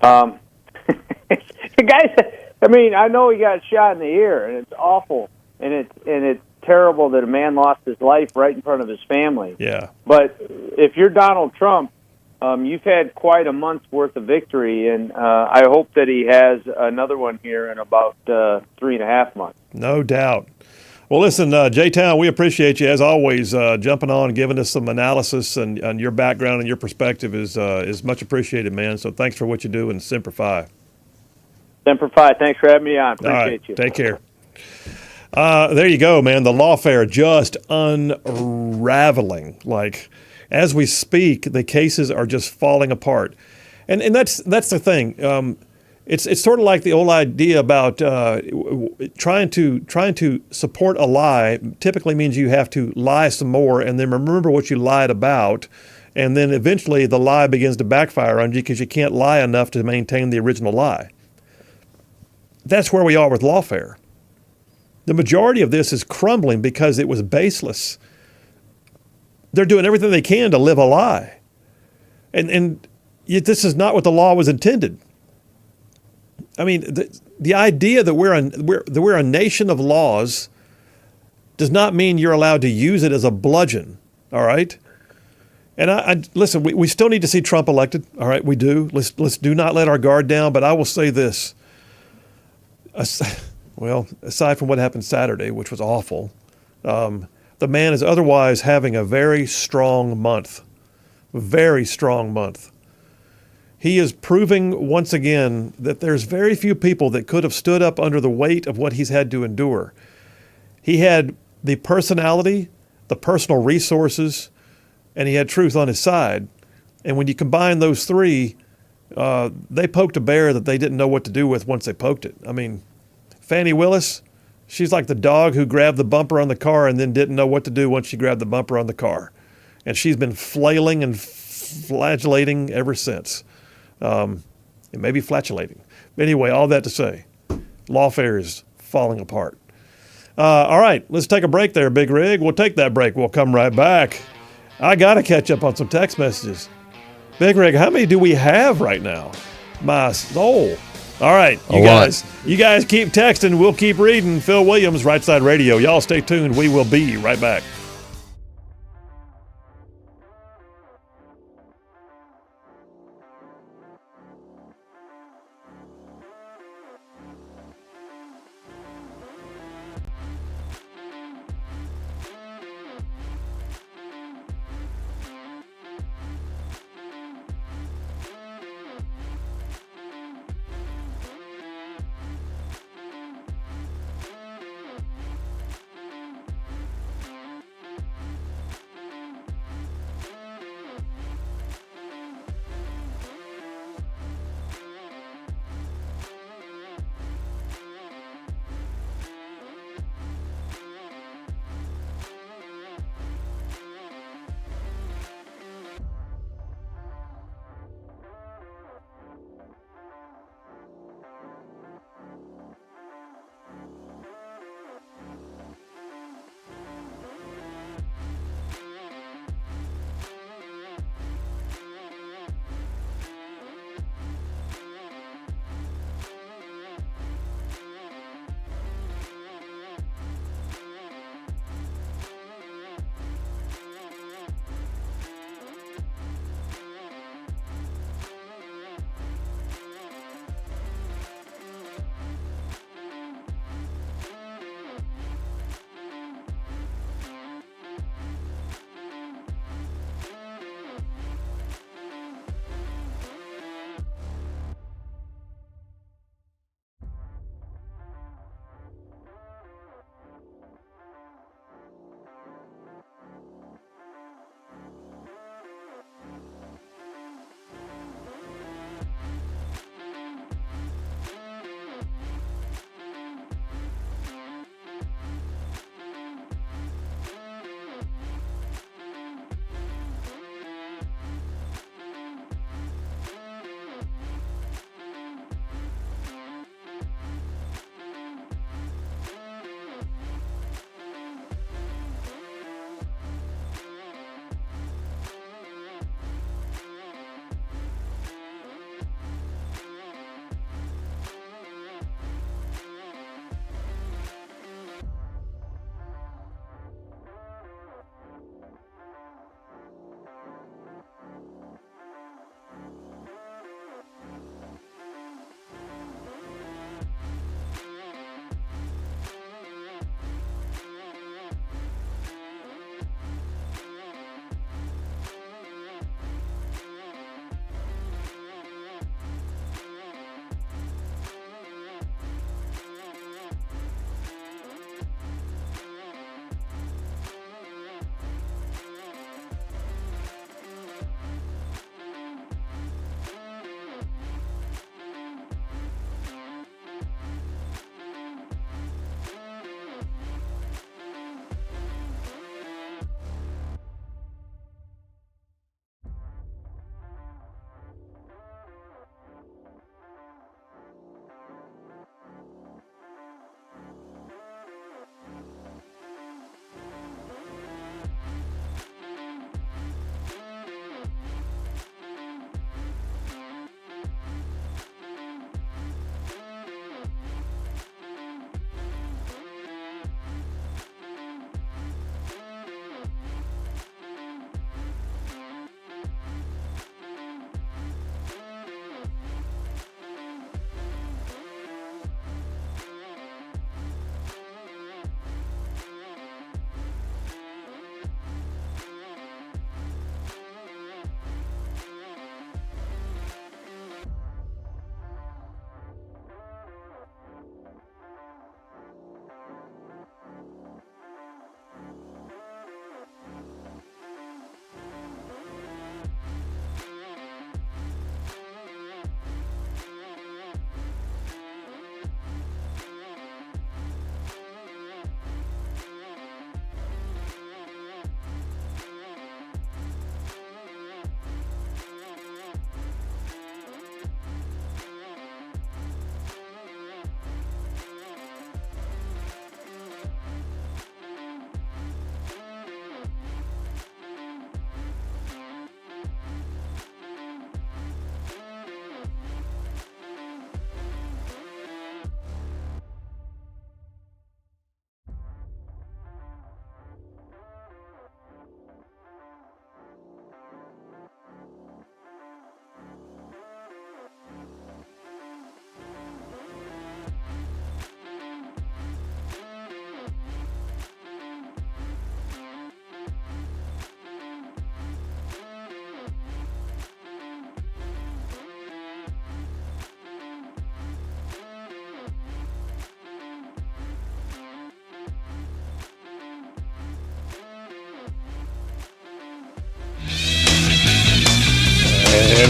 The guy said, I mean, I know he got shot in the ear, and it's awful, and it's terrible that a man lost his life right in front of his family. Yeah. But if you're Donald Trump, you've had quite a month's worth of victory, and I hope that he has another one here in about 3.5 months. No doubt. Well, listen, J-Town, we appreciate you, as always, jumping on and giving us some analysis, and your background and your perspective is much appreciated, man. So thanks for what you do, and Semper Fi. Semper Fi. Thanks for having me on. Appreciate you. Take care. There you go, man. The lawfare just unraveling. Like, as we speak, the cases are just falling apart, and that's the thing. It's sort of like the old idea about trying to support a lie. Typically means you have to lie some more, and then remember what you lied about, and then eventually the lie begins to backfire on you because you can't lie enough to maintain the original lie. That's where we are with lawfare. The majority of this is crumbling because it was baseless. They're doing everything they can to live a lie. And this is not what the law was intended. I mean, the idea that we're a nation of laws does not mean you're allowed to use it as a bludgeon, all right? And I listen, we still need to see Trump elected, all right? We do. Let's do not let our guard down, but I will say this. Well, aside from what happened Saturday, which was awful, the man is otherwise having a very strong month. Very strong month. He is proving once again that there's very few people that could have stood up under the weight of what he's had to endure. He had the personality, the personal resources, and he had truth on his side. And when you combine those 3, they poked a bear that they didn't know what to do with once they poked it. I mean, Fannie Willis, she's like the dog who grabbed the bumper on the car and then didn't know what to do once she grabbed the bumper on the car. And she's been flailing and flagellating ever since. And maybe flatulating. But anyway, all that to say, lawfare is falling apart. All right, let's take a break there, Big Rig. We'll take that break. We'll come right back. I got to catch up on some text messages. Big Rig, how many do we have right now? My soul. All right, you guys keep texting. We'll keep reading. Phil Williams, Rightside Radio. Y'all stay tuned. We will be right back.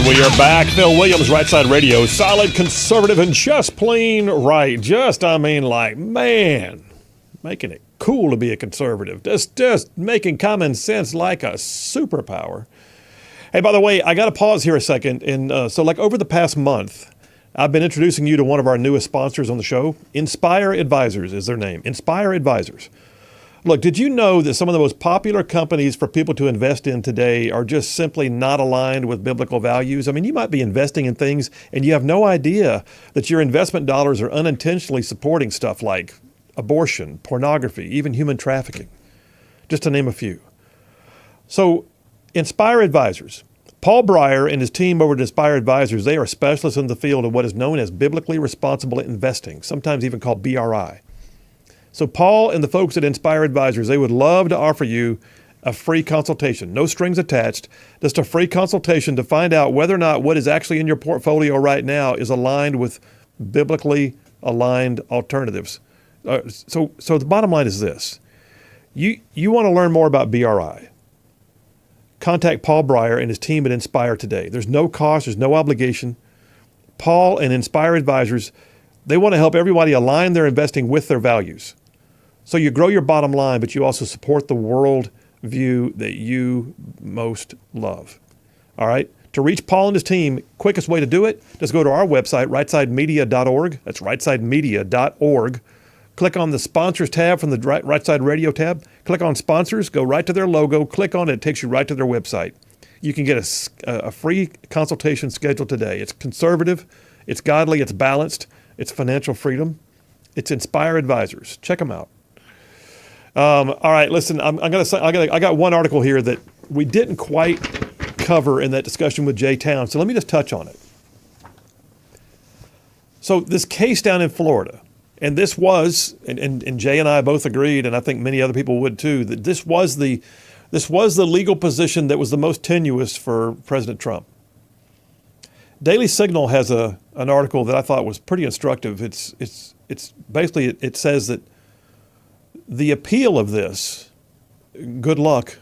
And we are back. Phil Williams, Rightside Radio. Solid, conservative, and just plain right. Man, making it cool to be a conservative. Just making common sense like a superpower. Hey, by the way, I got to pause here a second. And over the past month, I've been introducing you to one of our newest sponsors on the show. Inspire Advisors is their name. Inspire Advisors. Look, did you know that some of the most popular companies for people to invest in today are just simply not aligned with biblical values? I mean, you might be investing in things and you have no idea that your investment dollars are unintentionally supporting stuff like abortion, pornography, even human trafficking, just to name a few. So, Inspire Advisors. Paul Breyer and his team over at Inspire Advisors, they are specialists in the field of what is known as biblically responsible investing, sometimes even called BRI. So Paul and the folks at Inspire Advisors, they would love to offer you a free consultation, no strings attached, just a free consultation to find out whether or not what is actually in your portfolio right now is aligned with biblically aligned alternatives. So the bottom line is this. You want to learn more about BRI. Contact Paul Breyer and his team at Inspire today. There's no cost, there's no obligation. Paul and Inspire Advisors, they want to help everybody align their investing with their values. So you grow your bottom line, but you also support the world view that you most love. All right? To reach Paul and his team, quickest way to do it, just go to our website, rightsidemedia.org. That's rightsidemedia.org. Click on the sponsors tab from the Rightside Radio tab. Click on sponsors, go right to their logo, click on it, it takes you right to their website. You can get a free consultation scheduled today. It's conservative, it's godly, it's balanced, it's financial freedom. It's Inspire Advisors. Check them out. All right, listen, I got one article here that we didn't quite cover in that discussion with Jay Town, so let me just touch on it. So this case down in Florida, and this was, and Jay and I both agreed, and I think many other people would too, that this was the legal position that was the most tenuous for President Trump. Daily Signal has an article that I thought was pretty instructive. It's basically, it says that the appeal of this, good luck,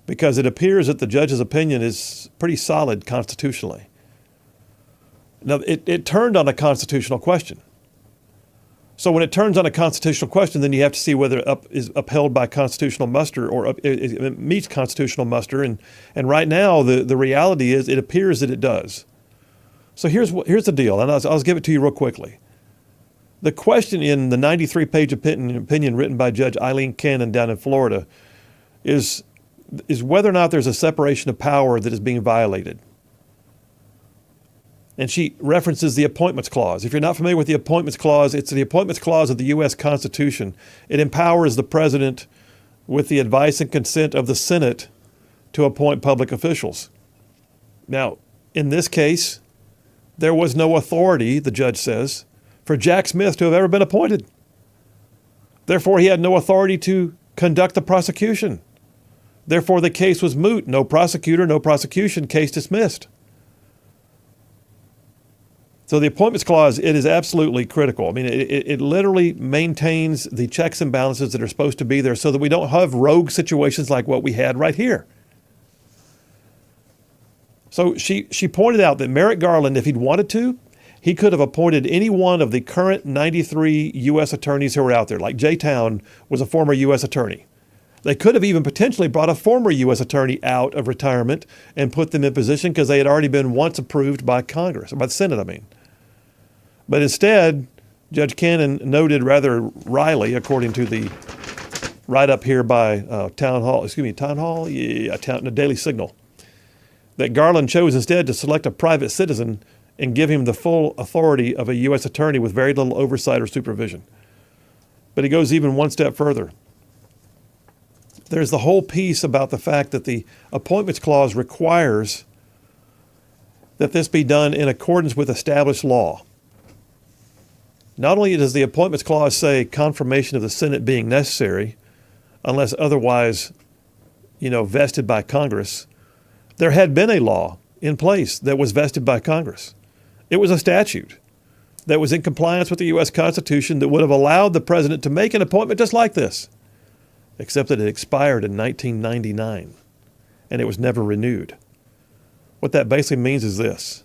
because it appears that the judge's opinion is pretty solid constitutionally. Now, it turned on a constitutional question. So when it turns on a constitutional question, then you have to see whether it is upheld by constitutional muster or it meets constitutional muster. And right now, the reality is it appears that it does. So here's the deal, and I'll give it to you real quickly. The question in the 93-page opinion written by Judge Eileen Cannon down in Florida is whether or not there's a separation of power that is being violated. And she references the Appointments Clause. If you're not familiar with the Appointments Clause, it's the Appointments Clause of the U.S. Constitution. It empowers the president with the advice and consent of the Senate to appoint public officials. Now, in this case, there was no authority, the judge says, for Jack Smith to have ever been appointed. Therefore, he had no authority to conduct the prosecution. Therefore, the case was moot. No prosecutor, no prosecution, case dismissed. So the Appointments Clause, it is absolutely critical. I mean, it literally maintains the checks and balances that are supposed to be there so that we don't have rogue situations like what we had right here. So she pointed out that Merrick Garland, if he'd wanted to, he could have appointed any one of the current 93 U.S. attorneys who are out there. Like Jay Town was a former U.S. attorney. They could have even potentially brought a former U.S. attorney out of retirement and put them in position because they had already been once approved by Congress, or by the Senate, I mean. But instead, Judge Cannon noted rather wryly, according to the write-up here by the Daily Signal, that Garland chose instead to select a private citizen and give him the full authority of a U.S. attorney with very little oversight or supervision. But he goes even one step further. There's the whole piece about the fact that the Appointments Clause requires that this be done in accordance with established law. Not only does the Appointments Clause say confirmation of the Senate being necessary, unless otherwise, vested by Congress, there had been a law in place that was vested by Congress. It was a statute that was in compliance with the U.S. Constitution that would have allowed the president to make an appointment just like this, except that it expired in 1999, and it was never renewed. What that basically means is this.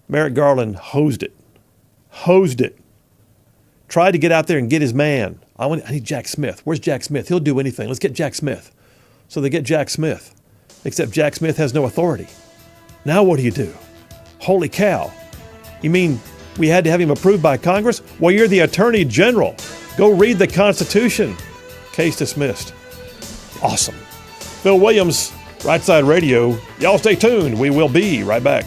Merrick Garland hosed it. Tried to get out there and get his man. I need Jack Smith. Where's Jack Smith? He'll do anything. Let's get Jack Smith. So they get Jack Smith, except Jack Smith has no authority. Now what do? Holy cow. You mean we had to have him approved by Congress? Well, you're the Attorney General. Go read the Constitution. Case dismissed. Awesome. Phil Williams, Rightside Radio. Y'all stay tuned. We will be right back.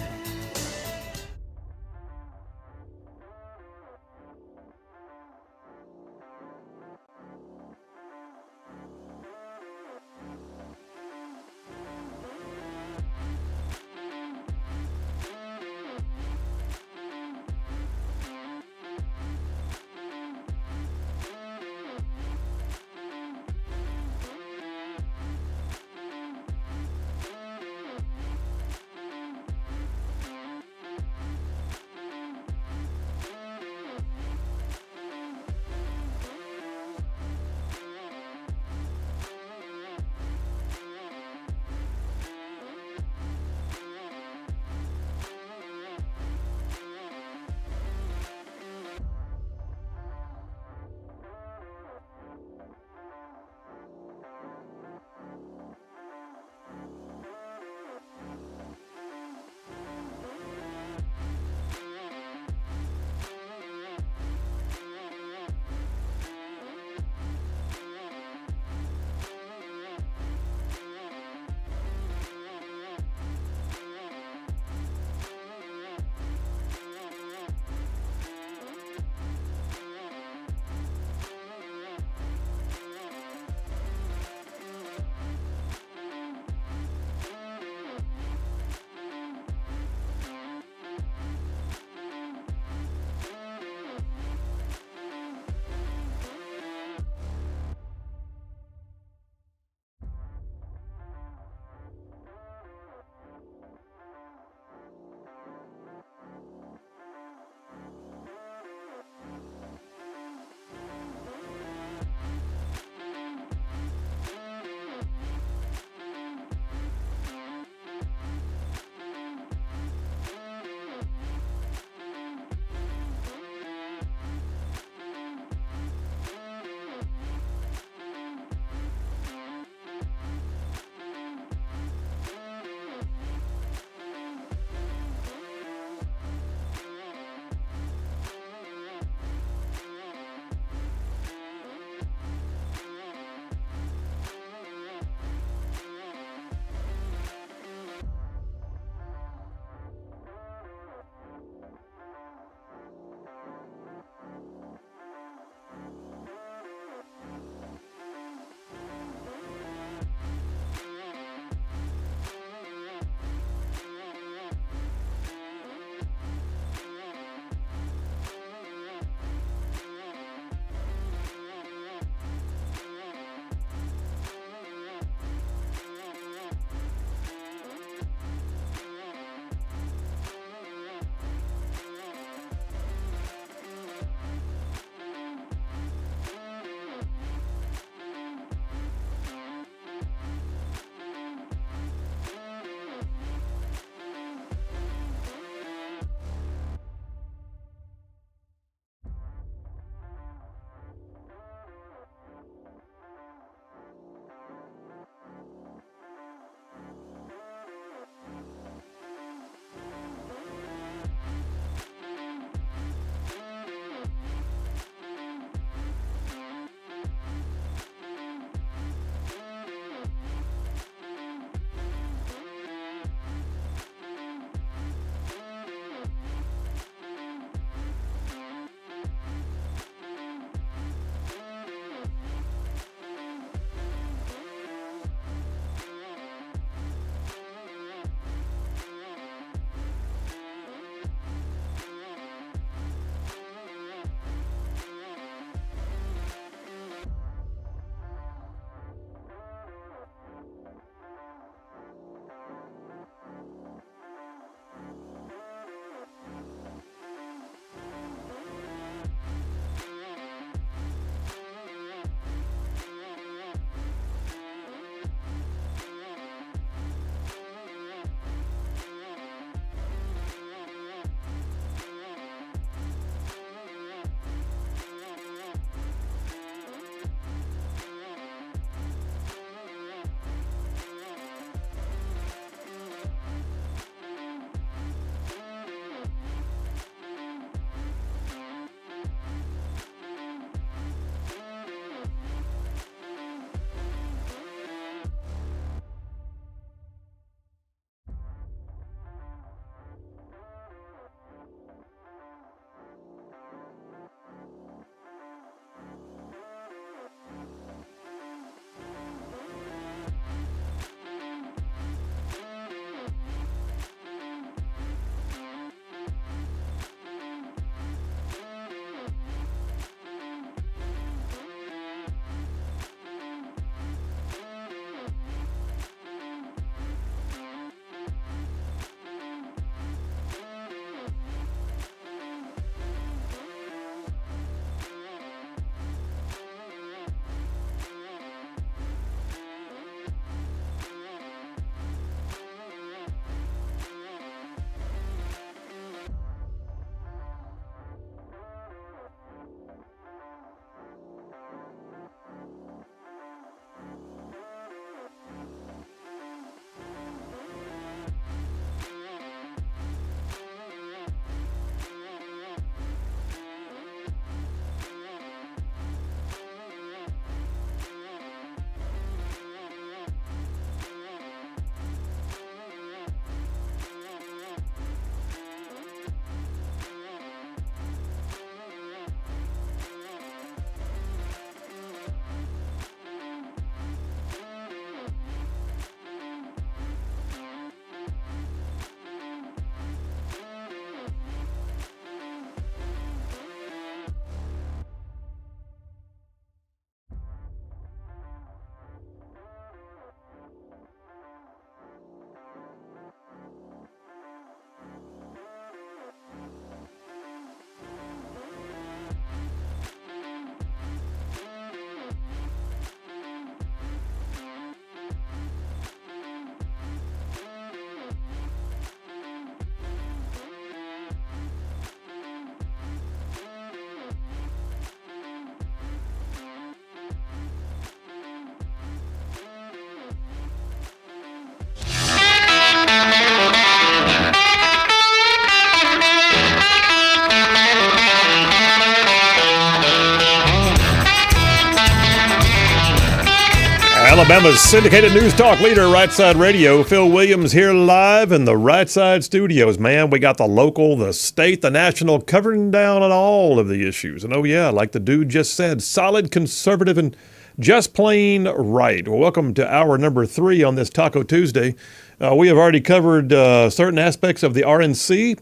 Alabama's syndicated news talk leader, Rightside Radio. Phil Williams here live in the Rightside studios. Man, we got the local, the state, the national, covering down on all of the issues. And oh yeah, like the dude just said, solid, conservative, and just plain right. Well, welcome to hour number 3 on this Taco Tuesday. We have already covered certain aspects of the RNC.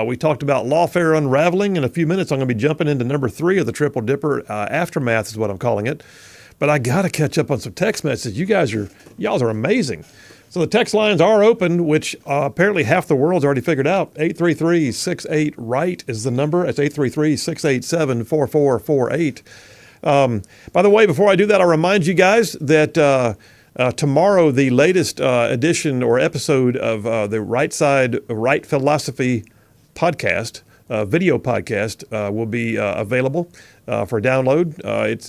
We talked about lawfare unraveling. In a few minutes, I'm going to be jumping into number 3 of the Triple Dipper aftermath is what I'm calling it. But I got to catch up on some text messages. Y'all are amazing. So the text lines are open, which apparently half the world's already figured out. 833-68-RIGHT is the number. It's 833-687-4448. By the way, before I do that, I'll remind you guys that tomorrow the latest edition or episode of the Rightside Right Philosophy podcast, video podcast, will be available for download.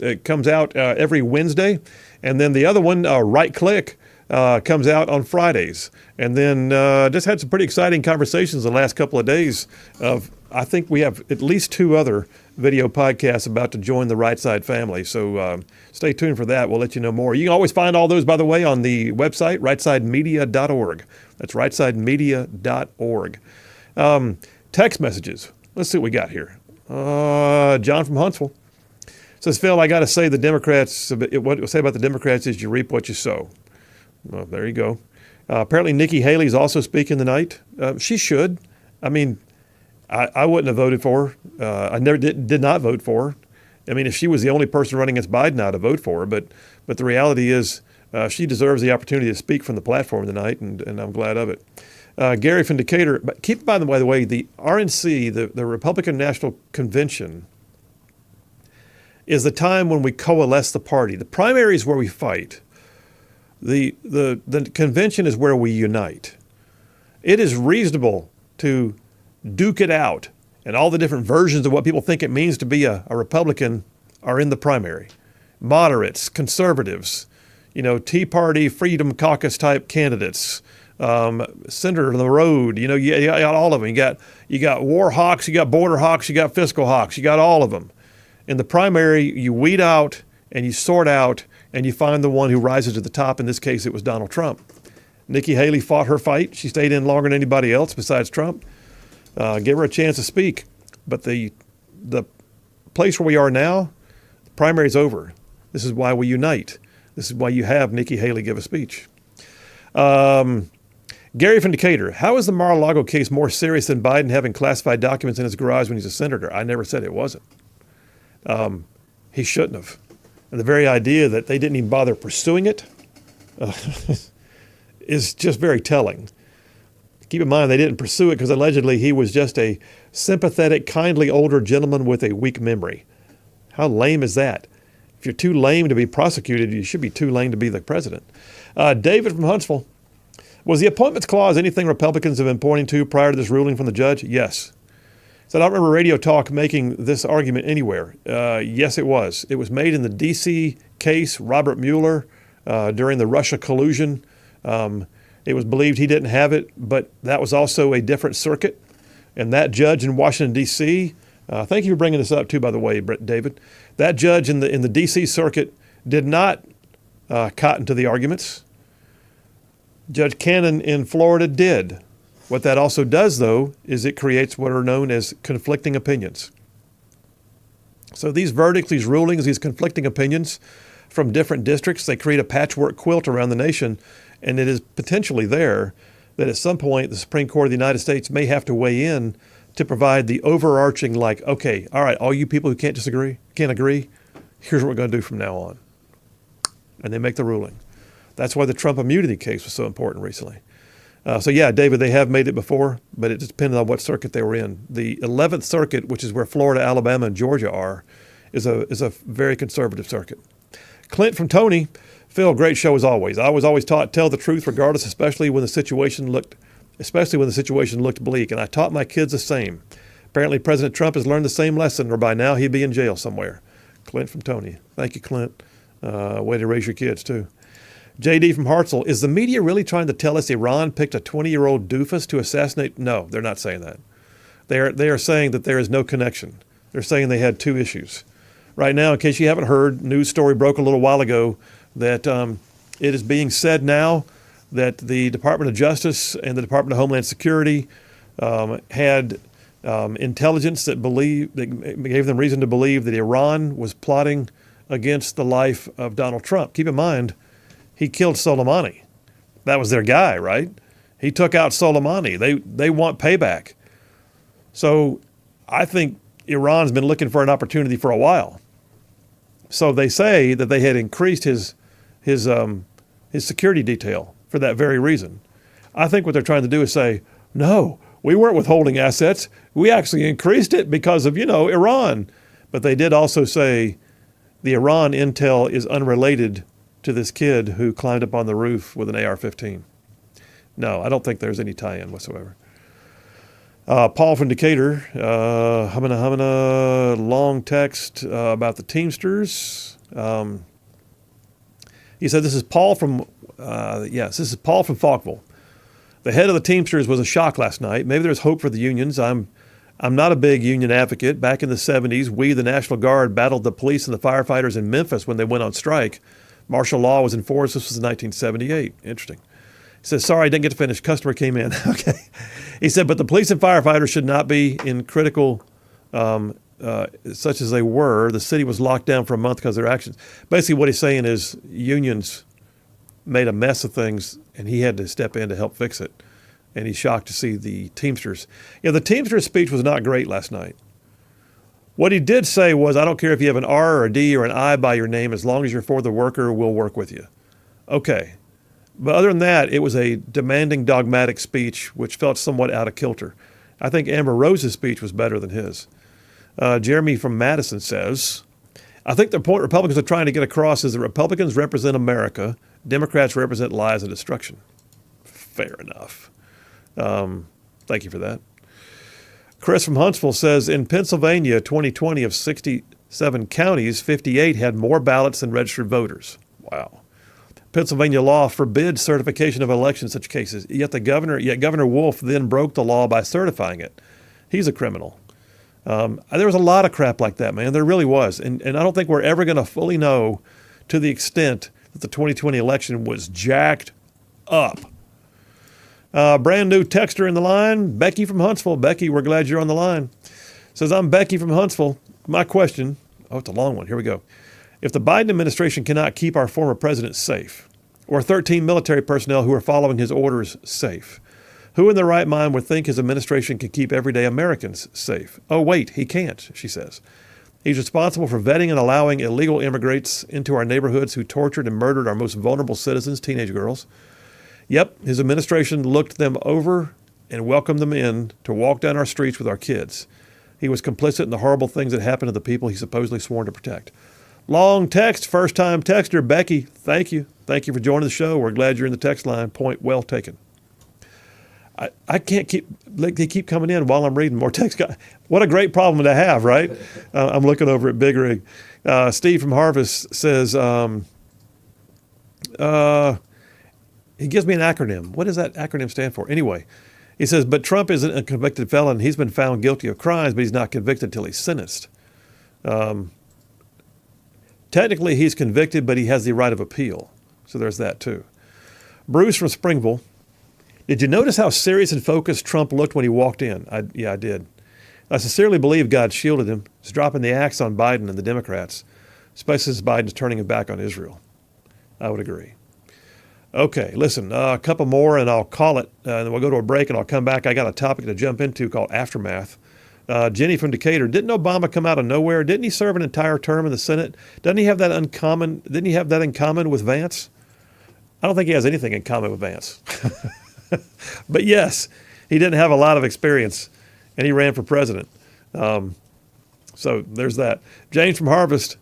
It comes out every Wednesday. And then the other one, Right Click, comes out on Fridays. And then just had some pretty exciting conversations the last couple of days. I think we have at least 2 other video podcasts about to join the Rightside family. So stay tuned for that. We'll let you know more. You can always find all those, by the way, on the website, rightsidemedia.org. That's rightsidemedia.org. Text messages. Let's see what we got here. John from Huntsville says, Phil, I got to say what I say about the Democrats is you reap what you sow. Well, there you go. Apparently Nikki Haley is also speaking tonight. She should. I mean, I wouldn't have voted for her. I never did not vote for her. I mean, if she was the only person running against Biden, I'd have voted for her. But the reality is she deserves the opportunity to speak from the platform tonight, and I'm glad of it. Gary from Decatur. But keep in mind, by the way, the RNC, the Republican National Convention, is the time when we coalesce the party. The primary is where we fight. The convention is where we unite. It is reasonable to duke it out, and all the different versions of what people think it means to be a Republican are in the primary. Moderates, conservatives, Tea Party, Freedom Caucus type candidates, Senator on the road, you got all of them. You got war hawks, you got border hawks, you got fiscal hawks, you got all of them. In the primary, you weed out and you sort out and you find the one who rises to the top. In this case, it was Donald Trump. Nikki Haley fought her fight. She stayed in longer than anybody else besides Trump. Give her a chance to speak. But the place where we are now, the primary's over. This is why we unite. This is why you have Nikki Haley give a speech. Gary from Decatur, how is the Mar-a-Lago case more serious than Biden having classified documents in his garage when he's a senator? I never said it wasn't. He shouldn't have. And the very idea that they didn't even bother pursuing it is just very telling. Keep in mind, they didn't pursue it because allegedly he was just a sympathetic, kindly older gentleman with a weak memory. How lame is that? If you're too lame to be prosecuted, you should be too lame to be the president. David from Huntsville. Was the appointments clause anything Republicans have been pointing to prior to this ruling from the judge? Yes. So I don't remember Radio Talk making this argument anywhere. Yes, it was. It was made in the D.C. case, Robert Mueller, during the Russia collusion. It was believed he didn't have it, but that was also a different circuit. And that judge in Washington, D.C., thank you for bringing this up too, by the way, David. That judge in the D.C. circuit did not cotton to the arguments. Judge Cannon in Florida did. What that also does, though, is it creates what are known as conflicting opinions. So these verdicts, these rulings, these conflicting opinions from different districts, they create a patchwork quilt around the nation, and it is potentially there that at some point the Supreme Court of the United States may have to weigh in to provide the overarching, okay, all right, all you people who can't agree, here's what we're going to do from now on. And they make the ruling. That's why the Trump immunity case was so important recently. So yeah, David, they have made it before, but it just depended on what circuit they were in. The 11th Circuit, which is where Florida, Alabama, and Georgia are, is a very conservative circuit. Clint from Tony, Phil, great show as always. I was always taught tell the truth regardless, especially when the situation looked bleak, and I taught my kids the same. Apparently, President Trump has learned the same lesson, or by now he'd be in jail somewhere. Clint from Tony. Thank you, Clint. Way to raise your kids, too. JD from Hartselle, is the media really trying to tell us Iran picked a 20-year-old doofus to assassinate? No, they're not saying that. They are saying that there is no connection. They're saying they had 2 issues. Right now, in case you haven't heard, news story broke a little while ago that it is being said now that the Department of Justice and the Department of Homeland Security had intelligence that gave them reason to believe that Iran was plotting against the life of Donald Trump. Keep in mind, he killed Soleimani. That was their guy, right? He took out Soleimani. They want payback. So I think Iran's been looking for an opportunity for a while. So they say that they had increased his security detail for that very reason. I think what they're trying to do is say, no, we weren't withholding assets. We actually increased it because of, Iran. But they did also say the Iran intel is unrelated to this kid who climbed up on the roof with an AR-15. No, I don't think there's any tie-in whatsoever. Paul from Decatur, long text about the Teamsters. He said, this is Paul from Falkville. The head of the Teamsters was a shock last night. Maybe there's hope for the unions. I'm not a big union advocate. Back in the 70s, we, the National Guard, battled the police and the firefighters in Memphis when they went on strike. Martial law was enforced. This was in 1978. Interesting. He says, sorry, I didn't get to finish. Customer came in. Okay. He said, but the police and firefighters should not be in critical, such as they were. The city was locked down for a month because of their actions. Basically, what he's saying is unions made a mess of things, and he had to step in to help fix it. And he's shocked to see the Teamsters. The Teamsters speech was not great last night. What he did say was, I don't care if you have an R or a D or an I by your name, as long as you're for the worker, we'll work with you. Okay. But other than that, it was a demanding, dogmatic speech, which felt somewhat out of kilter. I think Amber Rose's speech was better than his. Jeremy from Madison says, I think the point Republicans are trying to get across is that Republicans represent America, Democrats represent lies and destruction. Fair enough. Thank you for that. Chris from Huntsville says, in Pennsylvania, 2020 of 67 counties, 58 had more ballots than registered voters. Wow. Pennsylvania law forbids certification of elections in such cases. Yet Governor Wolf then broke the law by certifying it. He's a criminal. There was a lot of crap like that, man. There really was. And I don't think we're ever going to fully know to the extent that the 2020 election was jacked up. Brand new texter in the line, Becky from Huntsville. Becky, we're glad you're on the line. Says, I'm Becky from Huntsville. My question, it's a long one. Here we go. If the Biden administration cannot keep our former president safe, or 13 military personnel who are following his orders safe, who in their right mind would think his administration can keep everyday Americans safe? Oh, wait, he can't, she says. He's responsible for vetting and allowing illegal immigrants into our neighborhoods who tortured and murdered our most vulnerable citizens, teenage girls. Yep, his administration looked them over and welcomed them in to walk down our streets with our kids. He was complicit in the horrible things that happened to the people he supposedly sworn to protect. Long text, first-time texter, Becky, thank you. Thank you for joining the show. We're glad you're in the text line. Point well taken. I can't they keep coming in while I'm reading more text. What a great problem to have, right? I'm looking over at Big Rig. Steve from Harvest says, he gives me an acronym. What does that acronym stand for? Anyway, he says, but Trump isn't a convicted felon. He's been found guilty of crimes, but he's not convicted until he's sentenced. Technically, he's convicted, but he has the right of appeal. So there's that, too. Bruce from Springville. Did you notice how serious and focused Trump looked when he walked in? I did. I sincerely believe God shielded him. He's dropping the axe on Biden and the Democrats, especially since Biden's turning his back on Israel. I would agree. Okay, listen, a couple more and I'll call it. Then we'll go to a break and I'll come back. I got a topic to jump into called Aftermath. Jenny from Decatur, didn't Obama come out of nowhere? Didn't he serve an entire term in the Senate? Didn't he have that in common with Vance? I don't think he has anything in common with Vance. But yes, he didn't have a lot of experience, and he ran for president. So there's that. James from Harvest.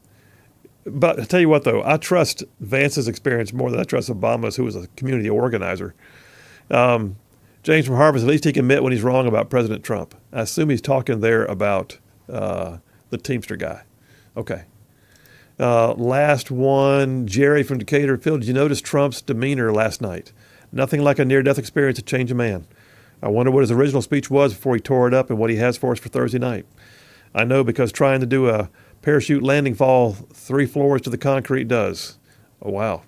But I tell you what, though, I trust Vance's experience more than I trust Obama's, who was a community organizer. James from Harvest, at least he can admit when he's wrong about President Trump. I assume he's talking there about the Teamster guy. Okay. Last one, Jerry from Decatur. Phil, did you notice Trump's demeanor last night? Nothing like a near-death experience to change a man. I wonder what his original speech was before he tore it up and what he has for us for Thursday night. I know because trying to do a parachute landing fall 3 floors to the concrete does. Oh, wow.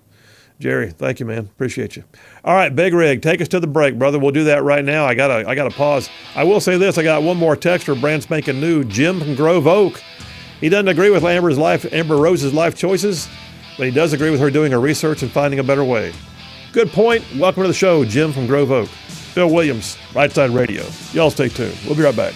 Jerry, thank you, man. Appreciate you. All right, Big Rig, take us to the break, brother. We'll do that right now. I gotta pause. I will say this: I got one more texter, brand spanking new, Jim from Grove Oak. He doesn't agree with Amber Rose's life choices, but he does agree with her doing her research and finding a better way. Good point. Welcome to the show, Jim from Grove Oak. Phil Williams, Rightside Radio. Y'all stay tuned. We'll be right back.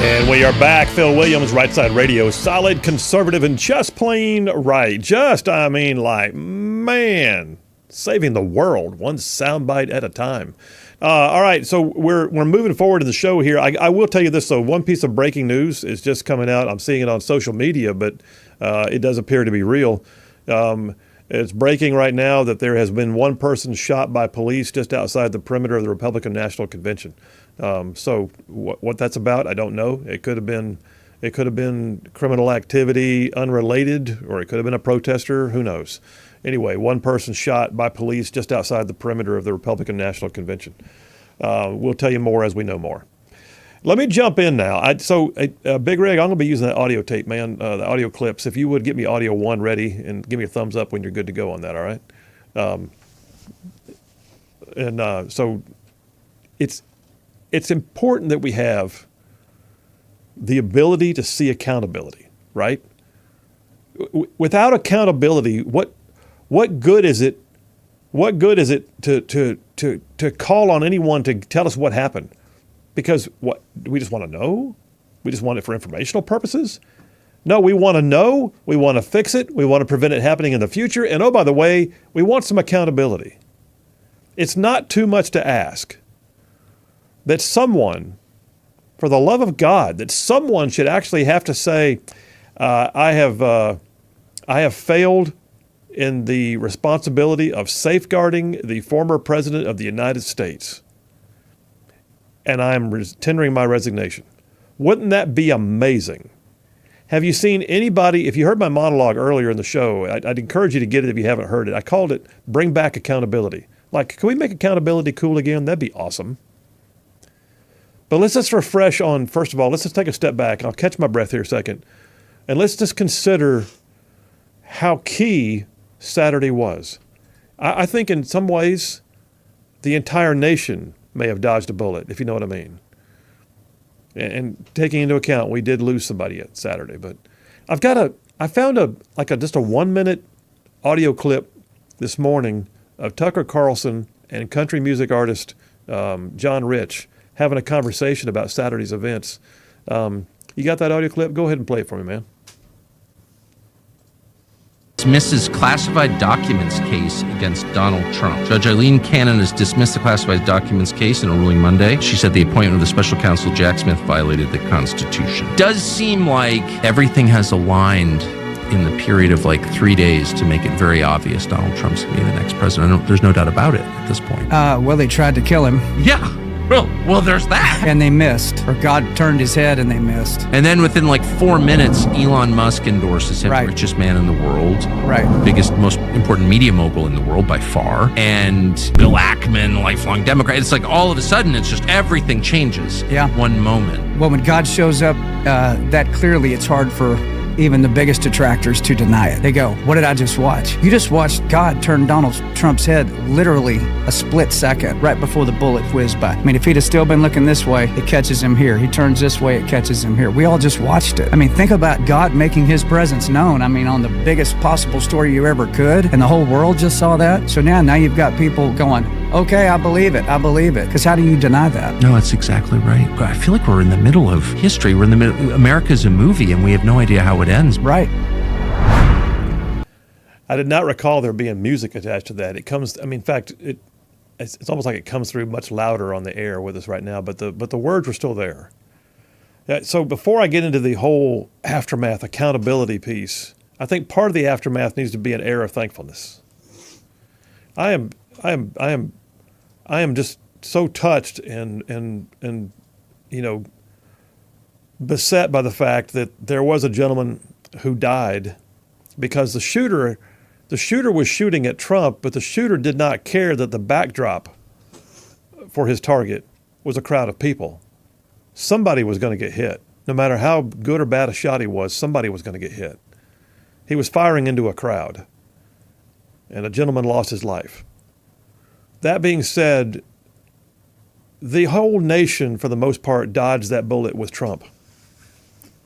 And we are back. Phil Williams, Rightside Radio. Solid, conservative, and just plain right. Man, saving the world one soundbite at a time. All right, so we're moving forward in the show here. I will tell you this, though. One piece of breaking news is just coming out. I'm seeing it on social media, but it does appear to be real. It's breaking right now that there has been one person shot by police just outside the perimeter of the Republican National Convention. So what that's about, I don't know. It could have been criminal activity unrelated, or it could have been a protester. Who knows? Anyway, one person shot by police just outside the perimeter of the Republican National Convention. We'll tell you more as we know more. Let me jump in now. Big Rig, I'm going to be using that audio tape, man, the audio clips. If you would get me audio 1 ready and give me a thumbs up when you're good to go on that, all right? So it's important that we have the ability to see accountability, right? Without accountability, what good is it? What good is it to call on anyone to tell us what happened? Because what we just want to know? We just want it for informational purposes? No, we want to know. We want to fix it. We want to prevent it happening in the future. And oh, by the way, we want some accountability. It's not too much to ask that someone, for the love of God, that someone should actually have to say, I have failed in the responsibility of safeguarding the former president of the United States, and I'm tendering my resignation. Wouldn't that be amazing? Have you seen anybody, if you heard my monologue earlier in the show, I'd encourage you to get it if you haven't heard it. I called it Bring Back Accountability. Like, can we make accountability cool again? That'd be awesome. But let's just refresh on, first of all, let's just take a step back. I'll catch my breath here a second. And let's just consider how key Saturday was. I think in some ways, the entire nation may have dodged a bullet, if you know what I mean. And taking into account, we did lose somebody at Saturday. But I found just a 1 minute audio clip this morning of Tucker Carlson and country music artist John Rich having a conversation about Saturday's events. You got that audio clip? Go ahead and play it for me, man. Dismisses classified documents case against Donald Trump. Judge Eileen Cannon has dismissed the classified documents case in a ruling Monday. She said the appointment of the special counsel Jack Smith violated the Constitution. Does seem like everything has aligned in the period of 3 days to make it very obvious Donald Trump's going to be the next president. There's no doubt about it at this point. Well, they tried to kill him. Yeah. Well, there's that. And they missed, or God turned his head and they missed. And then within 4 minutes, Elon Musk endorses him, richest man in the world. Right. Biggest, most important media mogul in the world by far. And Bill Ackman, lifelong Democrat. It's all of a sudden, it's just everything changes. Yeah. One moment. Well, when God shows up that clearly, it's hard for even the biggest detractors to deny it. They go, what did I just watch? You just watched God turn Donald Trump's head literally a split second right before the bullet whizzed by. I mean, if he'd have still been looking this way, it catches him here. He turns this way, it catches him here. We all just watched it. I mean, think about God making his presence known. I mean, on the biggest possible story you ever could, and the whole world just saw that. So now you've got people going, okay, I believe it. Because how do you deny that? No, that's exactly right. But I feel like we're in the middle of history. We're in the middle. America's a movie, and we have no idea how it ends. Right. I did not recall there being music attached to that. It comes. I mean, in fact, it's almost like it comes through much louder on the air with us right now. But the words were still there. So before I get into the whole aftermath accountability piece, I think part of the aftermath needs to be an air of thankfulness. I am just so touched and beset by the fact that there was a gentleman who died because the shooter was shooting at Trump, but the shooter did not care that the backdrop for his target was a crowd of people. Somebody was going to get hit. No matter how good or bad a shot he was, somebody was going to get hit. He was firing into a crowd, and a gentleman lost his life. That being said, the whole nation, for the most part, dodged that bullet with Trump.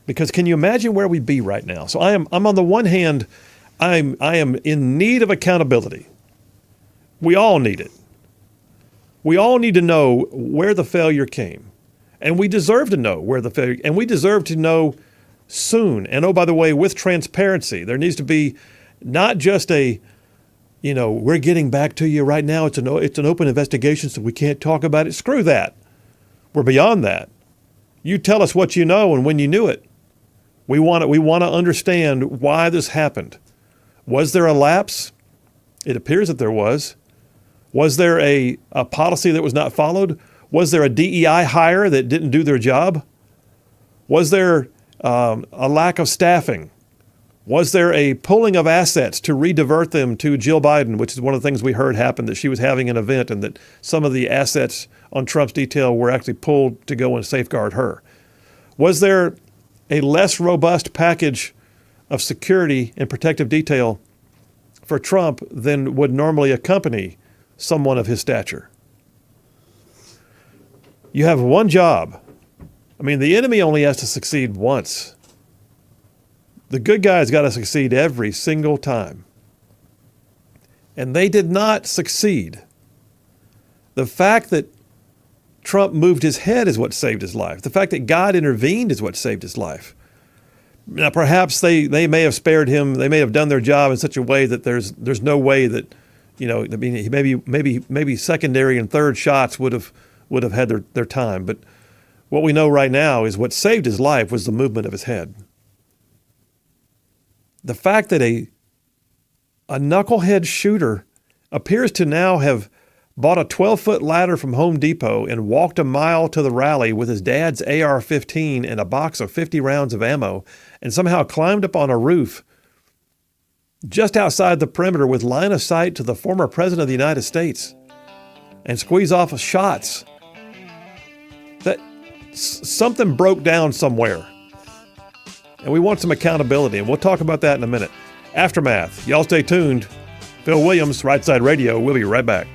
Because can you imagine where we'd be right now? So I'm on the one hand, I am in need of accountability. We all need it. We all need to know where the failure came. And we deserve to know where the failure, and we deserve to know soon. And oh, by the way, with transparency, there needs to be not just a, we're getting back to you right now. It's an open investigation, so we can't talk about it. Screw that. We're beyond that. You tell us what you know and when you knew it. We want to understand why this happened. Was there a lapse? It appears that there was. Was there a policy that was not followed? Was there a DEI hire that didn't do their job? Was there a lack of staffing? Was there a pulling of assets to redivert them to Jill Biden, which is one of the things we heard happened, that she was having an event and that some of the assets on Trump's detail were actually pulled to go and safeguard her? Was there a less robust package of security and protective detail for Trump than would normally accompany someone of his stature? You have one job. I mean, the enemy only has to succeed once. The good guys got to succeed every single time. And they did not succeed. The fact that Trump moved his head is what saved his life. The fact that God intervened is what saved his life. Now, perhaps they may have spared him. They may have done their job in such a way that there's no way that, maybe secondary and third shots would have had their time. But what we know right now is what saved his life was the movement of his head. The fact that a knucklehead shooter appears to now have bought a 12-foot ladder from Home Depot and walked a mile to the rally with his dad's AR-15 and a box of 50 rounds of ammo, and somehow climbed up on a roof just outside the perimeter with line of sight to the former president of the United States and squeeze off shots. That something broke down somewhere. And we want some accountability, and we'll talk about that in a minute. Aftermath. Y'all stay tuned. Phil Williams, Rightside Radio. We'll be right back.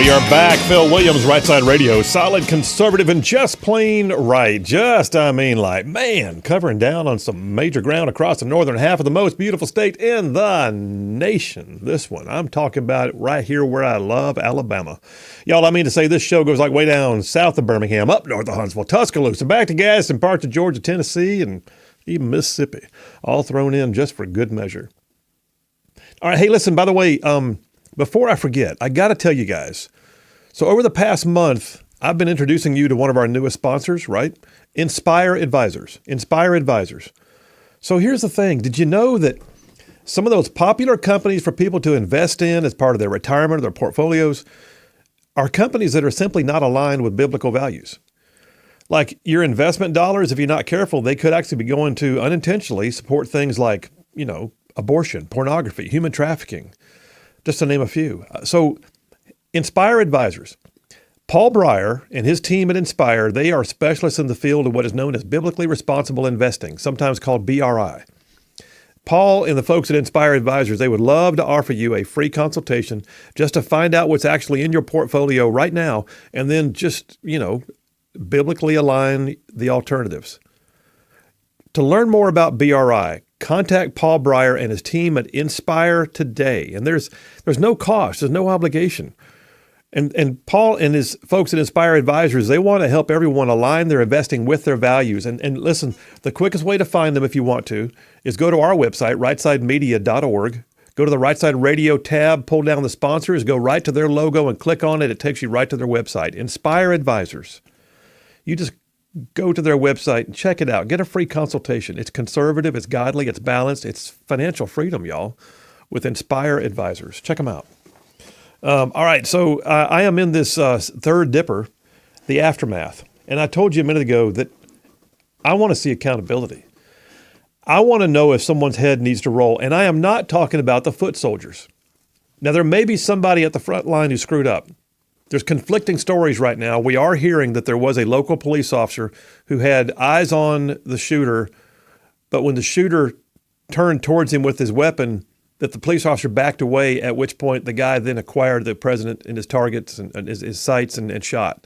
We are back. Phil Williams, Rightside Radio. Solid, conservative, and just plain right. Covering down on some major ground across the northern half of the most beautiful state in the nation. This one, I'm talking about right here where I love Alabama. Y'all, I mean to say this show goes like way down south of Birmingham, up north of Huntsville, Tuscaloosa, back to Gadsden, parts of Georgia, Tennessee, and even Mississippi, all thrown in just for good measure. All right, hey, listen, by the way, before I forget, I got to tell you guys. So over the past month, I've been introducing you to one of our newest sponsors, right? Inspire Advisors. Inspire Advisors. So here's the thing. Did you know that some of those popular companies for people to invest in as part of their retirement or their portfolios are companies that are simply not aligned with biblical values? Like your investment dollars, if you're not careful, they could actually be going to unintentionally support things like, abortion, pornography, human trafficking, just to name a few. So Inspire Advisors. Paul Breyer and his team at Inspire, they are specialists in the field of what is known as biblically responsible investing, sometimes called BRI. Paul and the folks at Inspire Advisors, they would love to offer you a free consultation just to find out what's actually in your portfolio right now and then just, biblically align the alternatives. To learn more about BRI, contact Paul Breyer and his team at Inspire today. And there's no cost, there's no obligation. And Paul and his folks at Inspire Advisors, they want to help everyone align their investing with their values. And listen, the quickest way to find them if you want to is go to our website, rightsidemedia.org. Go to the Rightside Radio tab, pull down the sponsors, go right to their logo and click on it. It takes you right to their website, Inspire Advisors. You just go to their website and check it out. Get a free consultation. It's conservative, it's godly, it's balanced, it's financial freedom, y'all, with Inspire Advisors. Check them out. All right, so I am in this third dipper, the aftermath. And I told you a minute ago that I want to see accountability. I want to know if someone's head needs to roll. And I am not talking about the foot soldiers. Now, there may be somebody at the front line who screwed up. There's conflicting stories right now. We are hearing that there was a local police officer who had eyes on the shooter, but when the shooter turned towards him with his weapon, that the police officer backed away, at which point the guy then acquired the president and his targets and his sights and shot.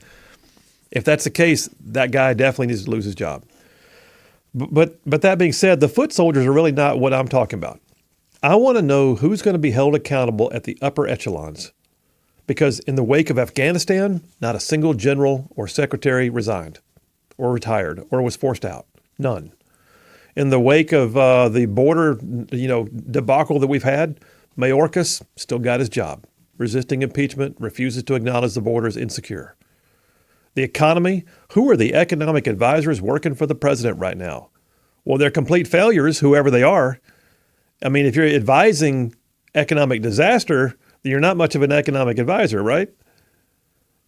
If that's the case, that guy definitely needs to lose his job. But that being said, the foot soldiers are really not what I'm talking about. I want to know who's going to be held accountable at the upper echelons. Because in the wake of Afghanistan, not a single general or secretary resigned or retired or was forced out. None. In the wake of the border, debacle that we've had, Mayorkas still got his job. Resisting impeachment, refuses to acknowledge the border is insecure. The economy, who are the economic advisors working for the president right now? Well, they're complete failures, whoever they are. I mean, if you're advising economic disaster, you're not much of an economic advisor, right?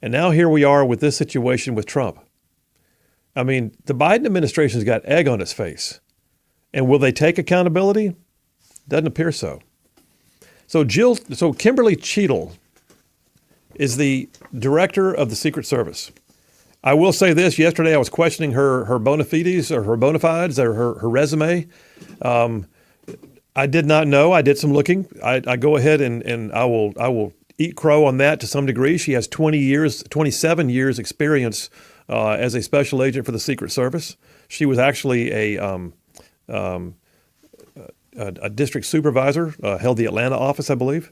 And now here we are with this situation with Trump. I mean, the Biden administration's got egg on its face. And will they take accountability? Doesn't appear so. So Kimberly Cheadle is the director of the Secret Service. I will say this, yesterday I was questioning her bona fides or her bona fides or her resume. I did not know. I did some looking. I go ahead and I will eat crow on that to some degree. She has 27 years experience as a special agent for the Secret Service. She was actually a district supervisor, held the Atlanta office, I believe.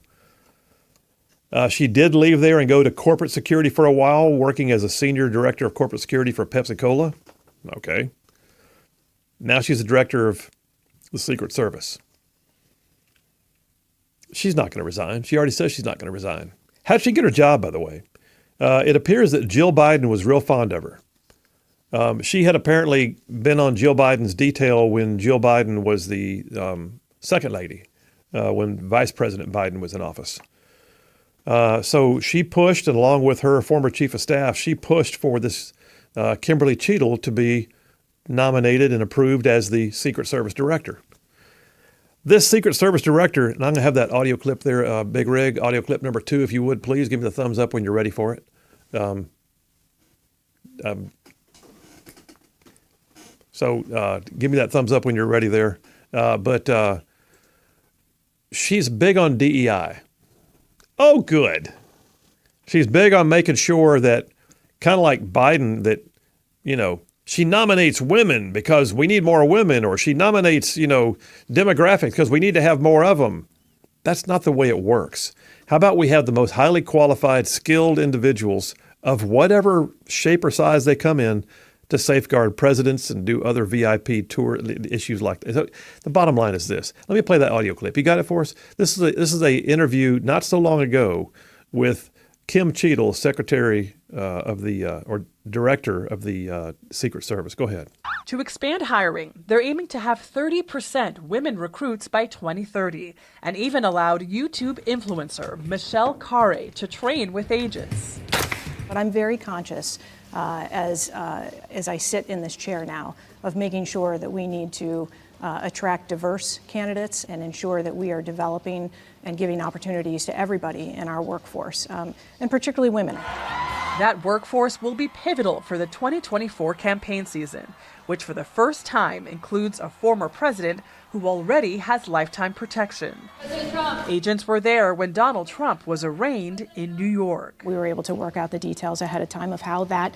She did leave there and go to corporate security for a while, working as a senior director of corporate security for Pepsi-Cola. Okay. Now she's the director of the Secret Service. She's not going to resign. She already says she's not going to resign. How'd she get her job, by the way? It appears that Jill Biden was real fond of her. She had apparently been on Jill Biden's detail when Jill Biden was the second lady, when Vice President Biden was in office. So she pushed, and along with her former chief of staff, she pushed for this Kimberly Cheadle to be nominated and approved as the Secret Service director. This Secret Service director, and I'm going to have that audio clip there, Big Rig, audio clip number 2, if you would, please. Give me the thumbs up when you're ready for it. So give me that thumbs up when you're ready there. But she's big on DEI. Oh, good. She's big on making sure that, kind of like Biden, that, she nominates women because we need more women, or she nominates, demographics because we need to have more of them. That's not the way it works. How about we have the most highly qualified, skilled individuals of whatever shape or size they come in to safeguard presidents and do other VIP tour issues like that. So the bottom line is this. Let me play that audio clip. You got it for us? This is a interview not so long ago with Kim Cheadle, Secretary or Director of the Secret Service. Go ahead. To expand hiring, they're aiming to have 30% women recruits by 2030, and even allowed YouTube influencer Michelle Carre to train with agents. But I'm very conscious as I sit in this chair now of making sure that we need to attract diverse candidates and ensure that we are developing and giving opportunities to everybody in our workforce, and particularly women. That workforce will be pivotal for the 2024 campaign season, which for the first time includes a former president who already has lifetime protection. Agents were there when Donald Trump was arraigned in New York. We were able to work out the details ahead of time of how that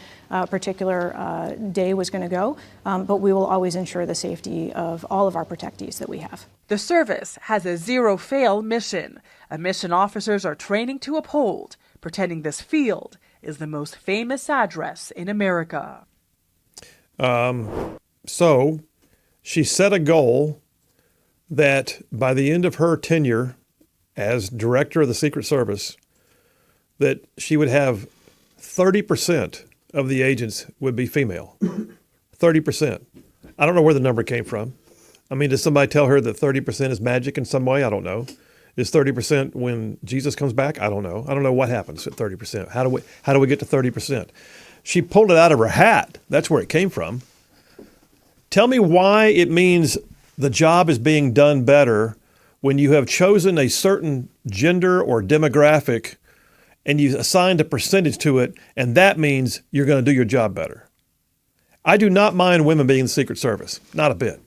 particular day was going to go, but we will always ensure the safety of all of our protectees that we have. The service has a zero-fail mission, a mission officers are training to uphold, pretending this field is the most famous address in America. So she set a goal that by the end of her tenure as director of the Secret Service, that she would have 30% of the agents would be female. 30%. I don't know where the number came from. I mean, did somebody tell her that 30% is magic in some way? I don't know. Is 30% when Jesus comes back? I don't know. I don't know what happens at 30%. How do we get to 30%? She pulled it out of her hat. That's where it came from. Tell me why it means the job is being done better when you have chosen a certain gender or demographic and you assigned a percentage to it, and that means you're going to do your job better. I do not mind women being in the Secret Service. Not a bit.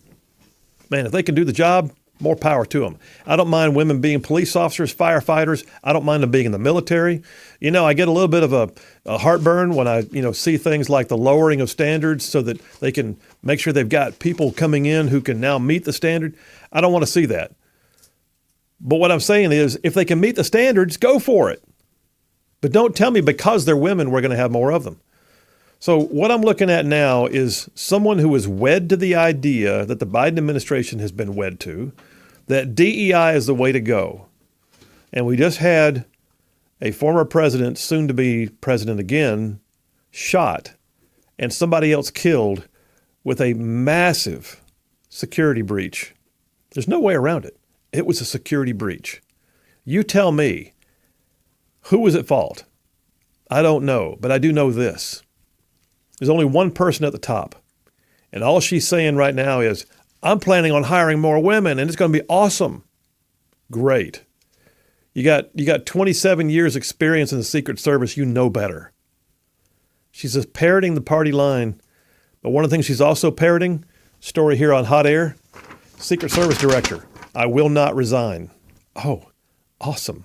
Man, if they can do the job, more power to them. I don't mind women being police officers, firefighters. I don't mind them being in the military. I get a little bit of a heartburn when I, see things like the lowering of standards so that they can make sure they've got people coming in who can now meet the standard. I don't want to see that. But what I'm saying is, if they can meet the standards, go for it. But don't tell me because they're women, we're going to have more of them. So what I'm looking at now is someone who is wed to the idea that the Biden administration has been wed to, that DEI is the way to go. And we just had a former president, soon to be president again, shot and somebody else killed with a massive security breach. There's no way around it. It was a security breach. You tell me, who was at fault? I don't know, but I do know this. There's only one person at the top. And all she's saying right now is, I'm planning on hiring more women and it's going to be awesome. Great. You got 27 years experience in the Secret Service. You know better. She's just parroting the party line. But one of the things she's also parroting, story here on Hot Air, Secret Service Director, I will not resign. Oh, awesome.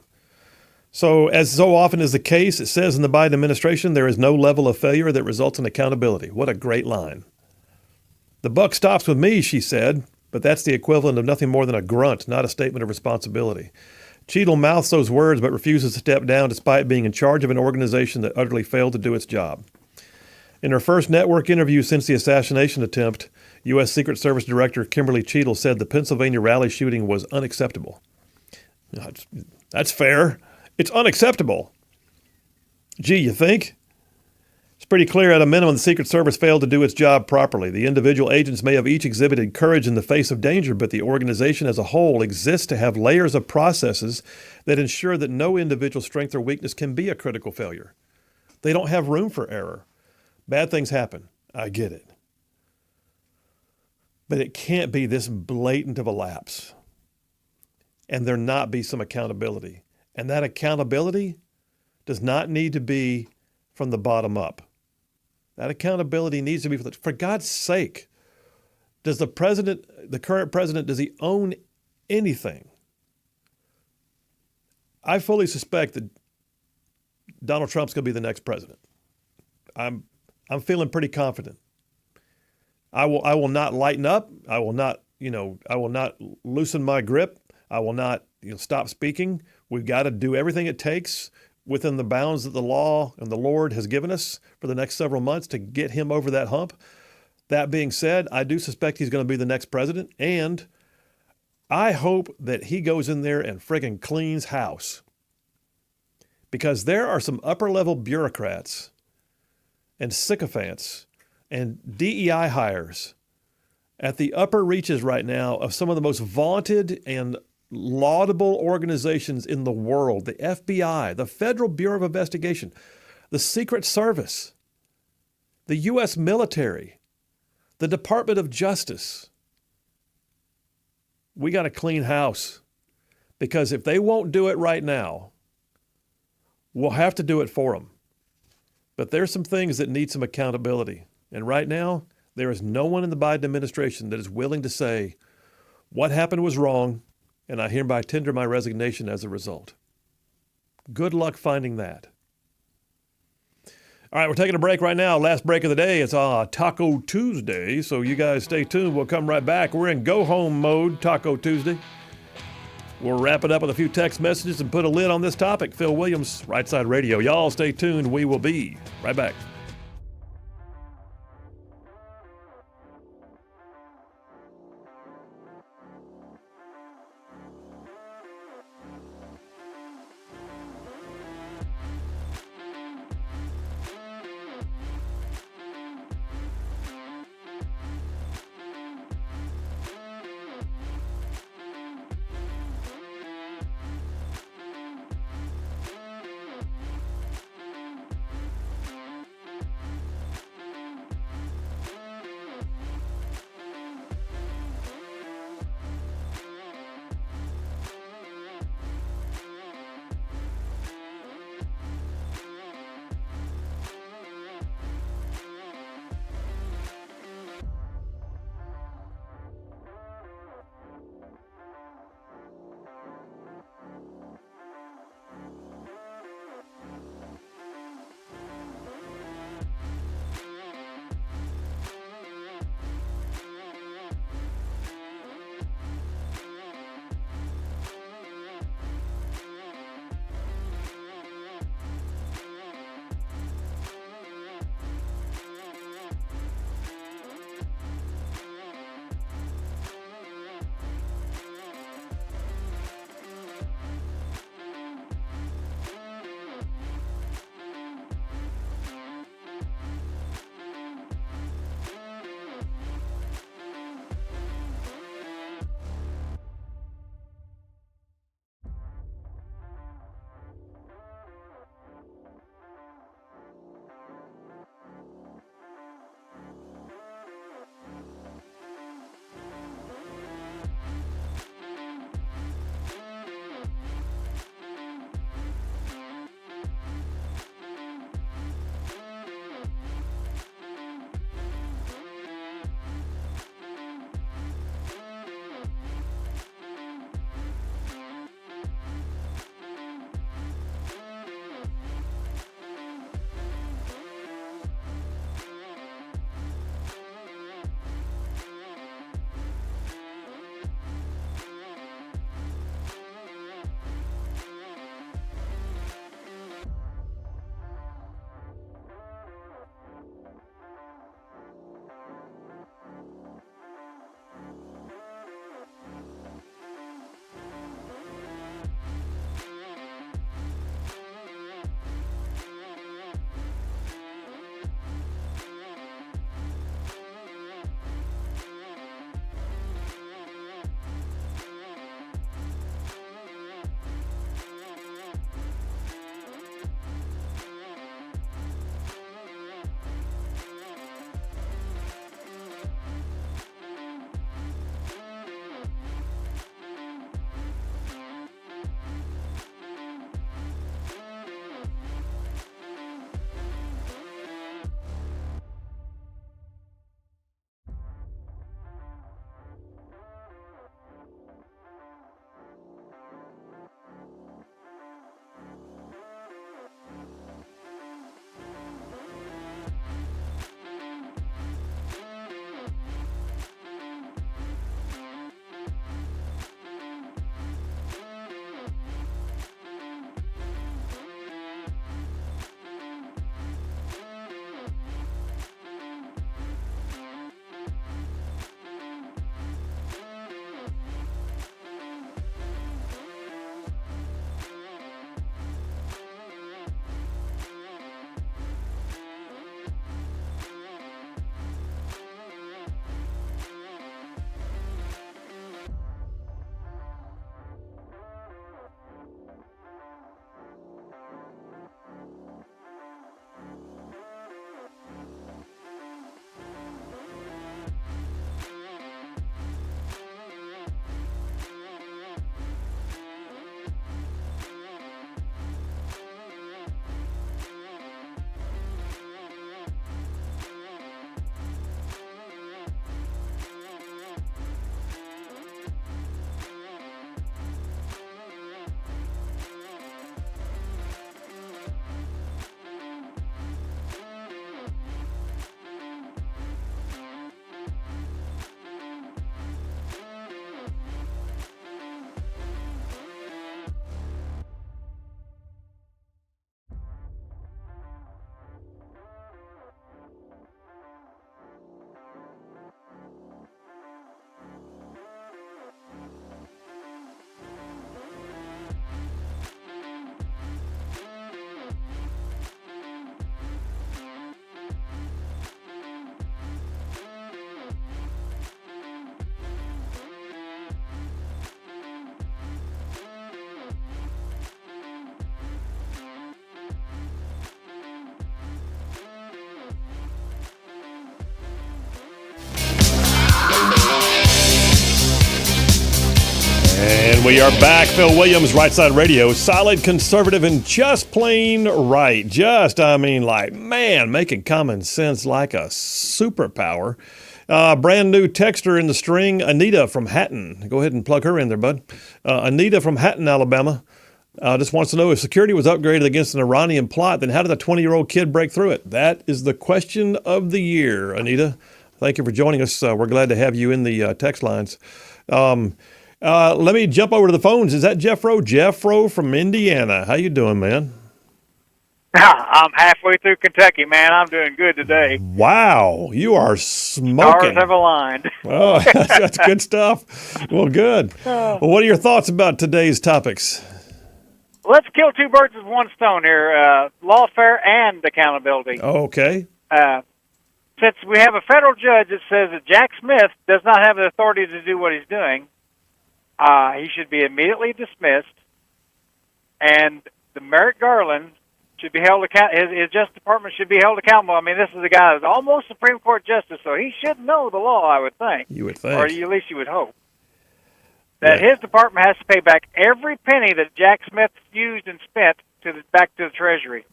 So as so often is the case, it says in the Biden administration, there is no level of failure that results in accountability. What a great line. The buck stops with me, she said, but that's the equivalent of nothing more than a grunt, not a statement of responsibility. Cheadle mouths those words but refuses to step down despite being in charge of an organization that utterly failed to do its job. In her first network interview since the assassination attempt, U.S. Secret Service Director Kimberly Cheadle said the Pennsylvania rally shooting was unacceptable. That's fair. It's unacceptable. Gee, you think? It's pretty clear at a minimum the Secret Service failed to do its job properly. The individual agents may have each exhibited courage in the face of danger, but the organization as a whole exists to have layers of processes that ensure that no individual strength or weakness can be a critical failure. They don't have room for error. Bad things happen. I get it. But it can't be this blatant of a lapse. And there not be some accountability. And that accountability does not need to be from the bottom up. That accountability needs to be, for God's sake, does the president, the current president, does he own anything? I fully suspect that Donald Trump's going to be the next president. I'm feeling pretty confident. I will not lighten up. I will not loosen my grip. I will not stop speaking. We've got to do everything it takes within the bounds that the law and the Lord has given us for the next several months to get him over that hump. That being said, I do suspect he's going to be the next president, and I hope that he goes in there and friggin' cleans house. Because there are some upper-level bureaucrats and sycophants and DEI hires at the upper reaches right now of some of the most vaunted and laudable organizations in the world, the FBI, the Federal Bureau of Investigation, the Secret Service, the U.S. military, the Department of Justice. We got to clean house, because if they won't do it right now, we'll have to do it for them. But there's some things that need some accountability. And right now, there is no one in the Biden administration that is willing to say, what happened was wrong, and I hereby tender my resignation as a result. Good luck finding that. All right, we're taking a break right now. Last break of the day. It's Taco Tuesday, so you guys stay tuned. We'll come right back. We're in go-home mode, Taco Tuesday. We'll wrap it up with a few text messages and put a lid on this topic. Phil Williams, Rightside Radio. Y'all stay tuned. We will be right back. And we are back. Phil Williams, Rightside Radio. Solid, conservative, and just plain right. Making common sense like a superpower. Brand new texter in the string, Anita from Hatton. Go ahead and plug her in there, bud. Anita from Hatton, Alabama. Just wants to know, if security was upgraded against an Iranian plot, then how did a 20-year-old kid break through it? That is the question of the year, Anita. Thank you for joining us. We're glad to have you in the text lines. Let me jump over to the phones. Is that Jeff Rowe? Jeff Rowe from Indiana. How you doing, man? I'm halfway through Kentucky, man. I'm doing good today. Wow, you are smoking. Stars have aligned. Oh, that's good stuff. Well, good. Well, what are your thoughts about today's topics? Let's kill two birds with one stone here, lawfare and accountability. Okay. Since we have a federal judge that says that Jack Smith does not have the authority to do what he's doing, he should be immediately dismissed, and the Merrick Garland should be held accountable. His Justice Department should be held accountable. I mean, this is a guy that's almost Supreme Court justice, so he should know the law, I would think. You would think. Or at least you would hope. That his department has to pay back every penny that Jack Smith used and spent back to the Treasury.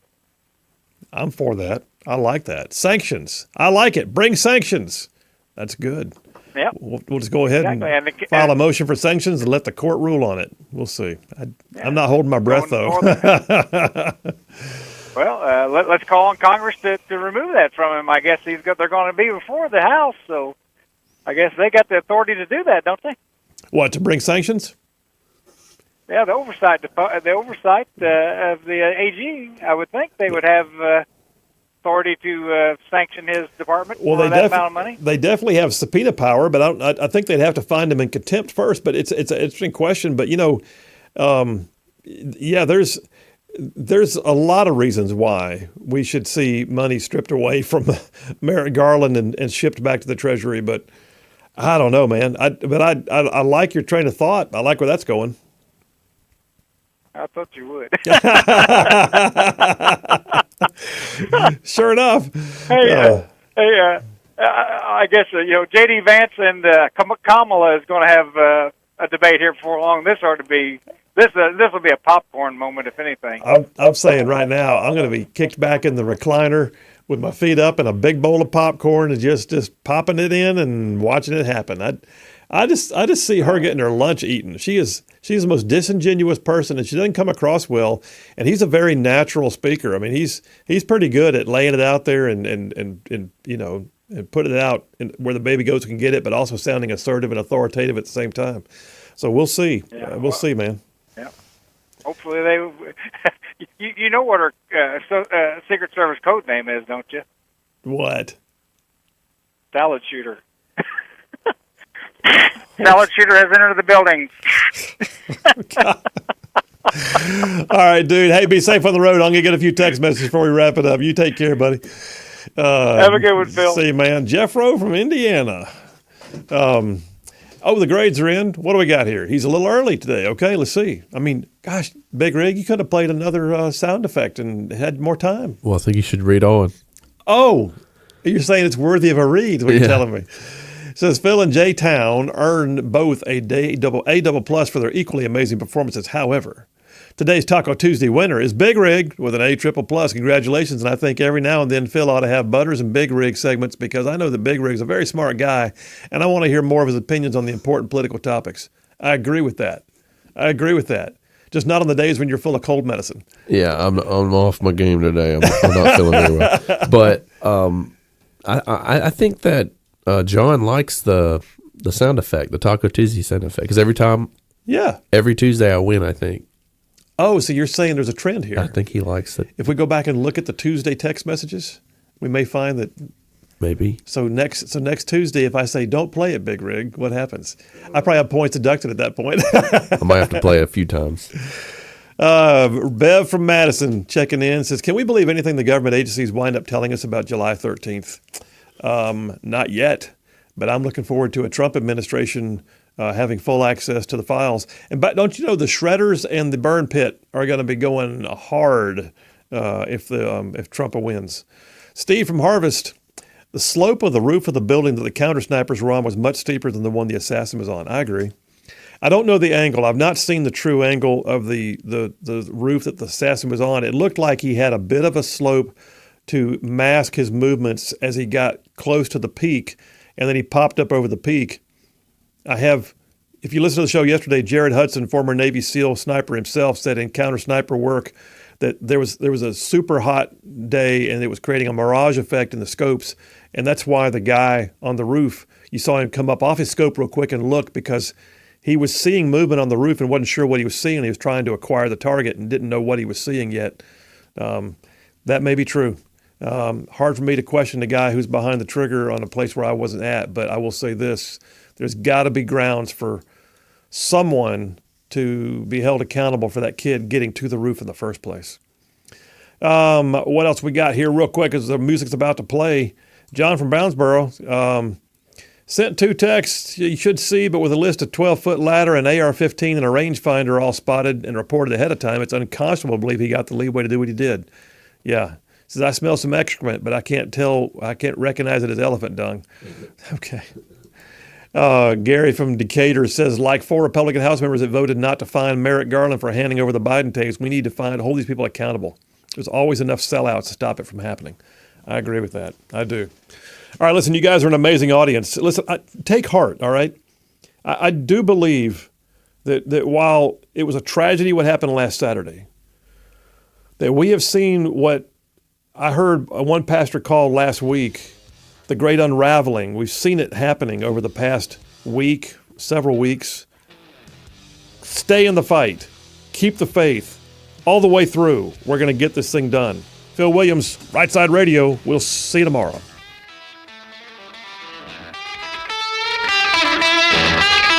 I'm for that. I like that. Sanctions. I like it. Bring sanctions. That's good. Yep. We'll just go ahead and file a motion for sanctions and let the court rule on it. We'll see. I'm not holding my breath, though. Well, let's call on Congress to remove that from him. I guess they're going to be before the House, so I guess they got the authority to do that, don't they? What, to bring sanctions? Yeah, the oversight of the AG. I would think they would have authority to sanction his department for that amount of money. They definitely have subpoena power, but I think they'd have to find him in contempt first. But it's an interesting question. But there's a lot of reasons why we should see money stripped away from Merrick Garland and shipped back to the Treasury. But I don't know, man. I like your train of thought. I like where that's going. I thought you would. Sure enough. I guess J.D. Vance and Kamala is going to have a debate here before long. This will be a popcorn moment, if anything. I'm saying right now, I'm going to be kicked back in the recliner with my feet up and a big bowl of popcorn and just popping it in and watching it happen. I just see her getting her lunch eaten. She's the most disingenuous person, and she doesn't come across well. And he's a very natural speaker. I mean, he's pretty good at laying it out there and putting it out where the baby goats can get it, but also sounding assertive and authoritative at the same time. So we'll see. We'll see, man. Yeah. Hopefully they. You know what her Secret Service code name is, don't you? What? Salad shooter. Salad shooter has entered the building. All right, dude. Hey, be safe on the road. I'm going to get a few text messages before we wrap it up. You take care, buddy. Have a good one, Phil. See you, man. Jeff Rowe from Indiana. The grades are in. What do we got here? He's a little early today. Okay, let's see. I mean, gosh, Big Rig, you could have played another sound effect and had more time. Well, I think you should read on. Oh, you're saying it's worthy of a read, is what you're telling me. It says Phil and J Town earned both A double plus for their equally amazing performances. However, today's Taco Tuesday winner is Big Rig with an A triple plus. Congratulations. And I think every now and then Phil ought to have Butters and Big Rig segments, because I know that Big Rig's a very smart guy and I want to hear more of his opinions on the important political topics. I agree with that. Just not on the days when you're full of cold medicine. Yeah, I'm off my game today. I'm not feeling very well. But I think that John likes the sound effect, the Taco Tuesday sound effect, because every Tuesday I win, I think. Oh, so you're saying there's a trend here. I think he likes it. If we go back and look at the Tuesday text messages, we may find that. Maybe. So next Tuesday, if I say don't play it, Big Rig, what happens? I probably have points deducted at that point. I might have to play it a few times. Bev from Madison checking in says, can we believe anything the government agencies wind up telling us about July 13th? Not yet, but I'm looking forward to a Trump administration having full access to the files. But don't you know the shredders and the burn pit are going to be going hard if Trump wins? Steve from Harvest, the slope of the roof of the building that the counter snipers were on was much steeper than the one the assassin was on. I agree. I don't know the angle. I've not seen the true angle of the roof that the assassin was on. It looked like he had a bit of a slope to mask his movements as he got close to the peak, and then he popped up over the peak. If you listen to the show yesterday, Jared Hudson, former Navy SEAL sniper himself, said in counter sniper work that there was a super hot day and it was creating a mirage effect in the scopes, and that's why the guy on the roof, you saw him come up off his scope real quick and look, because he was seeing movement on the roof and wasn't sure what he was seeing. He was trying to acquire the target and didn't know what he was seeing yet. That may be true. Hard for me to question the guy who's behind the trigger on a place where I wasn't at, but I will say this: there's got to be grounds for someone to be held accountable for that kid getting to the roof in the first place. What else we got here real quick as the music's about to play? John from Brownsboro sent 2 texts you should see, but with a list of 12-foot ladder, an AR-15, and a rangefinder all spotted and reported ahead of time, it's unconscionable to believe he got the leeway to do what he did. Yeah. Says, I smell some excrement, but I can't recognize it as elephant dung. Okay. Gary from Decatur says, like 4 Republican House members that voted not to fine Merrick Garland for handing over the Biden tapes, we need to hold these people accountable. There's always enough sellouts to stop it from happening. I agree with that. I do. All right, listen, you guys are an amazing audience. Listen, take heart, all right? I do believe that while it was a tragedy what happened last Saturday, that we have seen what I heard one pastor call last week the great unraveling. We've seen it happening over the past week, several weeks. Stay in the fight. Keep the faith. All the way through, we're going to get this thing done. Phil Williams, Rightside Radio. We'll see you tomorrow.